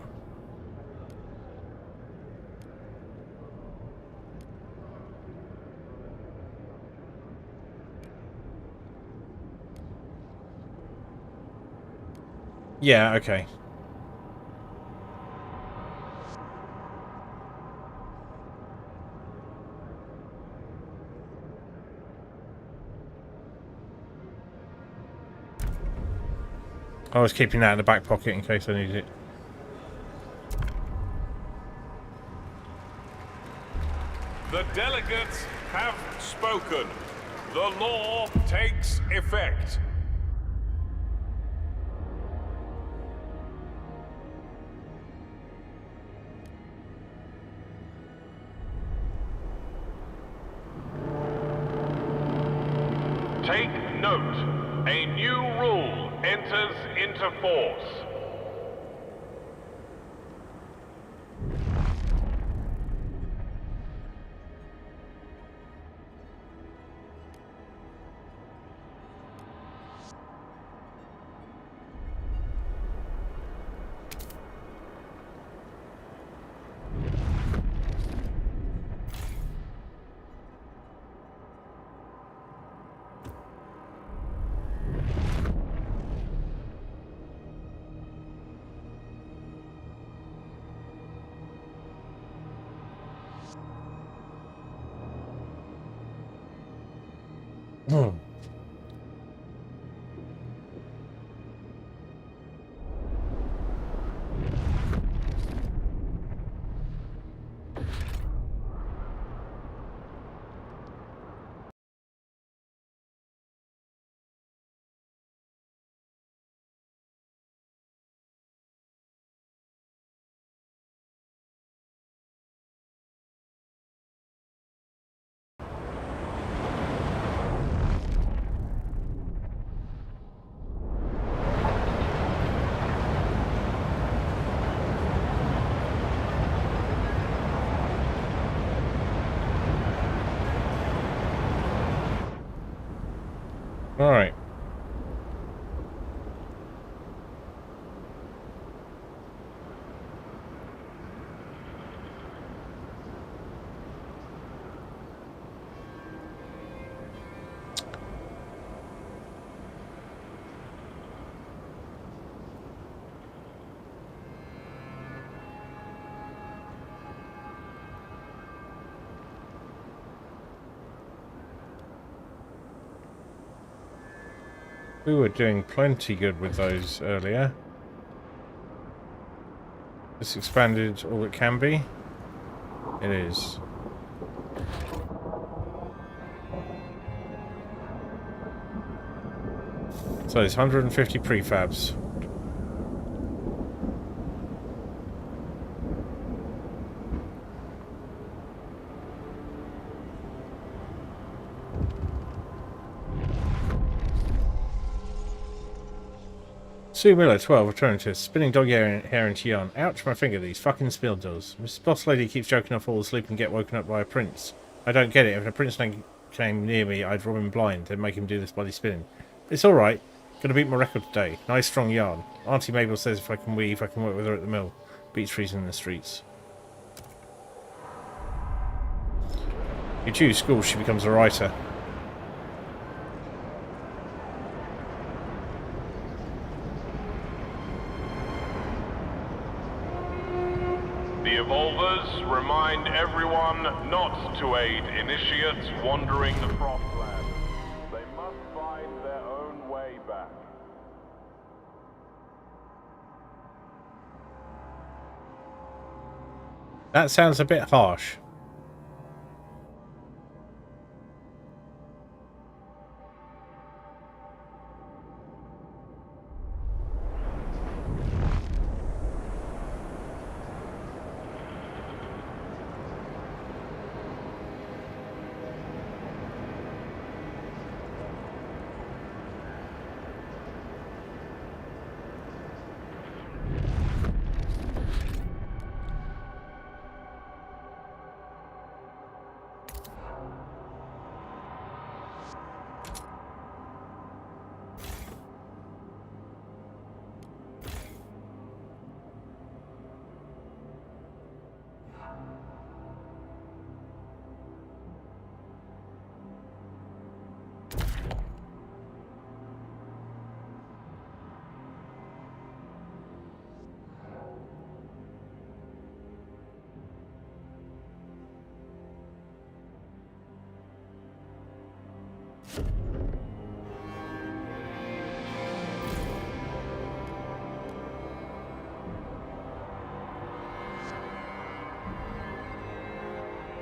Yeah, okay. I was keeping that in the back pocket in case I needed it. The delegates have spoken. The law takes effect. Take note. A new rule enters into force. All right. We were doing plenty good with those earlier. This expanded all it can be. It is. So there's 150 prefabs. Sue Miller, 12, returning to spinning dog hair into yarn. Ouch, my finger, these fucking spindles. Mrs. Boss Lady keeps joking I fall asleep and get woken up by a prince. I don't get it. If a prince came near me, I'd rob him blind, then make him do this bloody spinning. It's alright. Gonna beat my record today. Nice strong yarn. Auntie Mabel says if I can weave, I can work with her at the mill. Beats freezing in the streets. You choose school, she becomes a writer. The Evolvers remind everyone not to aid initiates wandering the Frostland. They must find their own way back. That sounds a bit harsh.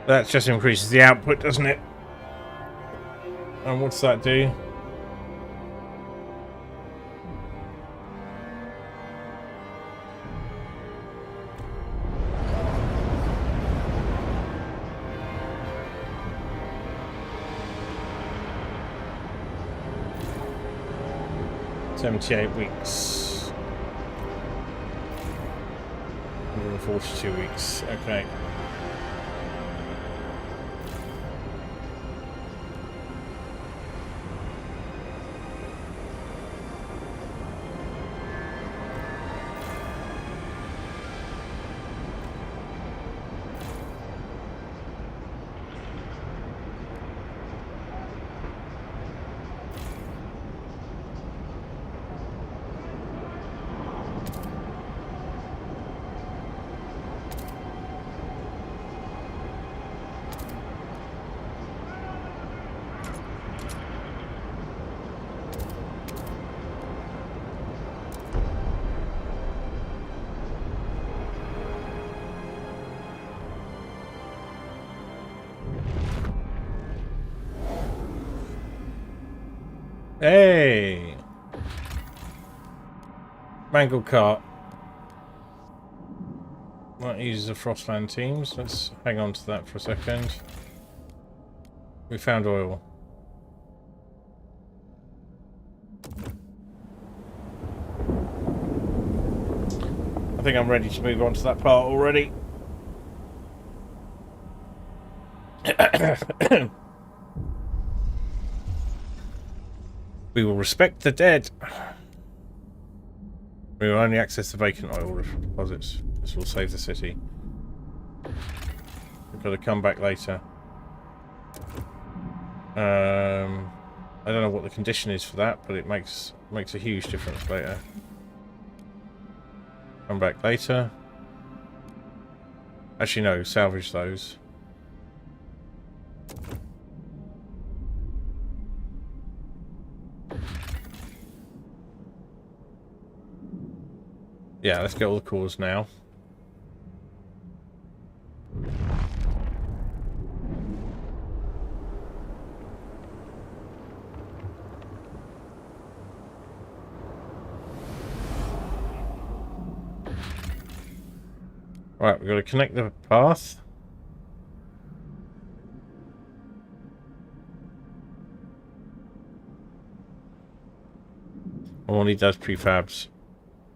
That just increases the output, doesn't it? And what's that do? $78 weeks. 142 weeks. Okay. Hey! Mangle cart. That uses the Frostland teams. Let's hang on to that for a second. We found oil. I think I'm ready to move on to that part already. We will respect the dead. We will only access the vacant oil deposits. This will save the city. We've got to come back later. I don't know what the condition is for that, but it makes a huge difference later. Come back later. Actually, no, salvage those. Yeah, let's get all the cores now. Right, we've got to connect the path. Only does prefabs,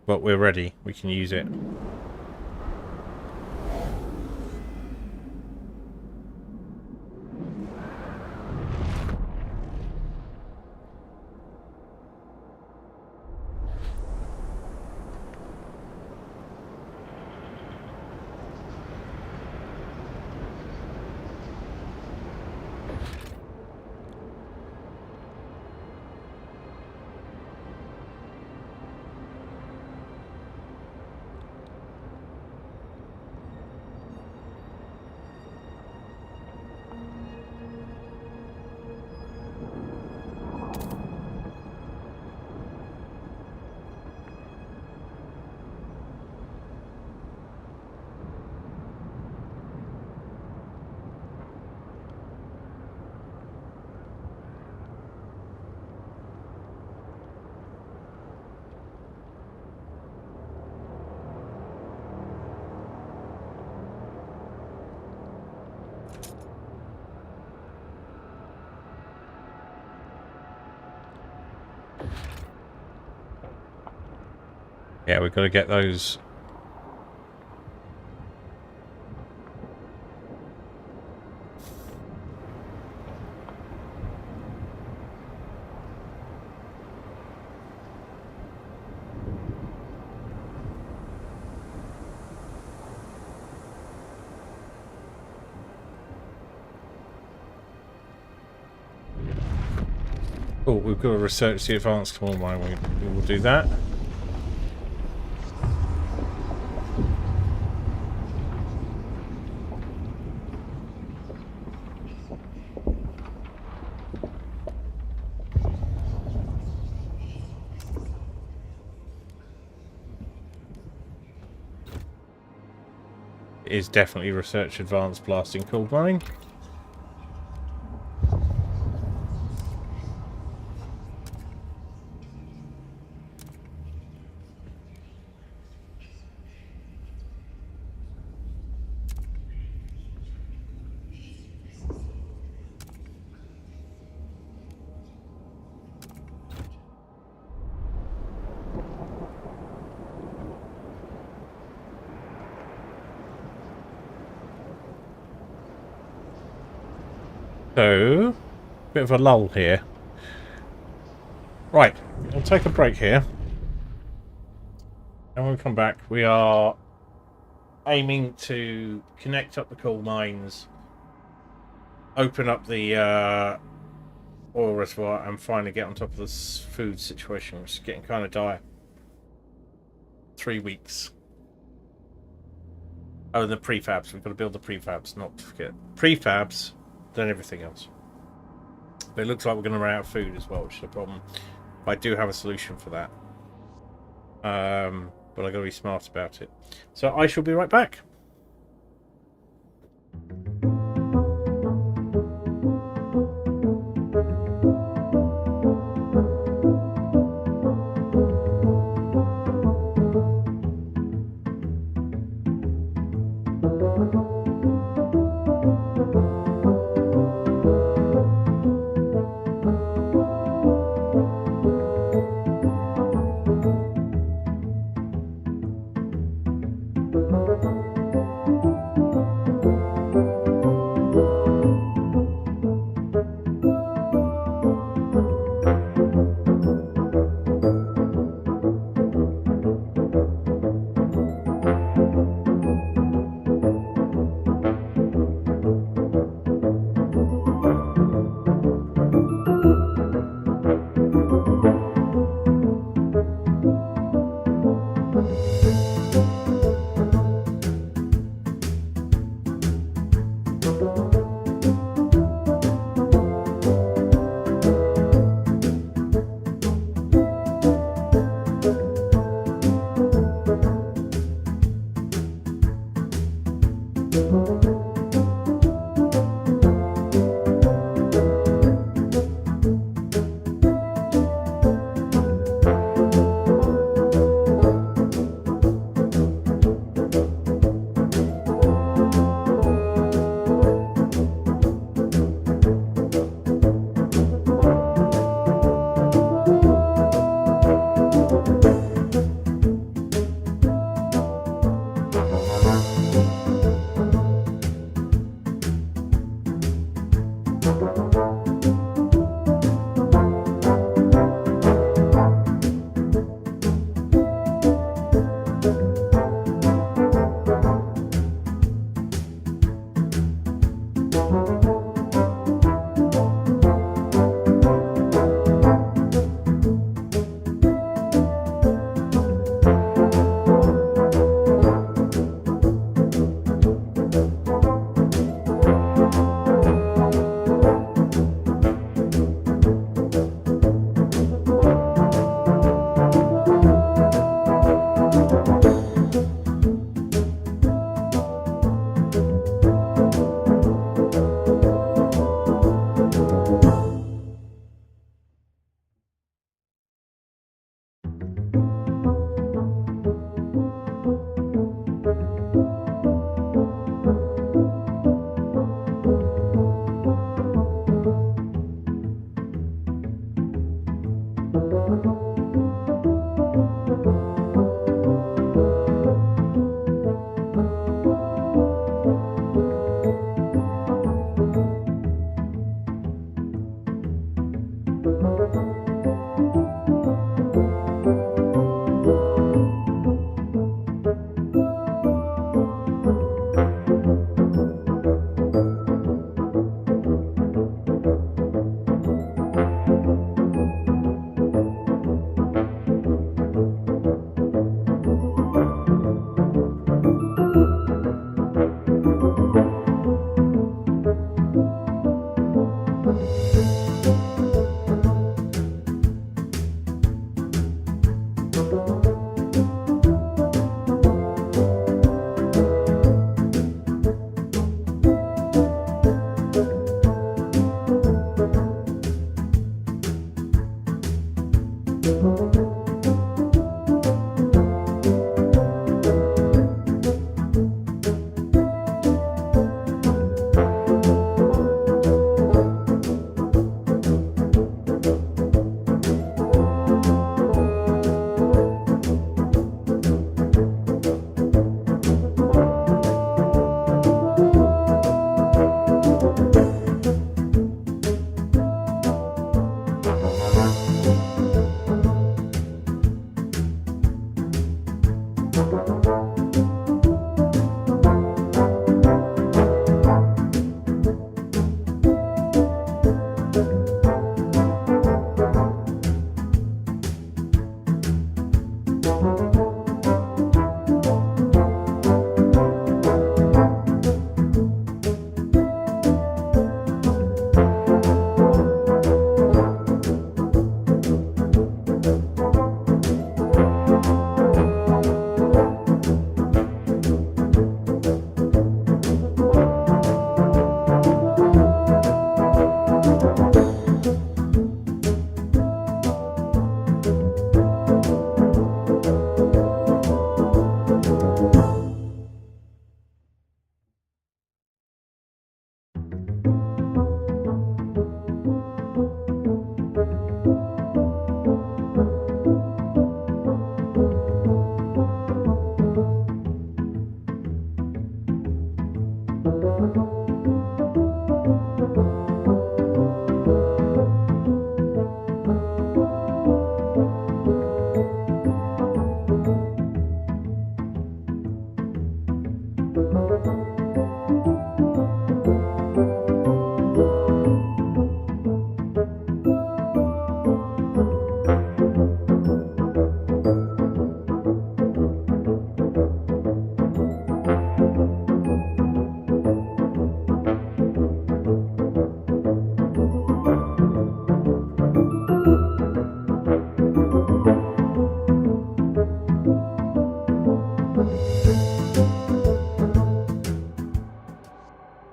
but we're ready. We can use it. Yeah, we've got to get those. Oh, we've got to research the advanced coal mine. We will do that. It is definitely research advanced blasting coal mining. So, bit of a lull here. Right, we'll take a break here. And when we come back, we are aiming to connect up the coal mines, open up the oil reservoir, and finally get on top of this food situation, which is getting kind of dire. 3 weeks. Oh, and the prefabs. We've got to build the prefabs, not to forget. Prefabs, then everything else. But it looks like we're going to run out of food as well, which is a problem. But I do have a solution for that. But I've got to be smart about it. So I shall be right back.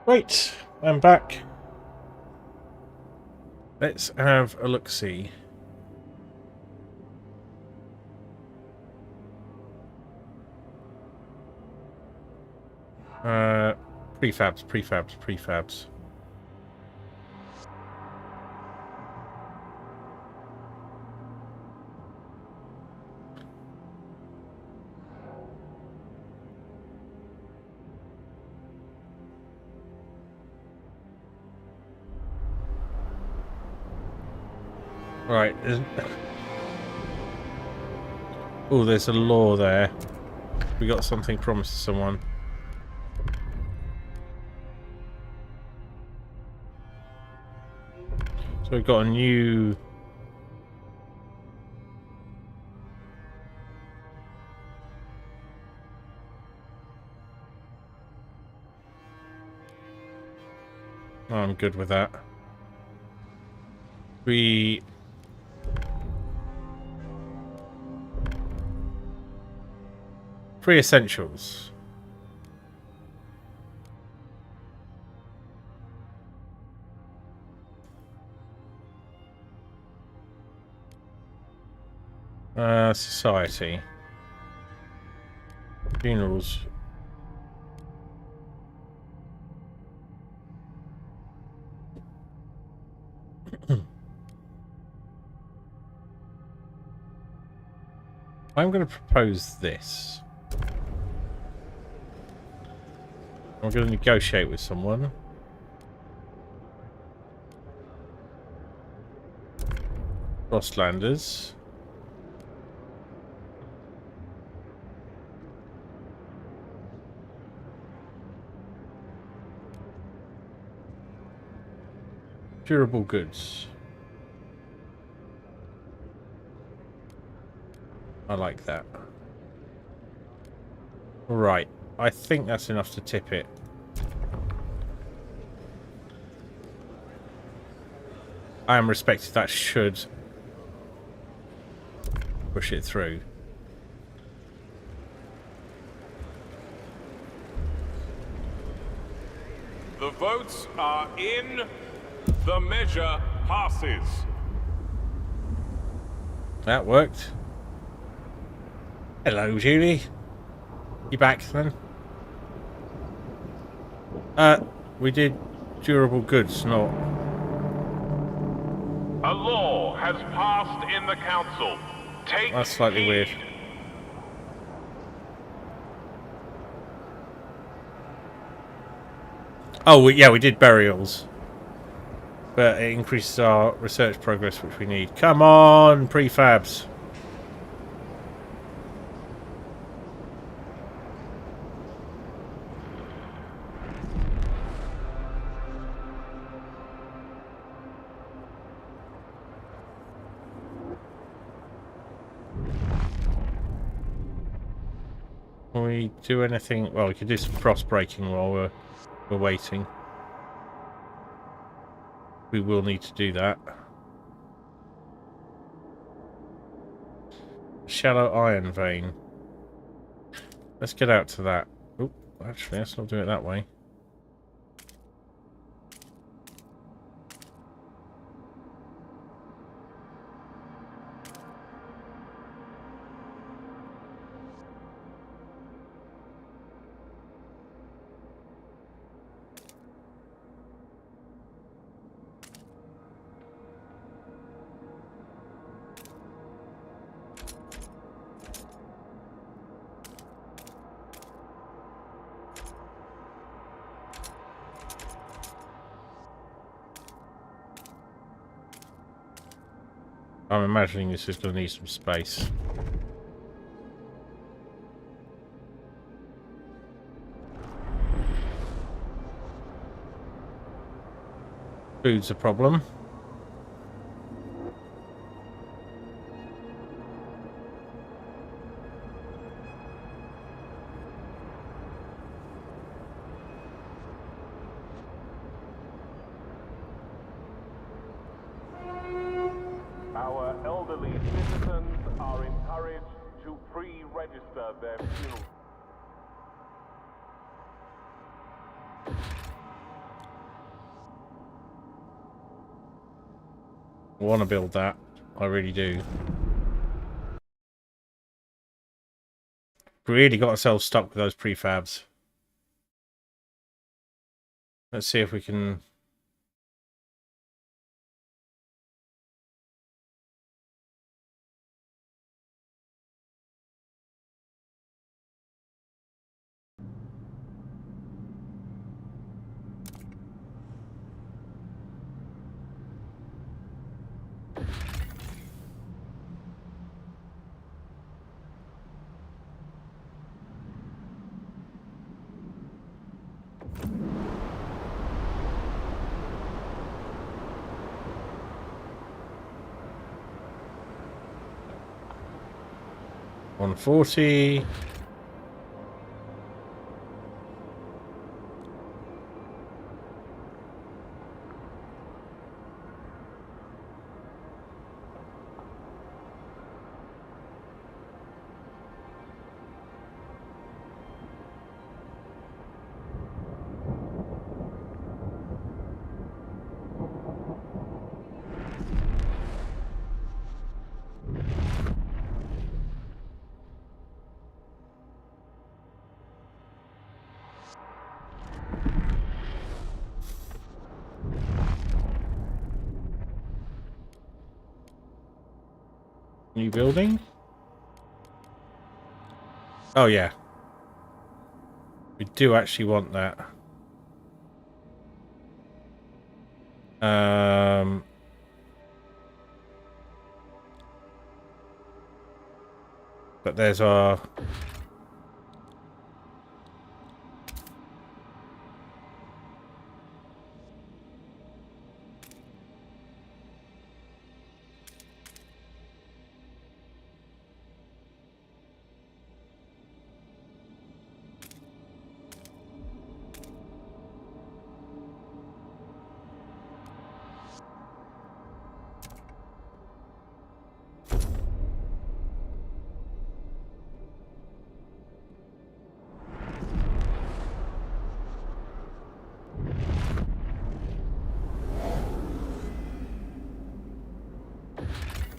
Right, I'm back. Let's have a look-see. Prefabs. Right. Oh, there's a law there. We got something promised to someone. So we've got a new... Oh, I'm good with that. We... Free essentials. Society. Funerals. I'm going to propose this. I'm going to negotiate with someone. Frostlanders. Durable goods. I like that. Right. I think that's enough to tip it. I am respected. That should push it through. The votes are in. The measure passes. That worked. Hello, Julie. You back then? We did durable goods, not... A law has passed in the council. Take That's slightly heed. weird. Oh, yeah, we did burials. But it increases our research progress, which we need. Come on, prefabs. we do anything? Well, we could do some frost breaking while we're waiting. We will need to do that. Shallow iron vein. Let's get out to that. Oh, actually, let's not do it that way. I'm imagining this is going to need some space. Food's a problem. Our elderly citizens are encouraged to pre-register their funeral. I want to build that. I really do. We really got ourselves stuck with those prefabs. Let's see if we can... $140. New building? Oh yeah. We do actually want that. But there's our...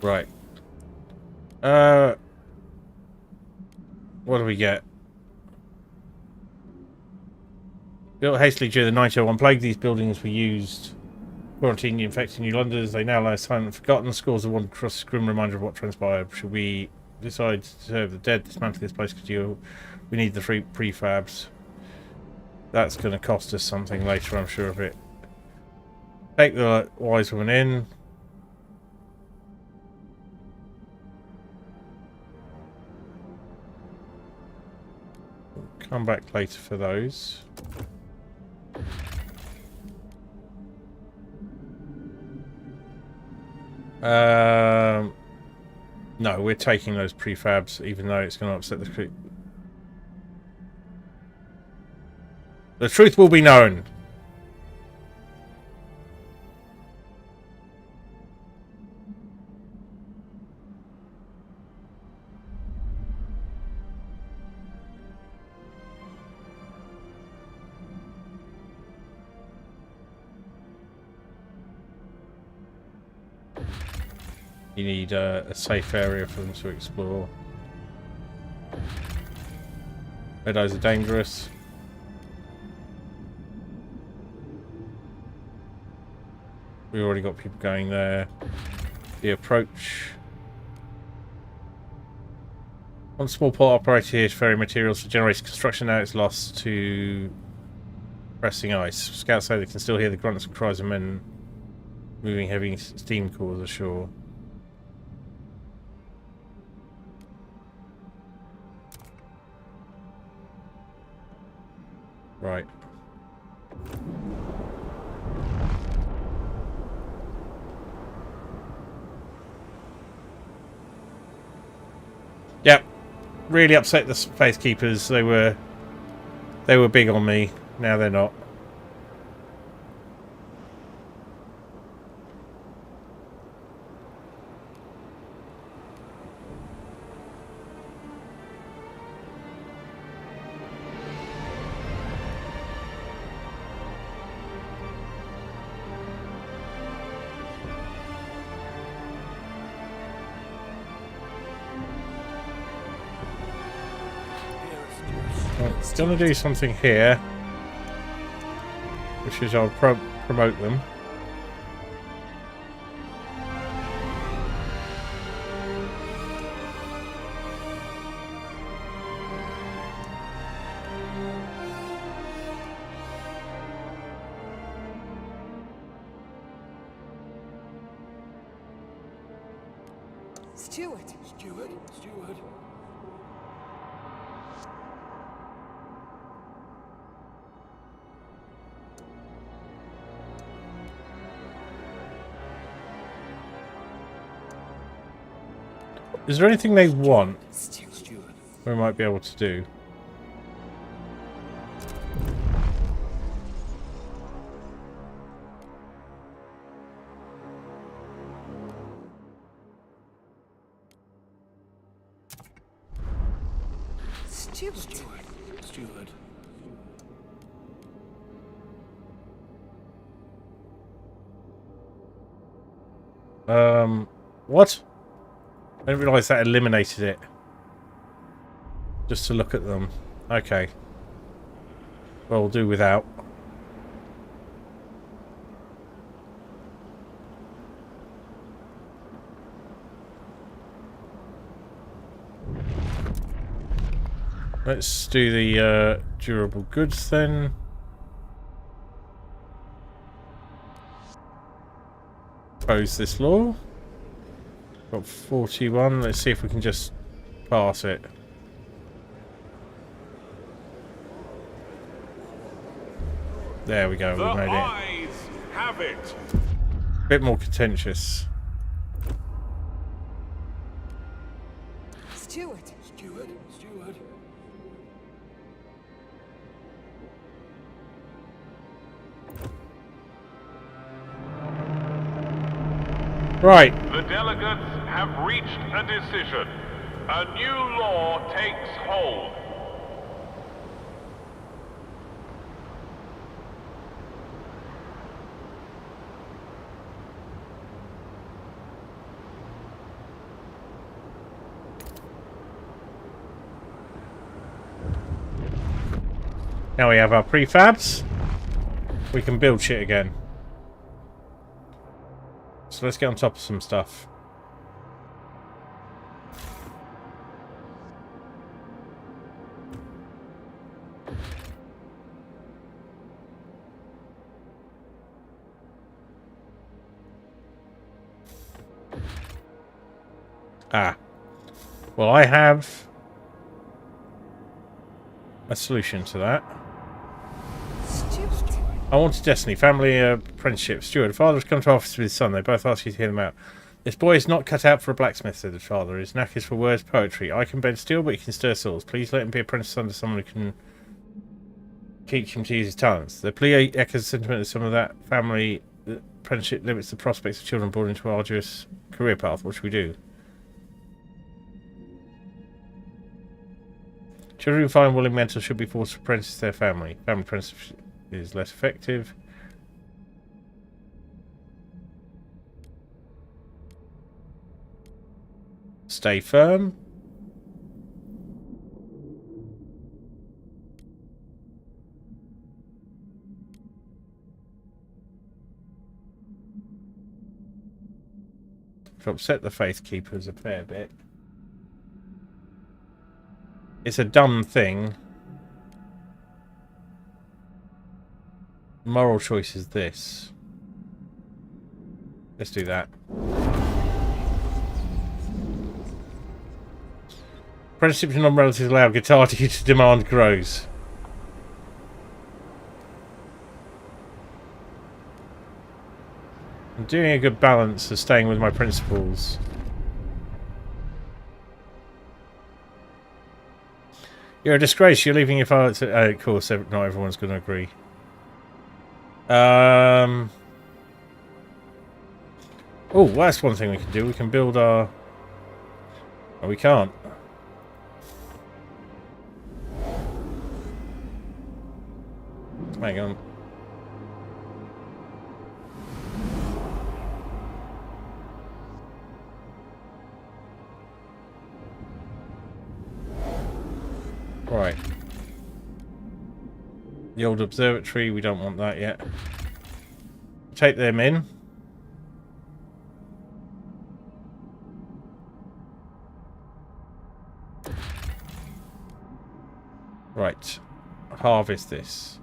Right. What do we get? Built hastily during the 1901 plague, these buildings were used quarantine infecting New Londoners. They now lie silent and forgotten. Scores of one across a grim reminder of what transpired. Should we decide to serve the dead, dismantle this place because we need the free prefabs? That's going to cost us something later, I'm sure of it. Take the wise woman in. Come back later for those. No, we're taking those prefabs, even though it's going to upset the crew. The truth will be known. You need a safe area for them to explore. Meadows are dangerous. We've already got people going there. The approach. One small port operator here is ferrying materials for generating construction. Now it's lost to pressing ice. Scouts say they can still hear the grunts and cries of men moving heavy steam cores ashore. Right. Yep. Really upset the Faith Keepers. They were big on me. Now they're not. Gonna do something here, which is I'll promote them. Steward. Is there anything they want we might be able to do? Steward. What? I didn't realise that eliminated it. Just to look at them. Okay. Well, we'll do without. Let's do the durable goods then. Oppose this law. Got 41. Let's see if we can just pass it. There we go. We made it. Eyes have it. Bit more contentious. Steward. Right. The delegates have reached a decision. A new law takes hold. Now we have our prefabs. We can build shit again. So let's get on top of some stuff. Well, I have a solution to that. I wanted Destiny, family apprenticeship, steward. Father has come to office with his son. They both ask you to hear them out. This boy is not cut out for a blacksmith, said the father. His knack is for words, poetry. I can bend steel, but he can stir swords. Please let him be apprenticed under someone who can teach him to use his talents. The plea echoes the sentiment of some of that family. The apprenticeship limits the prospects of children born into an arduous career path. What should we do? Children who find willing mentors should be forced to apprentice their family. Family apprenticeship is less effective. Stay firm. To upset the faith keepers a fair bit. It's a dumb thing. Moral choice is this. Let's do that. Apprenticeship to non-relatives allow guitar to demand grows. I'm doing a good balance of staying with my principles. You're a disgrace. You're leaving your father to... of course, not everyone's going to agree. Oh, that's one thing we can do. We can build our... Oh, we can't. Hang on. Right. The old observatory, we don't want that yet. Take them in. Right. Harvest this.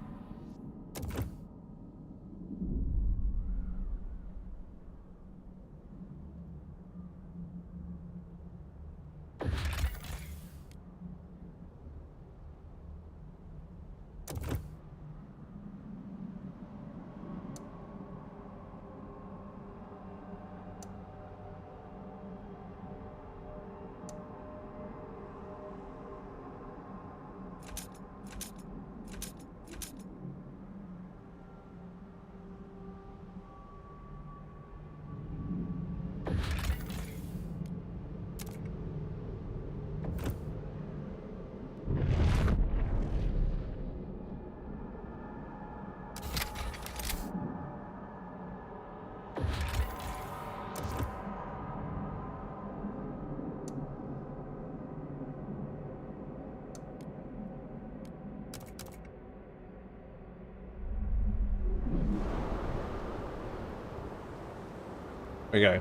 We go.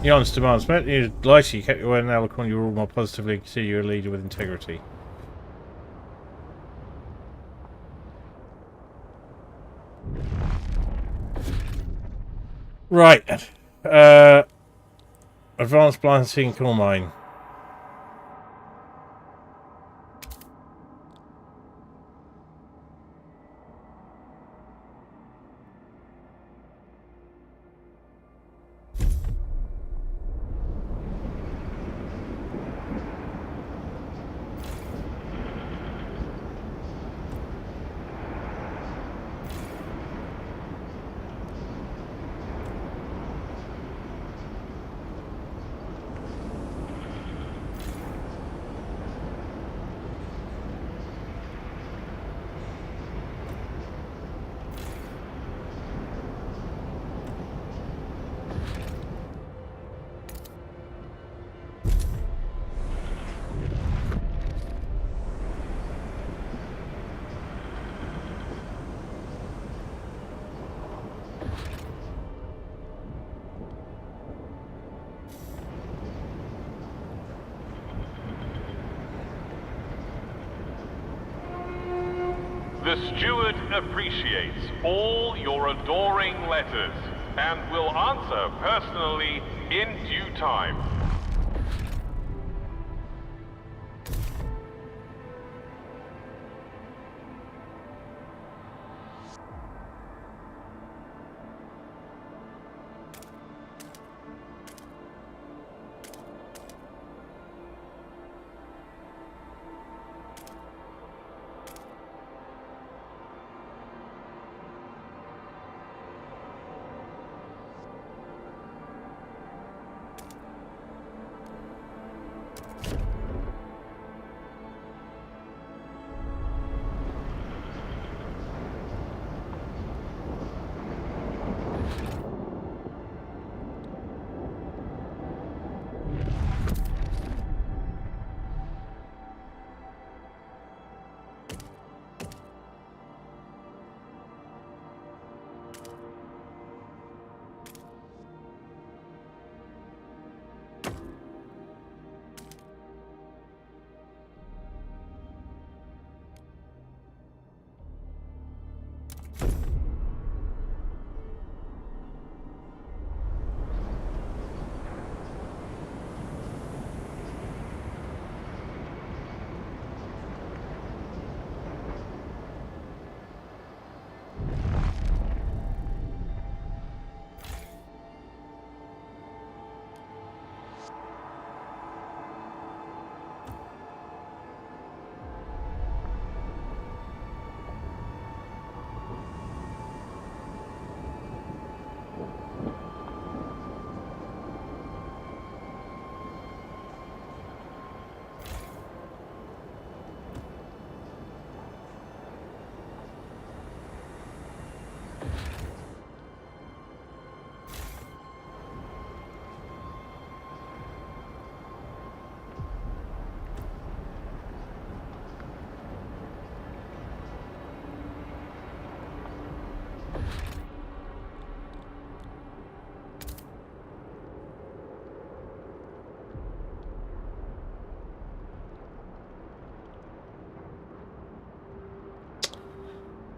Jan's demands met. You lied, you kept your word, and now look on you all more positively and consider you a leader with integrity. Right. Advanced blind seeing coal mine. The steward appreciates all your adoring letters and will answer personally in due time.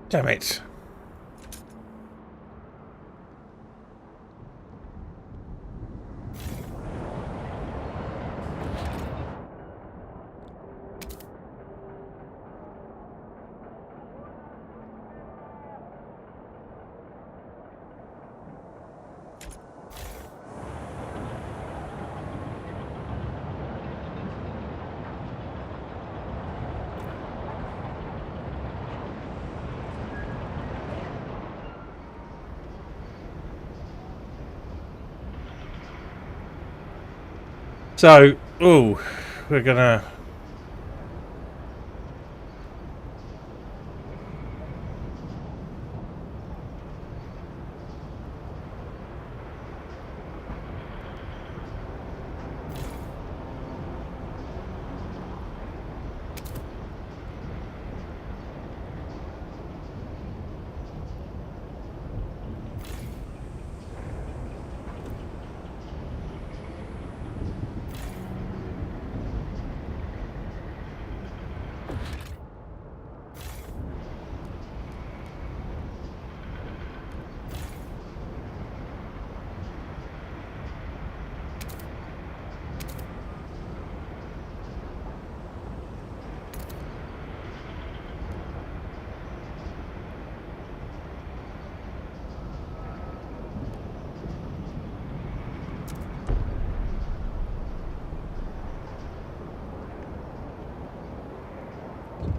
Damn it. So, ooh, we're gonna...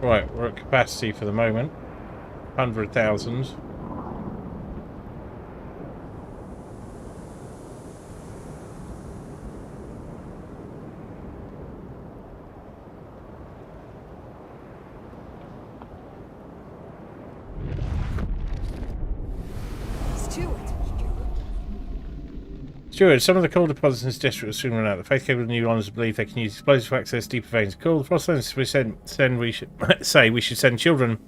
Right, we're at capacity for the moment. 100,000. Steward, some of the coal deposits in this district will soon run out. The faith capable new lines believe they can use explosives to access deeper veins of coal. The Frostlands we should send children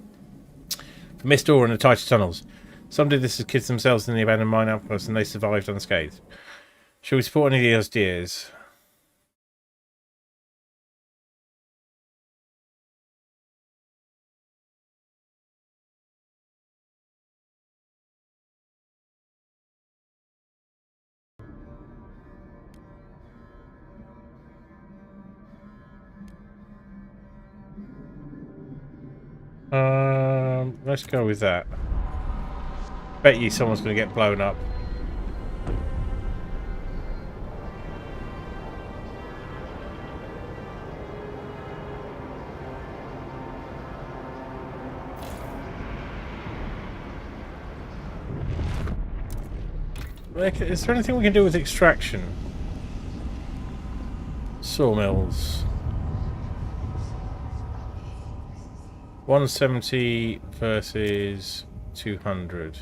for mist ore in the tighter tunnels. Some did this as kids themselves in the abandoned mine outposts, and they survived unscathed. Shall we support any of these ideas? Let's go with that. Bet you someone's going to get blown up. Is there anything we can do with extraction? Sawmills. 170 versus 200.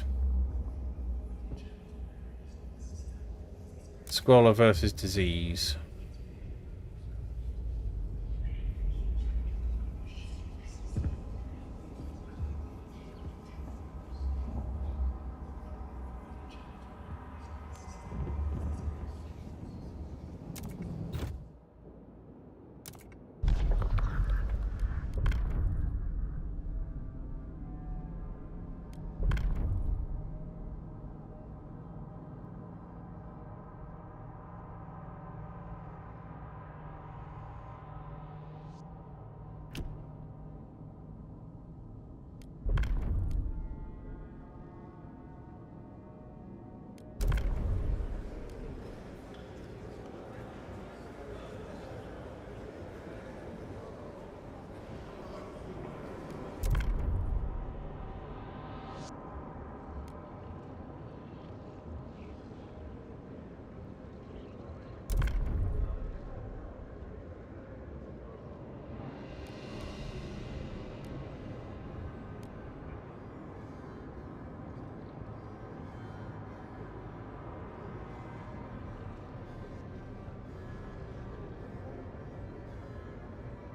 Squalor versus disease.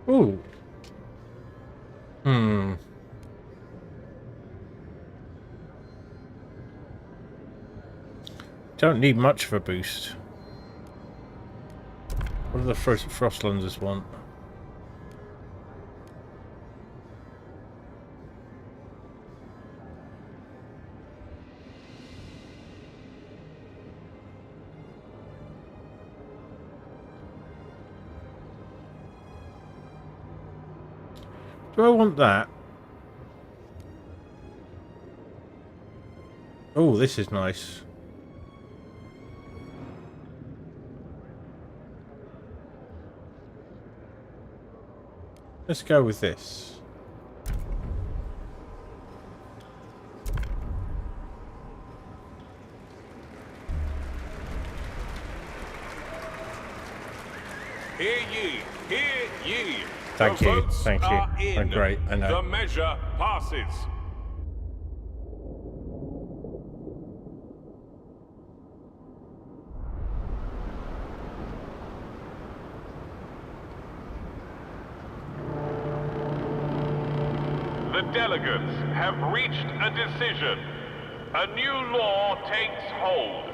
Ooh. Don't need much of a boost. What do the Frostlanders want? Do I want that? Oh, this is nice. Let's go with this. Hear ye, hear ye. Thank The you, votes thank you. are Oh, in. great, I know. The measure passes. The delegates have reached a decision. A new law takes hold.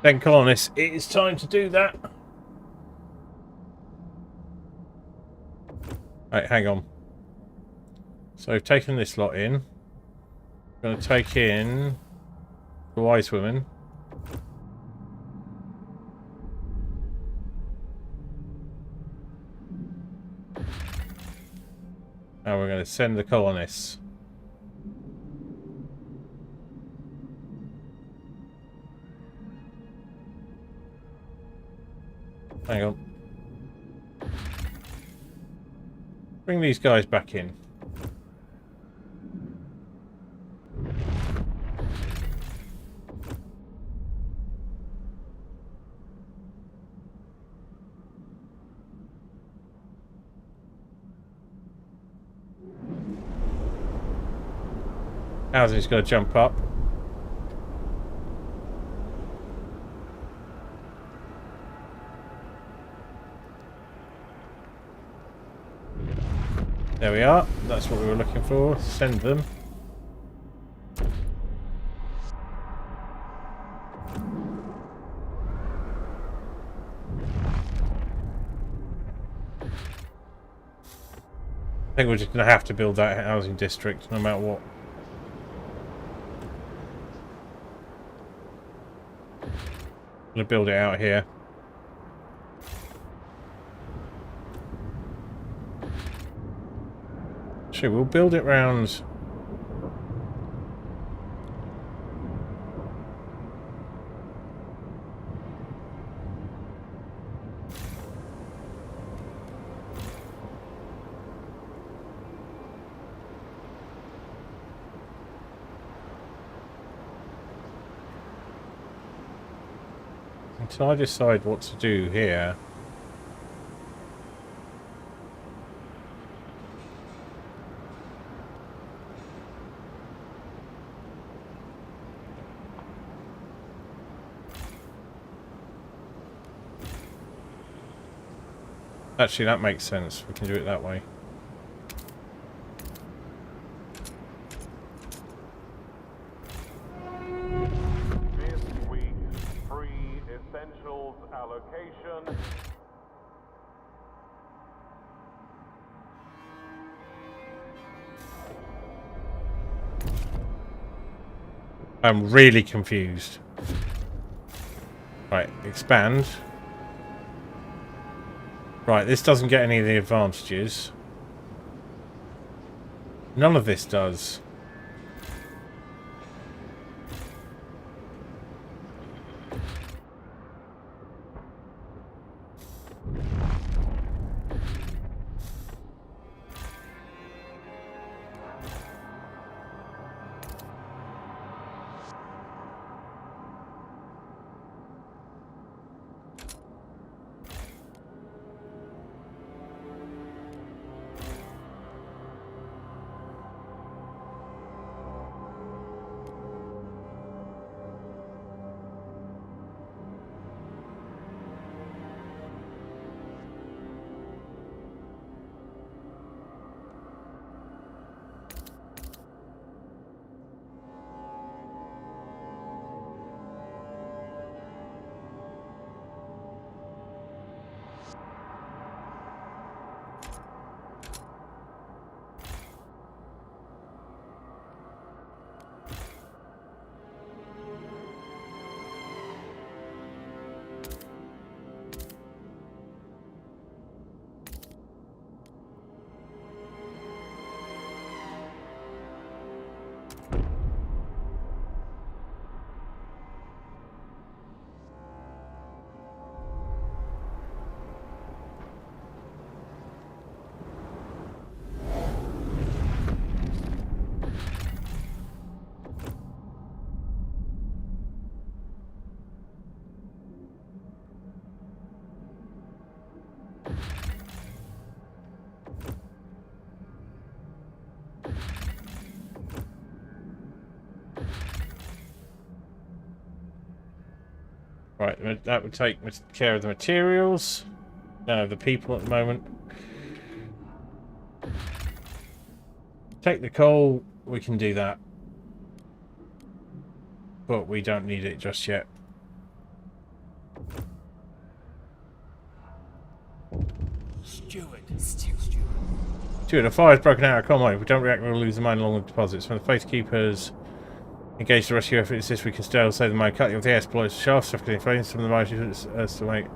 Then colonists, it is time to do that. Right, hang on. So I've taken this lot in. I'm going to take in the wise women. And we're going to send the colonists. Hang on. Bring these guys back in. Housing's going to jump up. There we are. That's what we were looking for. Send them. I think we're just going to have to build that housing district no matter what. I'm going to build it out here. Sure, we'll build it round. Until I decide what to do here. Actually, that makes sense. We can do it that way. This week's free essentials allocation I'm really confused. Right, expand. Right, this doesn't get any of the advantages. None of this does. Right, that would take care of the materials. Don't have the people at the moment. Take the coal, we can do that. But we don't need it just yet. Steward, a fire's broken out. Come on, if we don't react, we'll lose the mine along with deposits. When the Faith Keepers engage the rescue effort, insist we can still save the mine. Cutting off the air supplies, shafts, suffocating flames. Some of the mine as to wait.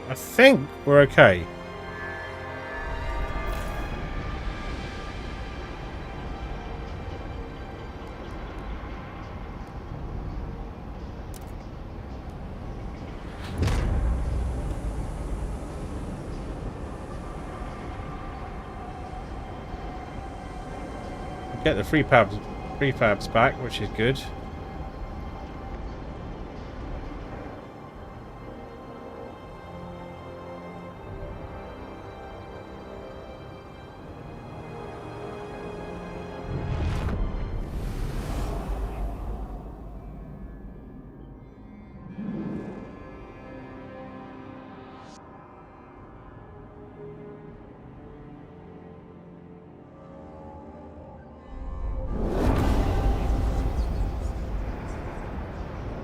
I think we're okay. Get the prefabs back, which is good.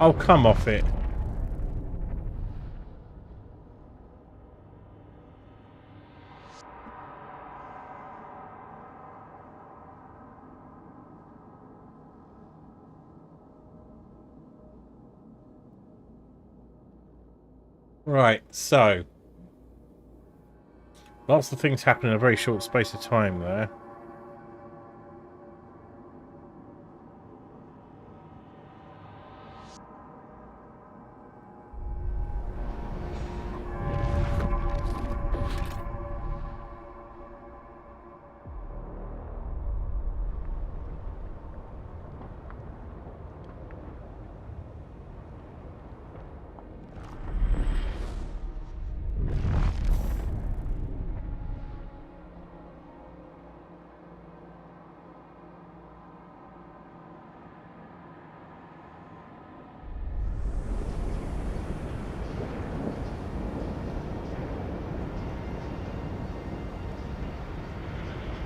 Oh, come off it. Right, so lots of things happen in a very short space of time there.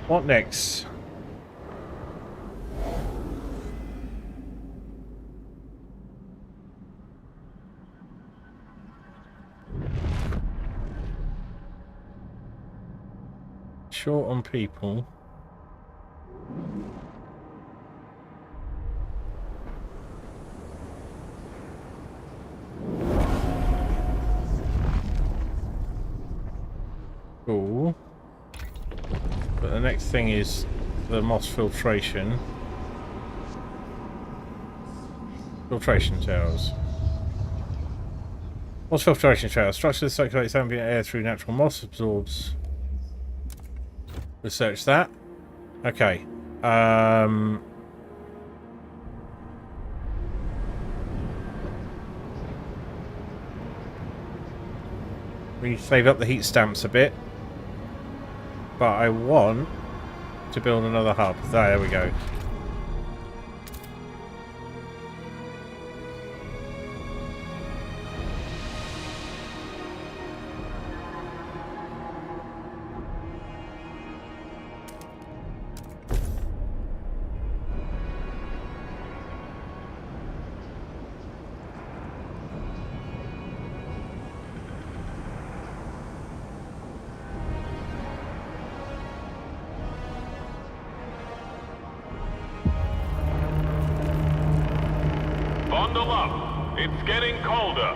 What next? Short on people. Cool. But the next thing is the moss filtration. Filtration towers. Moss filtration towers. Structure that circulates ambient air through natural moss, absorbs. Research that. Okay. We need to save up the heat stamps a bit. But I want to build another hub. There we go. Bundle up. It's getting colder.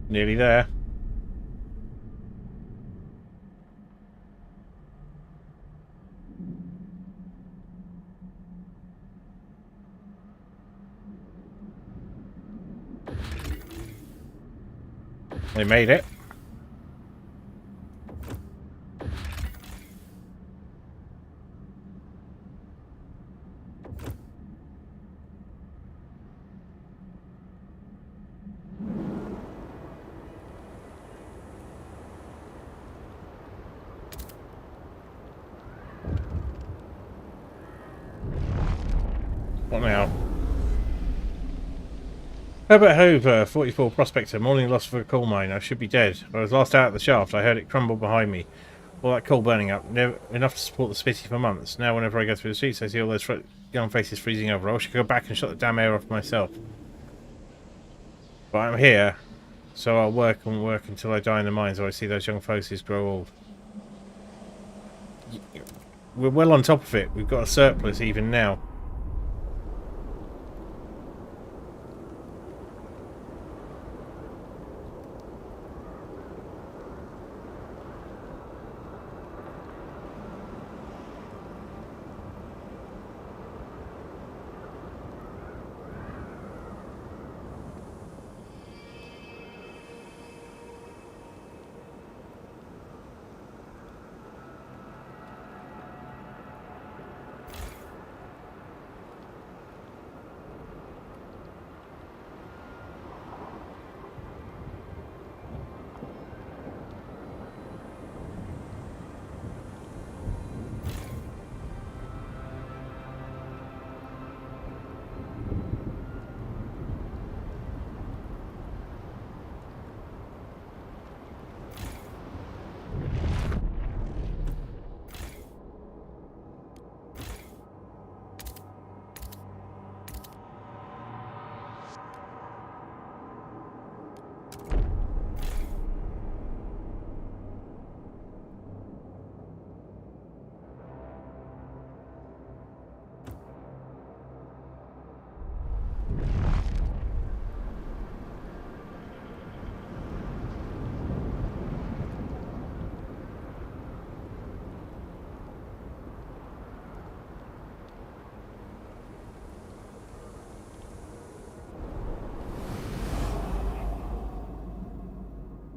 Nearly there. They made it. What now? Herbert Hoover, 44, prospector. Morning loss for a coal mine. I should be dead. I was last out at the shaft. I heard it crumble behind me. All that coal burning up. Never enough to support the spitty for months. Now whenever I go through the streets, I see all those young faces freezing over. I wish I could go back and shut the damn air off myself. But I'm here, so I'll work and work until I die in the mines, or I see those young faces grow old. We're well on top of it. We've got a surplus even now.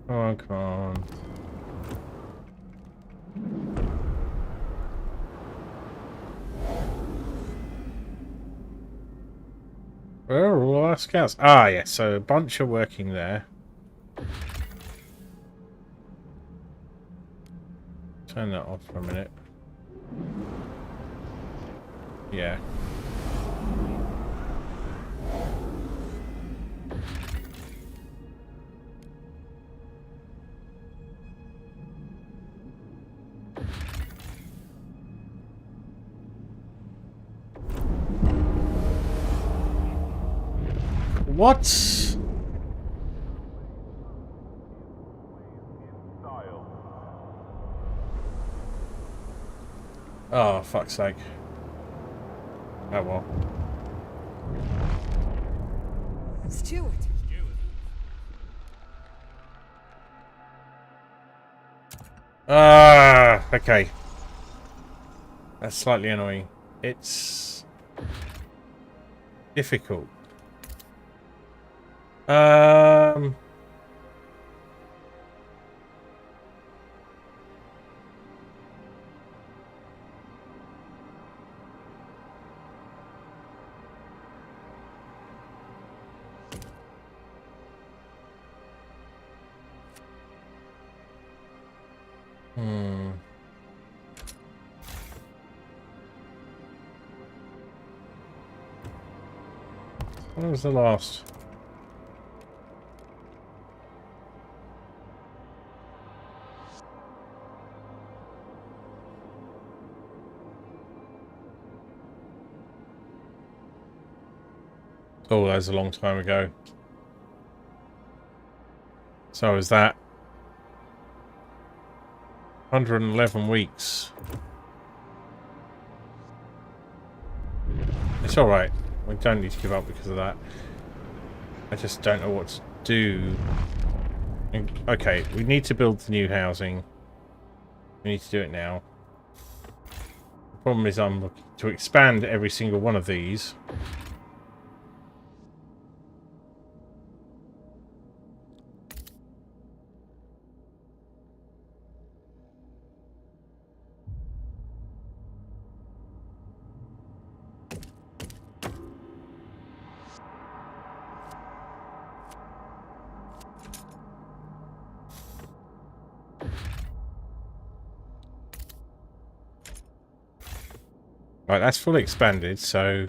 Come on, come on. Where are all our scouts? Ah, yes. So a bunch are working there. Turn that off for a minute. Yeah. What? Oh, fuck's sake. Oh well. Stewart. Ah, okay. That's slightly annoying. It's difficult. Um. When was the last? Oh, that was a long time ago. So is that 111 weeks? It's alright. We don't need to give up because of that. I just don't know what to do. Okay, we need to build the new housing. We need to do it now. The problem is I'm looking to expand every single one of these. Right, that's fully expanded, so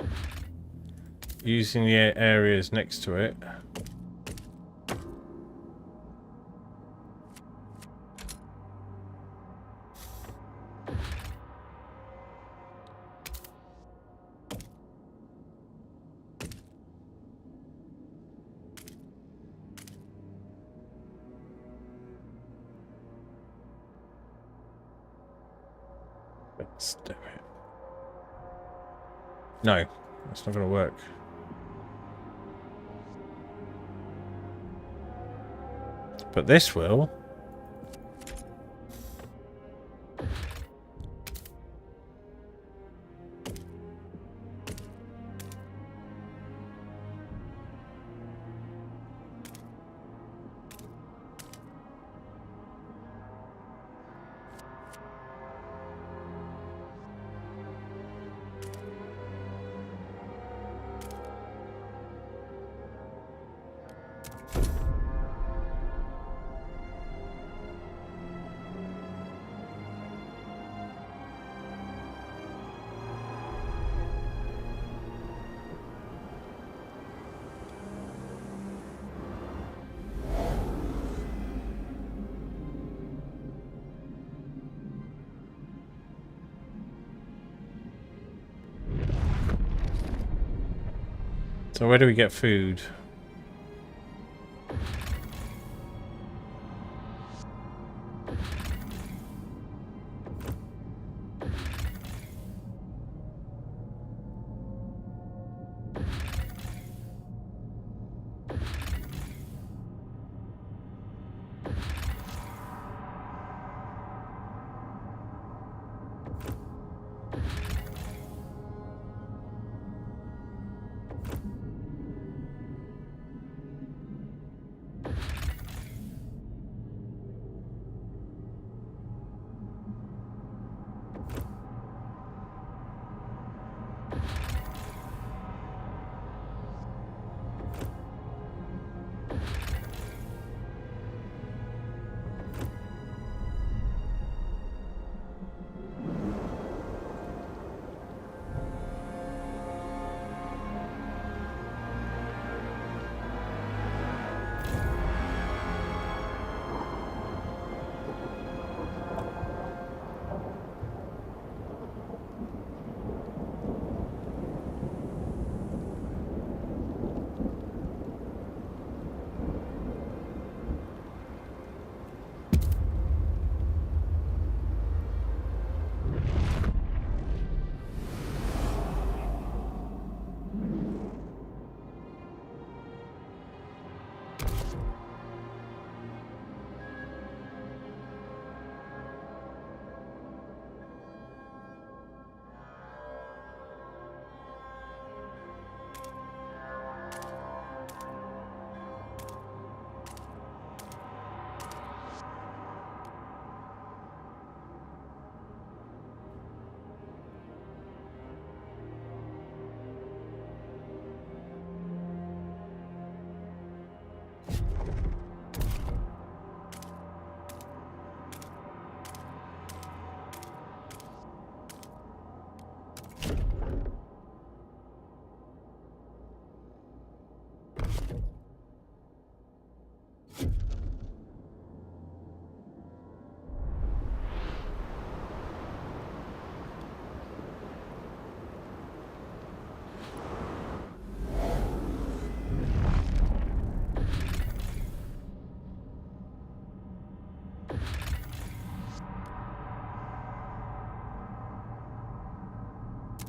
using the areas next to it. Let's do it. No, that's not going to work. But this will. So where do we get food?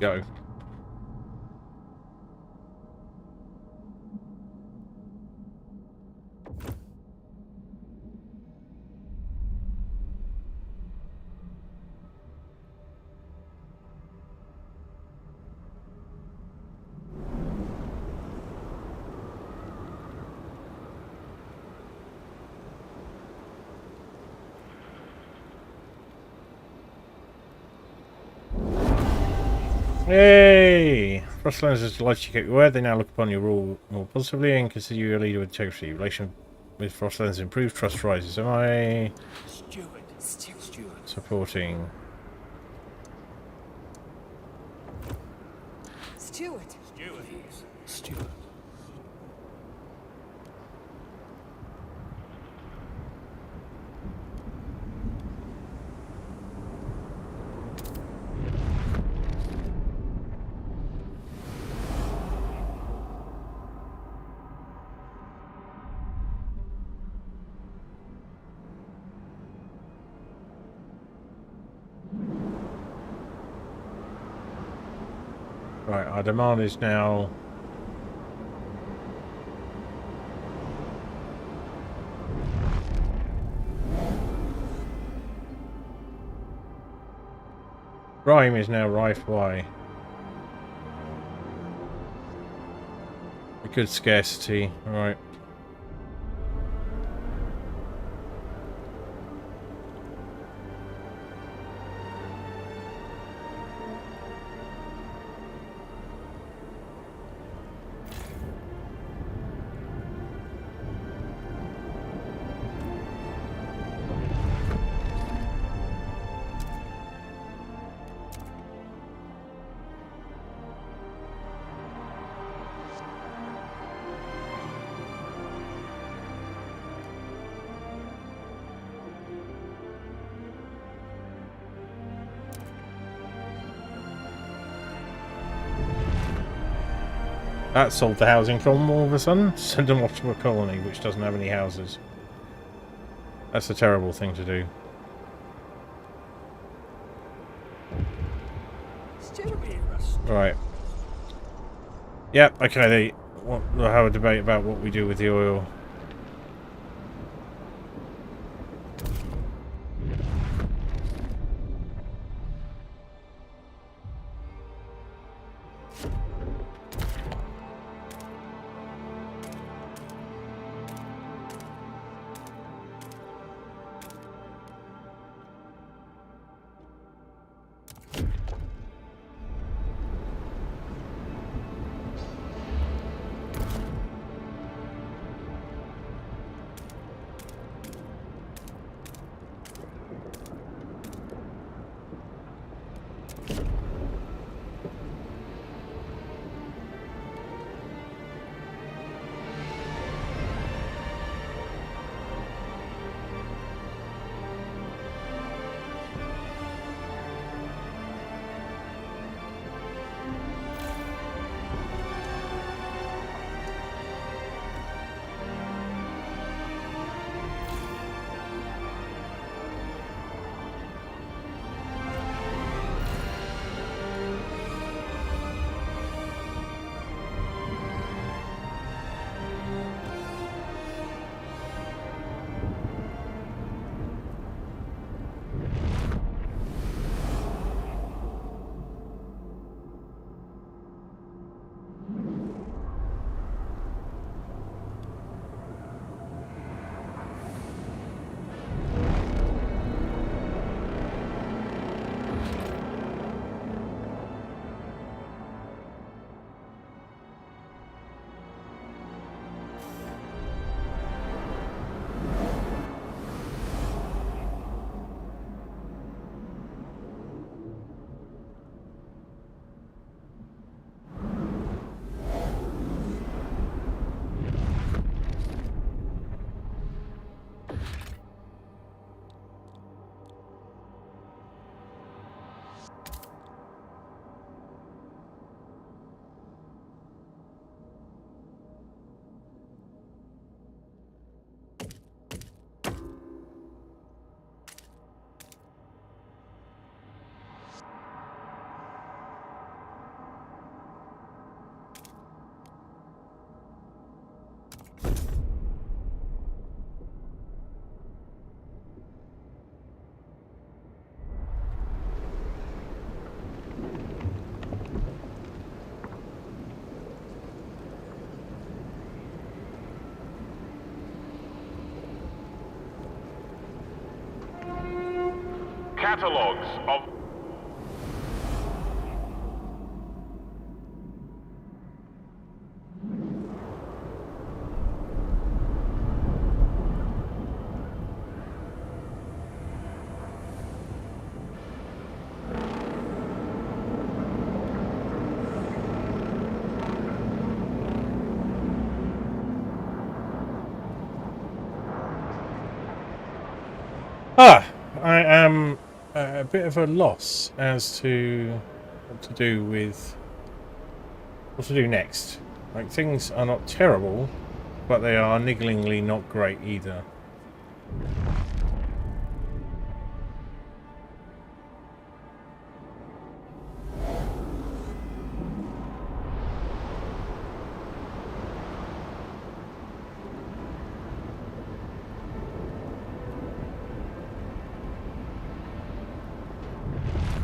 Go. Yay! Frostlands is delighted you kept your word. They now look upon your rule more positively and consider you a leader with integrity. Relation with Frostlands improved, trust rises. Am I supporting? Steward. Steward. Right, our demand is now crime is now rife. Why? A good scarcity. Right. That solved the housing problem all of a sudden. Send them off to a colony which doesn't have any houses. That's a terrible thing to do. Right. Yep, okay, we'll have a debate about what we do with the oil. catalogs of... I am a bit of a loss as to what to do next. Like, things are not terrible, but they are nigglingly not great either.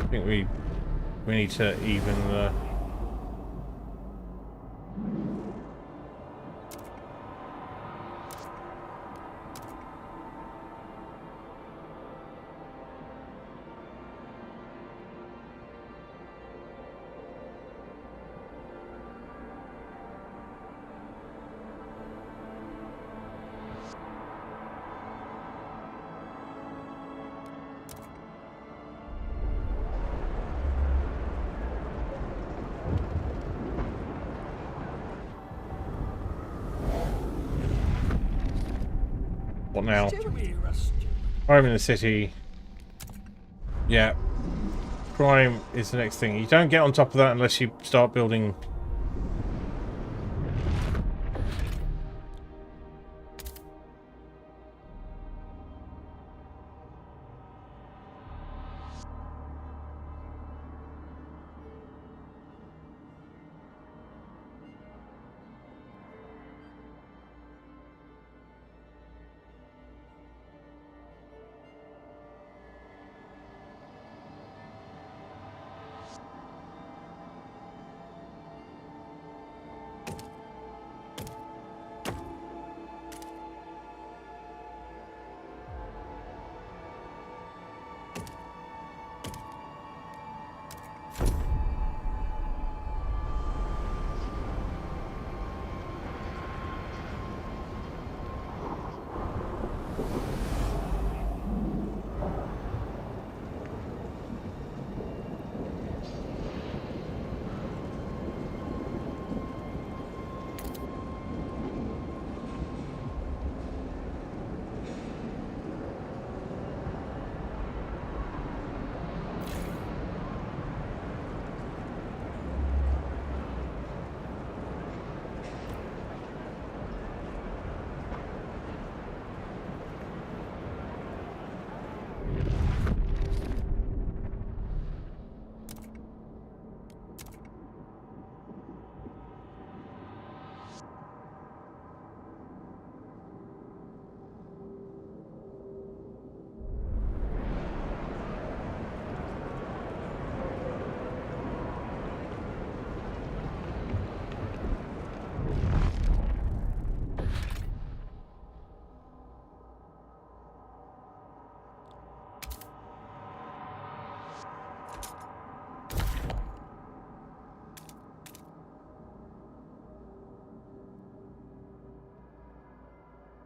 I think we need to even the... What now? Crime in the city. Yeah. Crime is the next thing. You don't get on top of that unless you start building...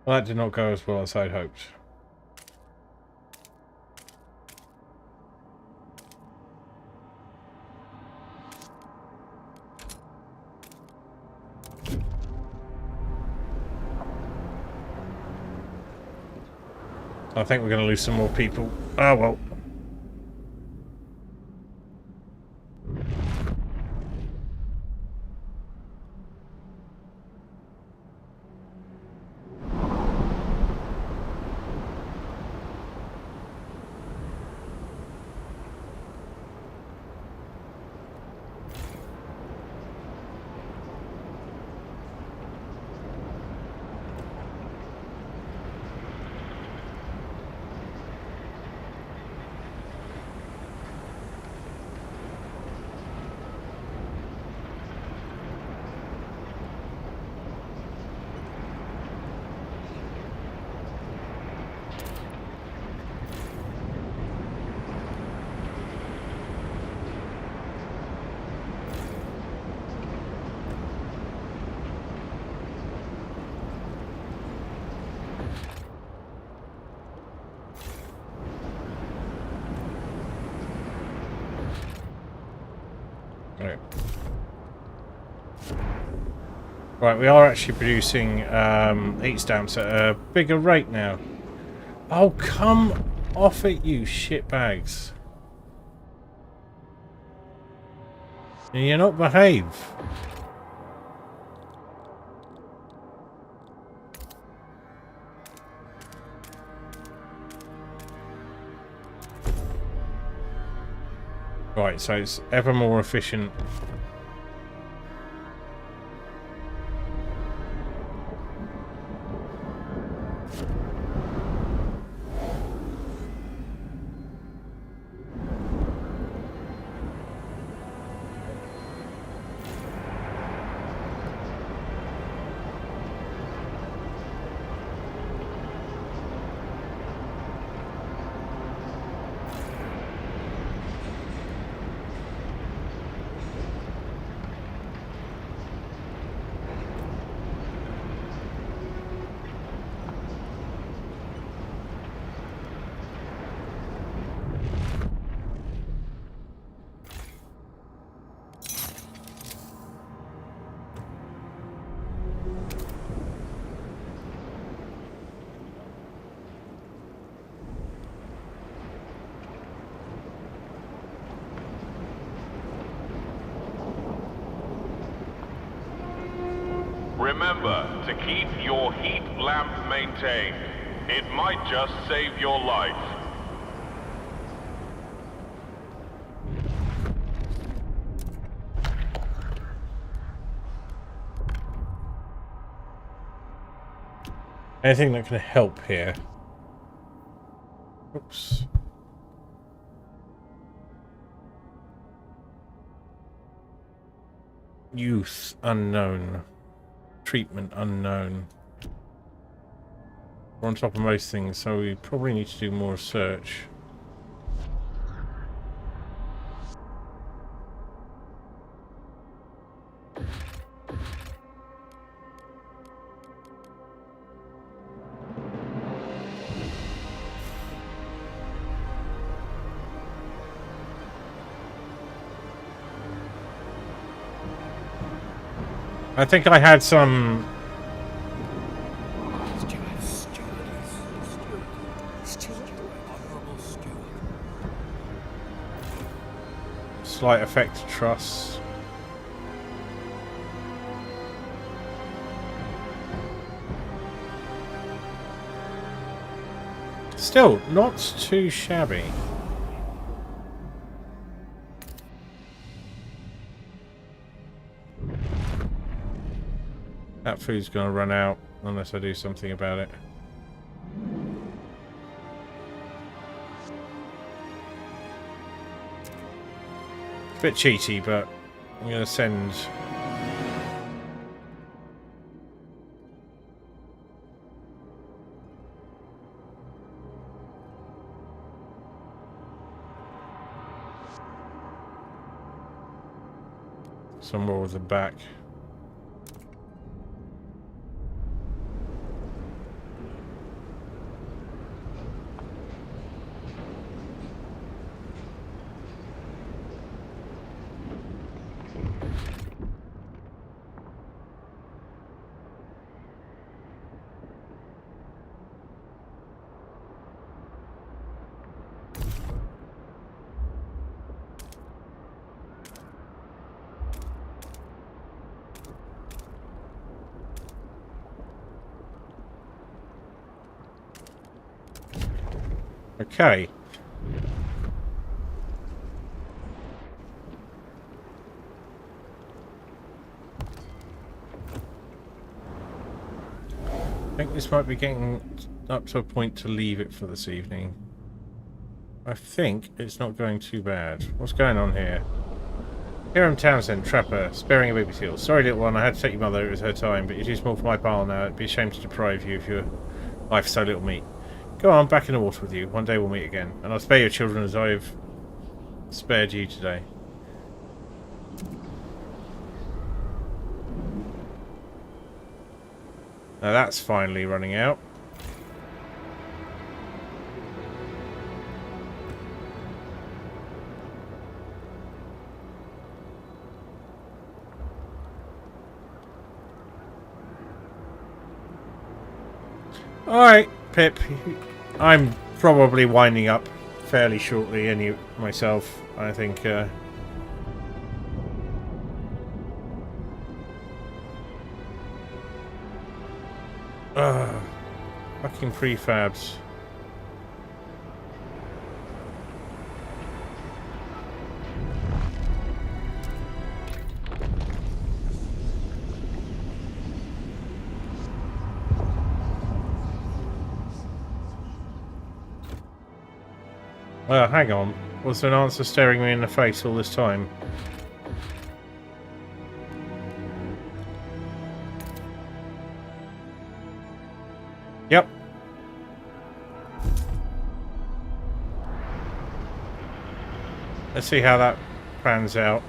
Well, that did not go as well as I'd hoped. I think we're going to lose some more people. Oh well. Right. Right, we are actually producing heat stamps at a bigger rate now. Oh, come off it, you shitbags. You're not behave. Right, so it's ever more efficient. Remember to keep your heat lamp maintained. It might just save your life. Anything that can help here? Oops. Youth unknown. Treatment unknown. We're on top of most things, so we probably need to do more research. I think I had some slight effect truss. Still, not too shabby. That food's going to run out unless I do something about it. Bit cheaty, but I'm going to send some more of the back. Okay. I think this might be getting up to a point to leave it for this evening. I think it's not going too bad. What's going on here? Hiram Townsend, trapper, sparing a baby seal. Sorry, little one, I had to take your mother, it was her time, but you're too small for my pile now. It'd be a shame to deprive you of your life so little meat. Go on, back in the water with you. One day we'll meet again. And I'll spare your children as I've spared you today. Now that's finally running out. Alright, Pip. I'm probably winding up fairly shortly myself. I think, fucking prefabs. Well, hang on. Was there an answer staring me in the face all this time? Yep. Let's see how that pans out.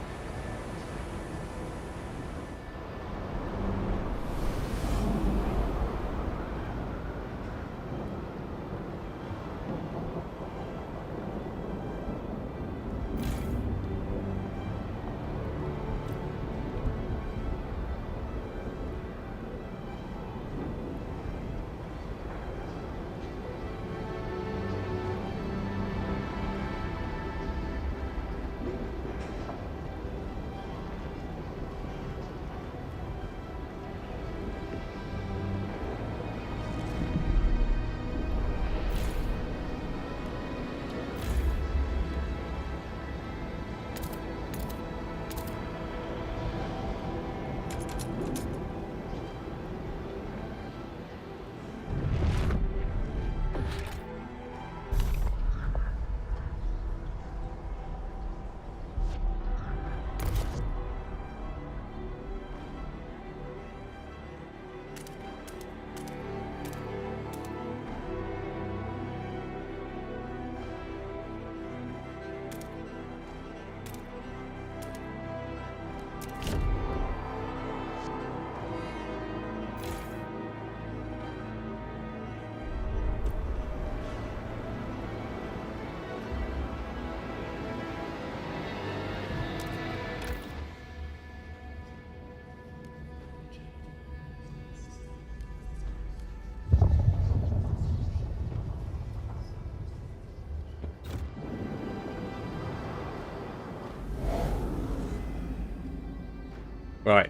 Right.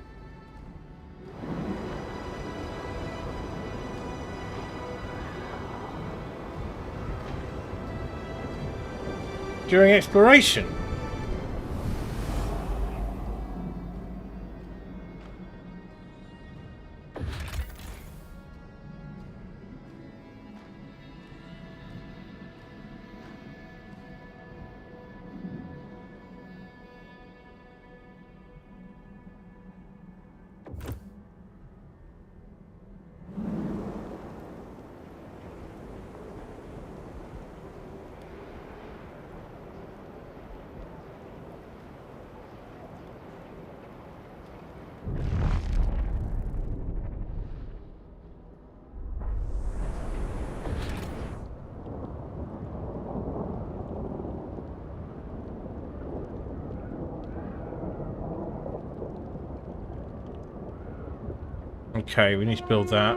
During exploration. Okay, we need to build that.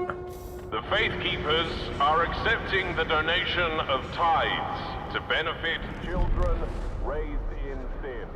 The Faith Keepers are accepting the donation of tithes to benefit children raised in sin.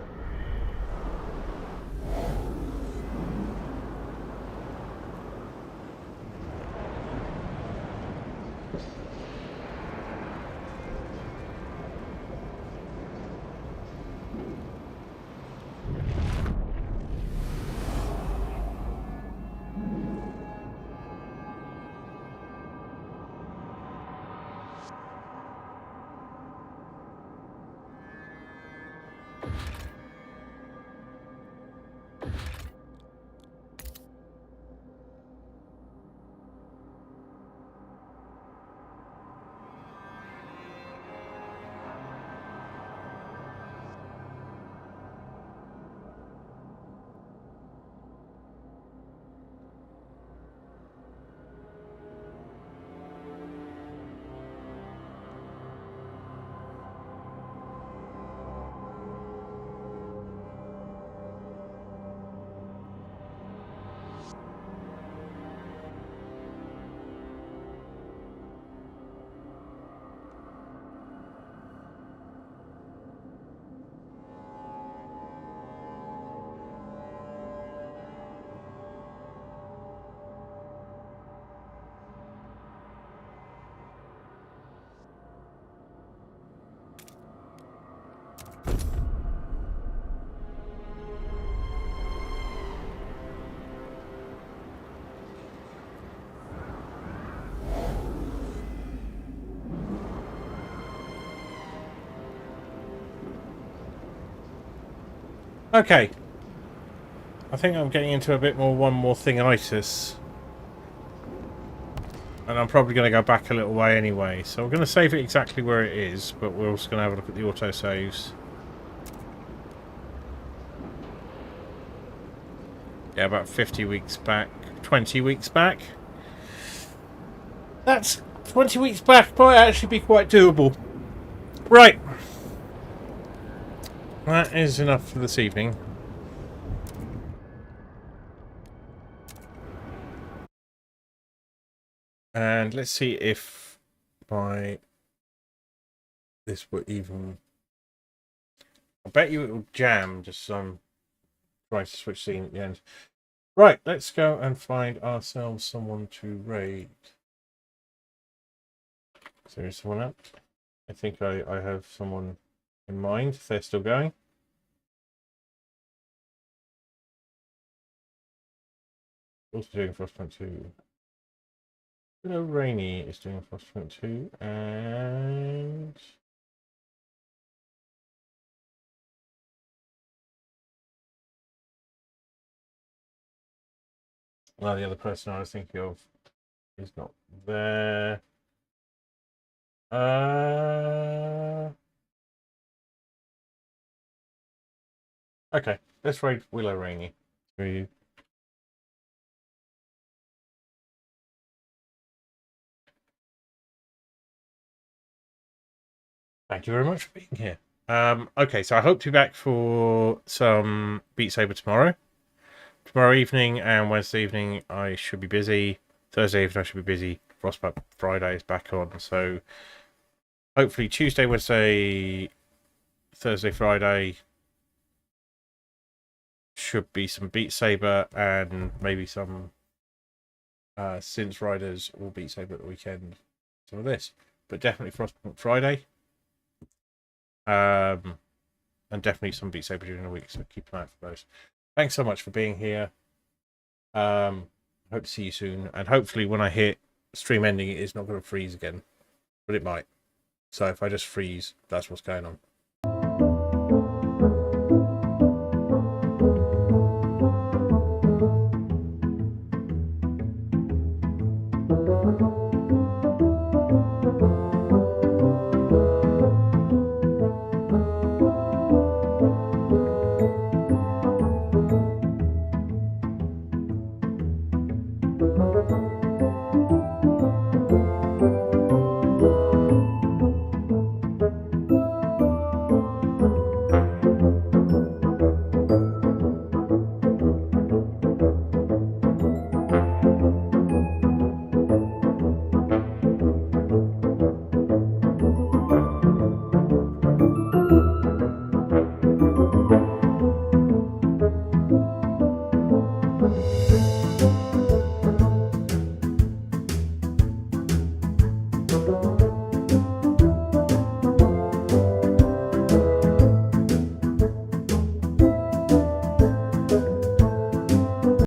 Okay. I think I'm getting into a bit more one more thing-itis. And I'm probably going to go back a little way anyway. So I'm going to save it exactly where it is, but we're also going to have a look at the autosaves. Yeah, about 50 weeks back. 20 weeks back. That's 20 weeks back. Might actually be quite doable. Right. That is enough for this evening. And let's see if this will even... I bet you it will jam just as I'm trying to switch scene at the end. Right, let's go and find ourselves someone to raid. Is there someone up? I think I have someone in mind if they're still going. Also doing Frostpunk 2. Hello, Rainy is doing Frostpunk 2, and... well, the other person I was thinking of is not there. Okay, let's raid Willow Rainy. Thank you very much for being here. Okay, so I hope to be back for some Beat Saber tomorrow. Tomorrow evening and Wednesday evening I should be busy. Thursday evening I should be busy. Frostpunk Friday is back on, so hopefully Tuesday, Wednesday, Thursday, Friday should be some Beat Saber and maybe some Synth Riders or Beat Saber at the weekend. Some of this, but definitely Frostpunk Friday. And definitely some Beat Saber during the week, so keep an eye out for those. Thanks so much for being here. Hope to see you soon, and hopefully when I hit stream ending it is not going to freeze again, but it might. So if I just freeze, that's what's going on.